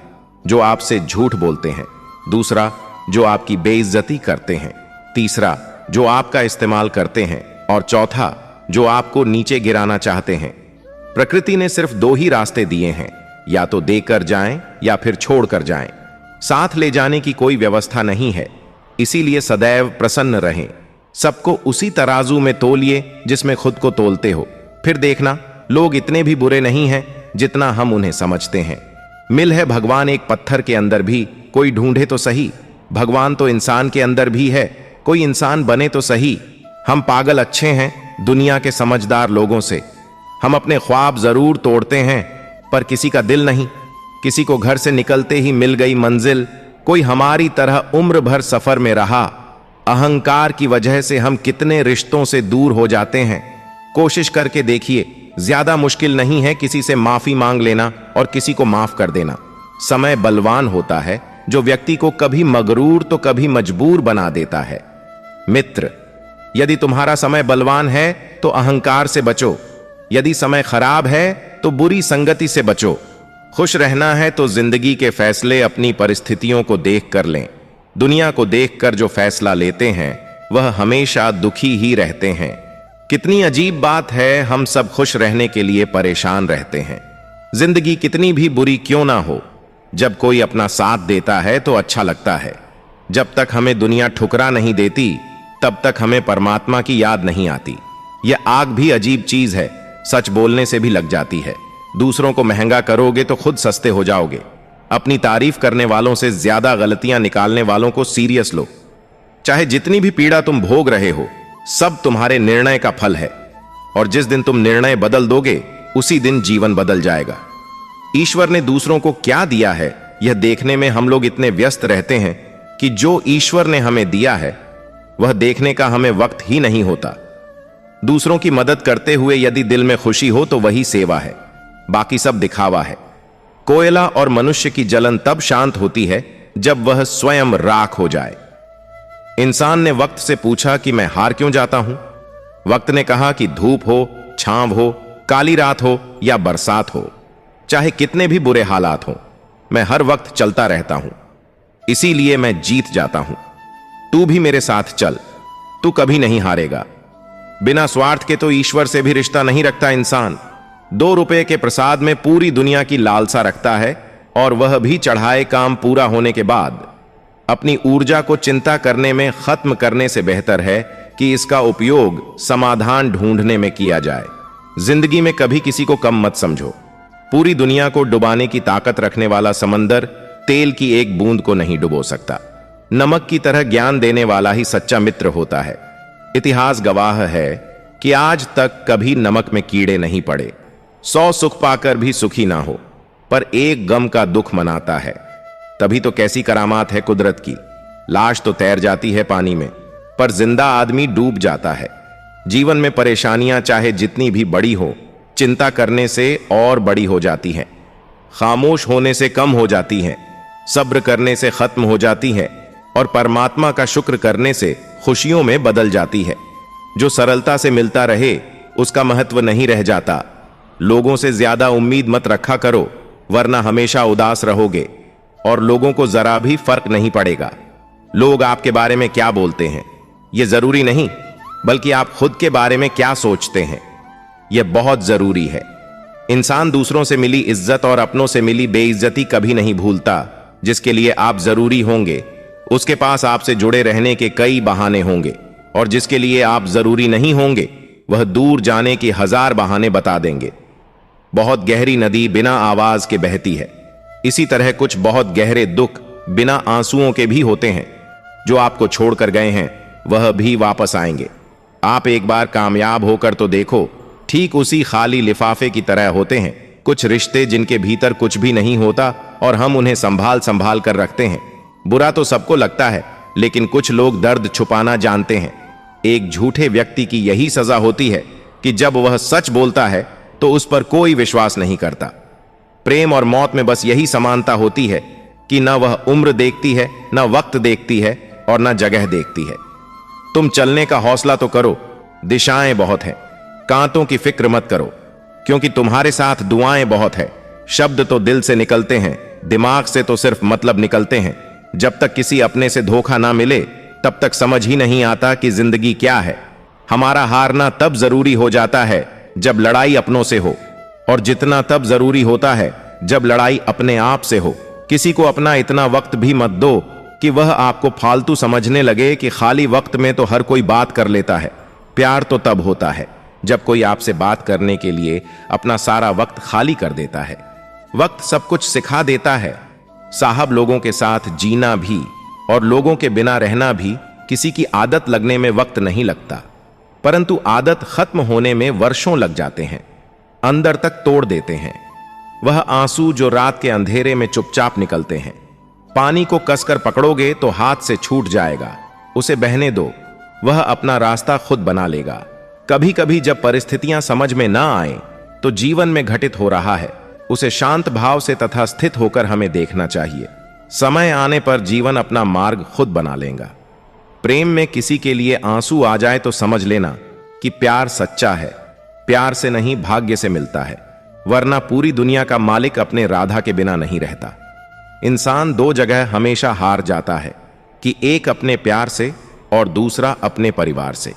जो आपसे झूठ बोलते हैं। दूसरा, जो आपकी बेइज्जती करते हैं। तीसरा, जो आपका इस्तेमाल करते हैं। और चौथा, जो आपको नीचे गिराना चाहते हैं। प्रकृति ने सिर्फ दो ही रास्ते दिए हैं, या तो देकर जाएं या फिर छोड़कर जाएं। साथ ले जाने की कोई व्यवस्था नहीं है। इसीलिए सदैव प्रसन्न रहें। सबको उसी तराजू में तोलिए जिसमें खुद को तोलते हो। फिर देखना, लोग इतने भी बुरे नहीं हैं जितना हम उन्हें समझते हैं। मिल है भगवान एक पत्थर के अंदर भी, कोई ढूंढे तो सही। भगवान तो इंसान के अंदर भी है, कोई इंसान बने तो सही। हम पागल अच्छे हैं दुनिया के समझदार लोगों से। हम अपने ख्वाब जरूर तोड़ते हैं, पर किसी का दिल नहीं। किसी को घर से निकलते ही मिल गई मंजिल, कोई हमारी तरह उम्र भर सफर में रहा। अहंकार की वजह से हम कितने रिश्तों से दूर हो जाते हैं। कोशिश करके देखिए, ज्यादा मुश्किल नहीं है किसी से माफी मांग लेना और किसी को माफ कर देना। समय बलवान होता है जो व्यक्ति को कभी मगरूर तो कभी मजबूर बना देता है। मित्र, यदि तुम्हारा समय बलवान है तो अहंकार से बचो, यदि समय खराब है तो बुरी संगति से बचो। खुश रहना है तो जिंदगी के फैसले अपनी परिस्थितियों को देख कर लें। दुनिया को देखकर जो फैसला लेते हैं वह हमेशा दुखी ही रहते हैं। कितनी अजीब बात है, हम सब खुश रहने के लिए परेशान रहते हैं। जिंदगी कितनी भी बुरी क्यों ना हो, जब कोई अपना साथ देता है तो अच्छा लगता है। जब तक हमें दुनिया ठुकरा नहीं देती तब तक हमें परमात्मा की याद नहीं आती। यह आग भी अजीब चीज है, सच बोलने से भी लग जाती है। दूसरों को महंगा करोगे तो खुद सस्ते हो जाओगे। अपनी तारीफ करने वालों से ज्यादा गलतियां निकालने वालों को सीरियस लो। चाहे जितनी भी पीड़ा तुम भोग रहे हो, सब तुम्हारे निर्णय का फल है, और जिस दिन तुम निर्णय बदल दोगे उसी दिन जीवन बदल जाएगा। ईश्वर ने दूसरों को क्या दिया है यह देखने में हम लोग इतने व्यस्त रहते हैं कि जो ईश्वर ने हमें दिया है वह देखने का हमें वक्त ही नहीं होता। दूसरों की मदद करते हुए यदि दिल में खुशी हो तो वही सेवा है, बाकी सब दिखावा है। कोयला और मनुष्य की जलन तब शांत होती है जब वह स्वयं राख हो जाए। इंसान ने वक्त से पूछा कि मैं हार क्यों जाता हूं? वक्त ने कहा कि धूप हो, छांव हो, काली रात हो या बरसात हो, चाहे कितने भी बुरे हालात हो, मैं हर वक्त चलता रहता हूं, इसीलिए मैं जीत जाता हूं। तू भी मेरे साथ चल, तू कभी नहीं हारेगा। बिना स्वार्थ के तो ईश्वर से भी रिश्ता नहीं रखता इंसान। 2 रुपए के प्रसाद में पूरी दुनिया की लालसा रखता है, और वह भी चढ़ाए काम पूरा होने के बाद। अपनी ऊर्जा को चिंता करने में खत्म करने से बेहतर है कि इसका उपयोग समाधान ढूंढने में किया जाए। जिंदगी में कभी किसी को कम मत समझो। पूरी दुनिया को डुबाने की ताकत रखने वाला समंदर तेल की एक बूंद को नहीं डुबो सकता। नमक की तरह ज्ञान देने वाला ही सच्चा मित्र होता है। इतिहास गवाह है कि आज तक कभी नमक में कीड़े नहीं पड़े। 100 सुख पाकर भी सुखी ना हो, पर एक गम का दुख मनाता है। तभी तो कैसी करामात है कुदरत की। लाश तो तैर जाती है पानी में, पर जिंदा आदमी डूब जाता है। जीवन में परेशानियां चाहे जितनी भी बड़ी हो, चिंता करने से और बड़ी हो जाती हैं। खामोश होने से कम हो जाती हैं, सब्र करने से खत्म हो जाती हैं, और परमात्मा का शुक्र करने से खुशियों में बदल जाती है। जो सरलता से मिलता रहे उसका महत्व नहीं रह जाता। लोगों से ज्यादा उम्मीद मत रखा करो, वरना हमेशा उदास रहोगे और लोगों को जरा भी फर्क नहीं पड़ेगा। लोग आपके बारे में क्या बोलते हैं यह जरूरी नहीं, बल्कि आप खुद के बारे में क्या सोचते हैं यह बहुत जरूरी है। इंसान दूसरों से मिली इज्जत और अपनों से मिली बेइज्जती कभी नहीं भूलता। जिसके लिए आप जरूरी होंगे उसके पास आपसे जुड़े रहने के कई बहाने होंगे, और जिसके लिए आप जरूरी नहीं होंगे वह दूर जाने के 1000 बहाने बता देंगे। बहुत गहरी नदी बिना आवाज के बहती है, इसी तरह कुछ बहुत गहरे दुख बिना आंसुओं के भी होते हैं। जो आपको छोड़कर गए हैं वह भी वापस आएंगे। आप एक बार कामयाब होकर तो देखो, ठीक उसी खाली लिफाफे की तरह होते हैं कुछ रिश्ते जिनके भीतर कुछ भी नहीं होता और हम उन्हें संभाल संभाल कर रखते हैं। बुरा तो सबको लगता है, लेकिन कुछ लोग दर्द छुपाना जानते हैं। एक झूठे व्यक्ति की यही सजा होती है कि जब वह सच बोलता है तो उस पर कोई विश्वास नहीं करता। प्रेम और मौत में बस यही समानता होती है कि न वह उम्र देखती है, न वक्त देखती है, और न जगह देखती है। तुम चलने का हौसला तो करो, दिशाएं बहुत हैं। कांतों की फिक्र मत करो, क्योंकि तुम्हारे साथ दुआएं बहुत है। शब्द तो दिल से निकलते हैं, दिमाग से तो सिर्फ मतलब निकलते हैं। जब तक किसी अपने से धोखा ना मिले तब तक समझ ही नहीं आता कि जिंदगी क्या है। हमारा हारना तब जरूरी हो जाता है जब लड़ाई अपनों से हो, और जितना तब जरूरी होता है जब लड़ाई अपने आप से हो। किसी को अपना इतना वक्त भी मत दो कि वह आपको फालतू समझने लगे कि खाली वक्त में तो हर कोई बात कर लेता है। प्यार तो तब होता है जब कोई आपसे बात करने के लिए अपना सारा वक्त खाली कर देता है। वक्त सब कुछ सिखा देता है साहब। लोगों के साथ जीना भी और लोगों के बिना रहना भी किसी की आदत लगने में वक्त नहीं लगता, परंतु आदत खत्म होने में वर्षों लग जाते हैं, अंदर तक तोड़ देते हैं। वह आंसू जो रात के अंधेरे में चुपचाप निकलते हैं, पानी को कसकर पकड़ोगे तो हाथ से छूट जाएगा, उसे बहने दो, वह अपना रास्ता खुद बना लेगा। कभी कभी जब परिस्थितियां समझ में ना आए तो जीवन में घटित हो रहा है उसे शांत भाव से तथा स्थित होकर हमें देखना चाहिए। समय आने पर जीवन अपना मार्ग खुद बना लेगा। प्रेम में किसी के लिए आंसू आ जाए तो समझ लेना कि प्यार सच्चा है। प्यार से नहीं, भाग्य से मिलता है, वरना पूरी दुनिया का मालिक अपने राधा के बिना नहीं रहता। इंसान दो जगह हमेशा हार जाता है कि एक अपने प्यार से और दूसरा अपने परिवार से।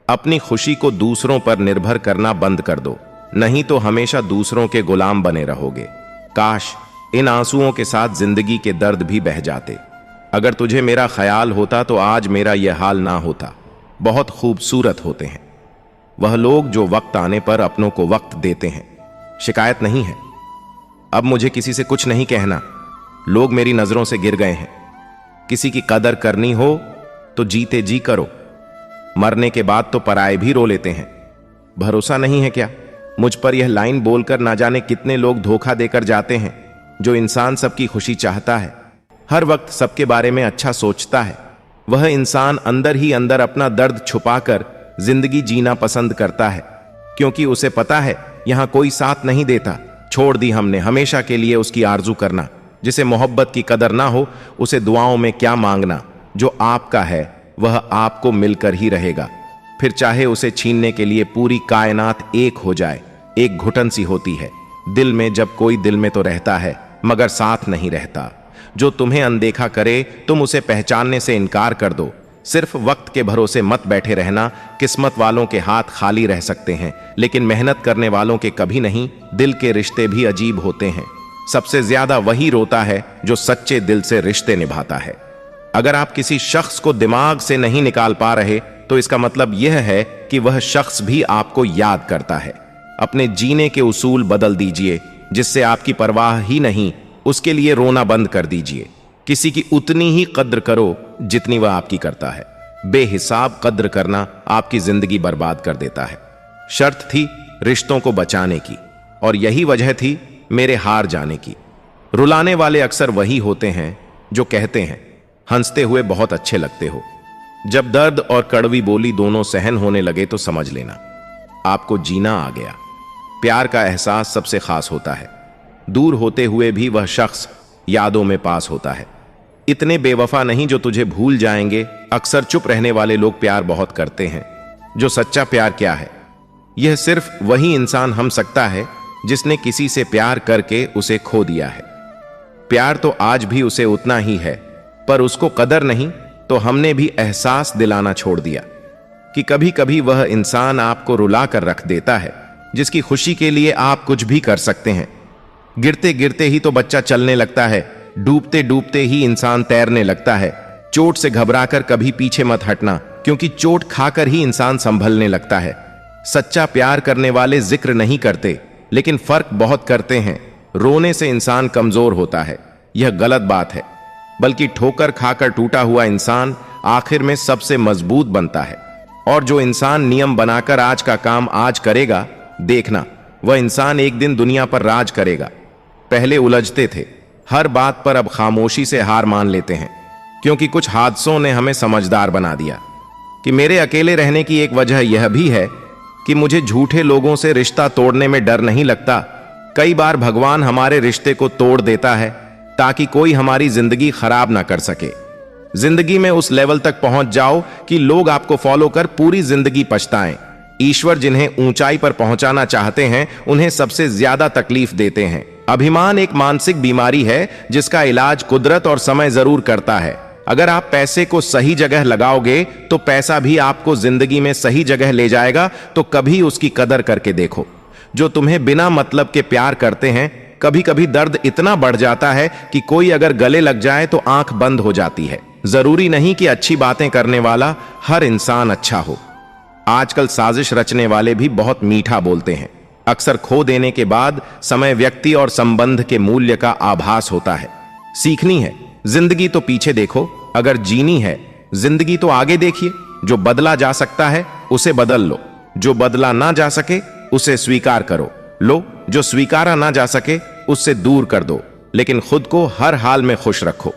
अपनी खुशी को दूसरों पर निर्भर करना बंद कर दो, नहीं तो हमेशा दूसरों के गुलाम बने रहोगे। काश इन आंसुओं के साथ जिंदगी के दर्द भी बह जाते। अगर तुझे मेरा ख्याल होता तो आज मेरा यह हाल ना होता। बहुत खूबसूरत होते हैं वह लोग जो वक्त आने पर अपनों को वक्त देते हैं। शिकायत नहीं है, अब मुझे किसी से कुछ नहीं कहना। लोग मेरी नजरों से गिर गए हैं। किसी की कदर करनी हो तो जीते जी करो, मरने के बाद तो पराए भी रो लेते हैं। भरोसा नहीं है क्या? मुझ पर यह लाइन बोलकर ना जाने कितने लोग धोखा देकर जाते हैं। जो इंसान सबकी खुशी चाहता है, हर वक्त सबके बारे में अच्छा सोचता है, वह इंसान अंदर ही अंदर अपना दर्द छुपाकर जिंदगी जीना पसंद करता है, क्योंकि उसे पता है यहां कोई साथ नहीं देता। छोड़ दी हमने हमेशा के लिए उसकी आरजू करना। जिसे मोहब्बत की कदर ना हो उसे दुआओं में क्या मांगना। जो आपका है वह आपको मिलकर ही रहेगा, फिर चाहे उसे छीनने के लिए पूरी कायनात एक हो जाए। एक घुटन सी होती है दिल में, जब कोई दिल में तो रहता है मगर साथ नहीं रहता। जो तुम्हें अनदेखा करे तुम उसे पहचानने से इनकार कर दो। सिर्फ वक्त के भरोसे मत बैठे रहना। किस्मत वालों के हाथ खाली रह सकते हैं, लेकिन मेहनत करने वालों के कभी नहीं। दिल के रिश्ते भी अजीब होते हैं। सबसे ज्यादा वही रोता है जो सच्चे दिल से रिश्ते निभाता है। अगर आप किसी शख्स को दिमाग से नहीं निकाल पा रहे तो इसका मतलब यह है कि वह शख्स भी आपको याद करता है। अपने जीने के उसूल बदल दीजिए। जिससे आपकी परवाह ही नहीं, उसके लिए रोना बंद कर दीजिए। किसी की उतनी ही कद्र करो जितनी वह आपकी करता है। बेहिसाब कद्र करना आपकी जिंदगी बर्बाद कर देता है। शर्त थी रिश्तों को बचाने की, और यही वजह थी मेरे हार जाने की। रुलाने वाले अक्सर वही होते हैं जो कहते हैं हंसते हुए बहुत अच्छे लगते हो। जब दर्द और कड़वी बोली दोनों सहन होने लगे तो समझ लेना आपको जीना आ गया। प्यार का एहसास सबसे खास होता है। दूर होते हुए भी वह शख्स यादों में पास होता है। इतने बेवफा नहीं जो तुझे भूल जाएंगे। अक्सर चुप रहने वाले लोग प्यार बहुत करते हैं। जो सच्चा प्यार क्या है, यह सिर्फ वही इंसान हम सकता है जिसने किसी से प्यार करके उसे खो दिया है। प्यार तो आज भी उसे उतना ही है, पर उसको कदर नहीं तो हमने भी एहसास दिलाना छोड़ दिया कि कभी कभी वह इंसान आपको रुला कर रख देता है जिसकी खुशी के लिए आप कुछ भी कर सकते हैं। गिरते गिरते ही तो बच्चा चलने लगता है, डूबते डूबते ही इंसान तैरने लगता है। चोट से घबराकर कभी पीछे मत हटना, क्योंकि चोट खाकर ही इंसान संभलने लगता है। सच्चा प्यार करने वाले जिक्र नहीं करते, लेकिन फर्क बहुत करते हैं। रोने से इंसान कमजोर होता है, यह गलत बात है, बल्कि ठोकर खाकर टूटा हुआ इंसान आखिर में सबसे मजबूत बनता है। और जो इंसान नियम बनाकर आज का काम आज करेगा, देखना वह इंसान एक दिन दुनिया पर राज करेगा। पहले उलझते थे हर बात पर, अब खामोशी से हार मान लेते हैं, क्योंकि कुछ हादसों ने हमें समझदार बना दिया। कि मेरे अकेले रहने की एक वजह यह भी है कि मुझे झूठे लोगों से रिश्ता तोड़ने में डर नहीं लगता। कई बार भगवान हमारे रिश्ते को तोड़ देता है ताकि कोई हमारी जिंदगी खराब ना कर सके। जिंदगी में उस लेवल तक पहुंच जाओ कि लोग आपको फॉलो कर पूरी जिंदगी पछताएं। ईश्वर जिन्हें ऊंचाई पर पहुंचाना चाहते हैं उन्हें सबसे ज्यादा तकलीफ देते हैं। अभिमान एक मानसिक बीमारी है जिसका इलाज कुदरत और समय जरूर करता है। अगर आप पैसे को सही जगह लगाओगे तो पैसा भी आपको जिंदगी में सही जगह ले जाएगा। तो कभी उसकी कदर करके देखो। जो तुम्हें बिना मतलब के प्यार करते हैं, कभी कभी दर्द इतना बढ़ जाता है कि कोई अगर गले लग जाए तो आंख बंद हो जाती है। जरूरी नहीं कि अच्छी बातें करने वाला हर इंसान अच्छा हो। आजकल साजिश रचने वाले भी बहुत मीठा बोलते हैं। अक्सर खो देने के बाद समय व्यक्ति और संबंध के मूल्य का आभास होता है। सीखनी है जिंदगी तो पीछे देखो, अगर जीनी है जिंदगी तो आगे देखिए। जो बदला जा सकता है उसे बदल लो, जो बदला ना जा सके उसे स्वीकार करो लो, जो स्वीकारा ना जा सके उससे दूर कर दो, लेकिन खुद को हर हाल में खुश रखो।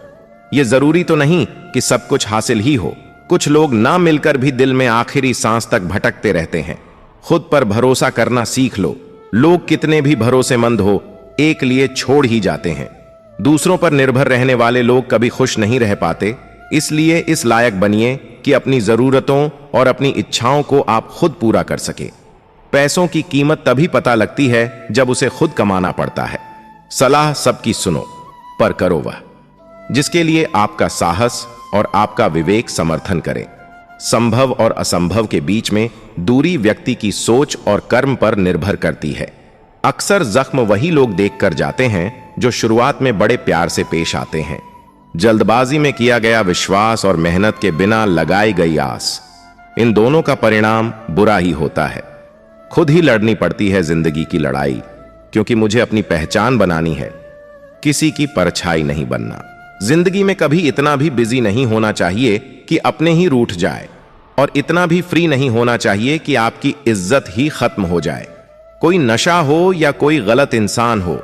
यह जरूरी तो नहीं कि सब कुछ हासिल ही हो। कुछ लोग ना मिलकर भी दिल में आखिरी सांस तक भटकते रहते हैं। खुद पर भरोसा करना सीख लो। लोग कितने भी भरोसेमंद हो, एक लिए छोड़ ही जाते हैं। दूसरों पर निर्भर रहने वाले लोग कभी खुश नहीं रह पाते, इसलिए इस लायक बनिए कि अपनी जरूरतों और अपनी इच्छाओं को आप खुद पूरा कर सके। पैसों की कीमत तभी पता लगती है जब उसे खुद कमाना पड़ता है। सलाह सबकी सुनो, पर करो वह जिसके लिए आपका साहस और आपका विवेक समर्थन करे। संभव और असंभव के बीच में दूरी व्यक्ति की सोच और कर्म पर निर्भर करती है। अक्सर जख्म वही लोग देखकर जाते हैं जो शुरुआत में बड़े प्यार से पेश आते हैं। जल्दबाजी में किया गया विश्वास और मेहनत के बिना लगाई गई आस, इन दोनों का परिणाम बुरा ही होता है। खुद ही लड़नी पड़ती है जिंदगी की लड़ाई, क्योंकि मुझे अपनी पहचान बनानी है, किसी की परछाई नहीं बनना। जिंदगी में कभी इतना भी बिजी नहीं होना चाहिए कि अपने ही रूठ जाए, और इतना भी फ्री नहीं होना चाहिए कि आपकी इज्जत ही खत्म हो जाए। कोई नशा हो या कोई गलत इंसान हो,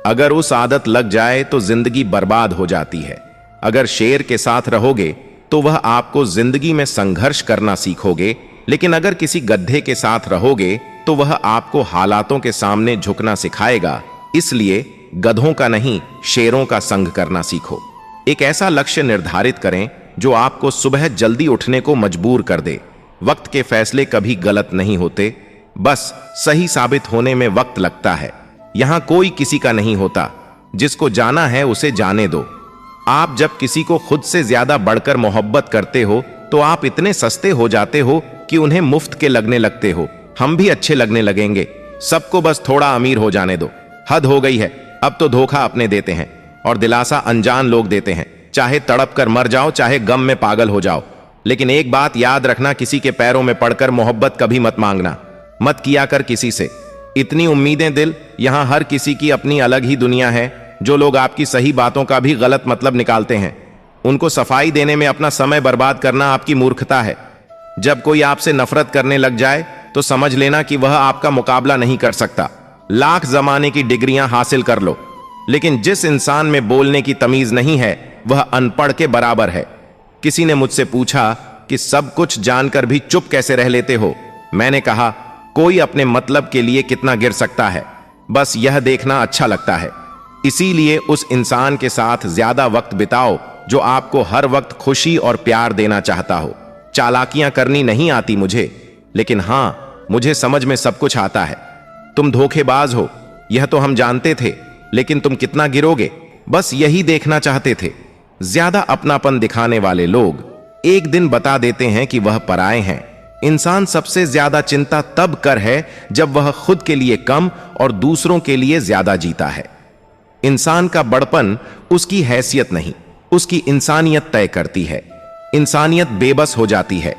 अगर उस आदत लग जाए तो जिंदगी बर्बाद हो जाती है। अगर शेर के साथ रहोगे तो वह आपको जिंदगी में संघर्ष करना सीखोगे, लेकिन अगर किसी गड्ढे के साथ रहोगे तो वह आपको हालातों के सामने झुकना सिखाएगा। इसलिए गधों का नहीं, शेरों का संग करना सीखो। एक ऐसा लक्ष्य निर्धारित करें जो आपको सुबह जल्दी उठने को मजबूर कर दे। वक्त के फैसले कभी गलत नहीं होते, बस सही साबित होने में वक्त लगता है। यहां कोई किसी का नहीं होता, जिसको जाना है उसे जाने दो। आप जब किसी को खुद से ज्यादा बढ़कर मोहब्बत करते हो तो आप इतने सस्ते हो जाते हो कि उन्हें मुफ्त के लगने लगते हो। हम भी अच्छे लगने लगेंगे, सबको बस थोड़ा अमीर हो जाने दो। हद हो गई है, अब तो धोखा अपने देते हैं और दिलासा अनजान लोग देते हैं। चाहे तड़प कर मर जाओ, चाहे गम में पागल हो जाओ, लेकिन एक बात याद रखना, किसी के पैरों में पड़कर मोहब्बत कभी मत मांगना, मत किया कर किसी से। इतनी उम्मीदें दिल, यहां हर किसी की अपनी अलग ही दुनिया है। जो लोग आपकी सही बातों का भी गलत मतलब निकालते हैं, उनको सफाई देने में अपना समय बर्बाद करना आपकी मूर्खता है। जब कोई आपसे नफरत करने लग जाए तो समझ लेना कि वह आपका मुकाबला नहीं कर सकता। लाख जमाने की डिग्रियां हासिल कर लो, लेकिन जिस इंसान में बोलने की तमीज नहीं है वह अनपढ़ के बराबर है। किसी ने मुझसे पूछा कि सब कुछ जानकर भी चुप कैसे रह लेते हो। मैंने कहा, कोई अपने मतलब के लिए कितना गिर सकता है, बस यह देखना अच्छा लगता है। इसीलिए उस इंसान के साथ ज्यादा वक्त बिताओ जो आपको हर वक्त खुशी और प्यार देना चाहता हो। चालाकियां करनी नहीं आती मुझे, लेकिन हां, मुझे समझ में सब कुछ आता है। तुम धोखेबाज हो, यह तो हम जानते थे, लेकिन तुम कितना गिरोगे, बस यही देखना चाहते थे। ज्यादा अपनापन दिखाने वाले लोग एक दिन बता देते हैं कि वह पराए हैं। इंसान सबसे ज्यादा चिंता तब कर है जब वह खुद के लिए कम और दूसरों के लिए ज्यादा जीता है। इंसान का बड़पन उसकी हैसियत नहीं, उसकी इंसानियत तय करती है। इंसानियत बेबस हो जाती है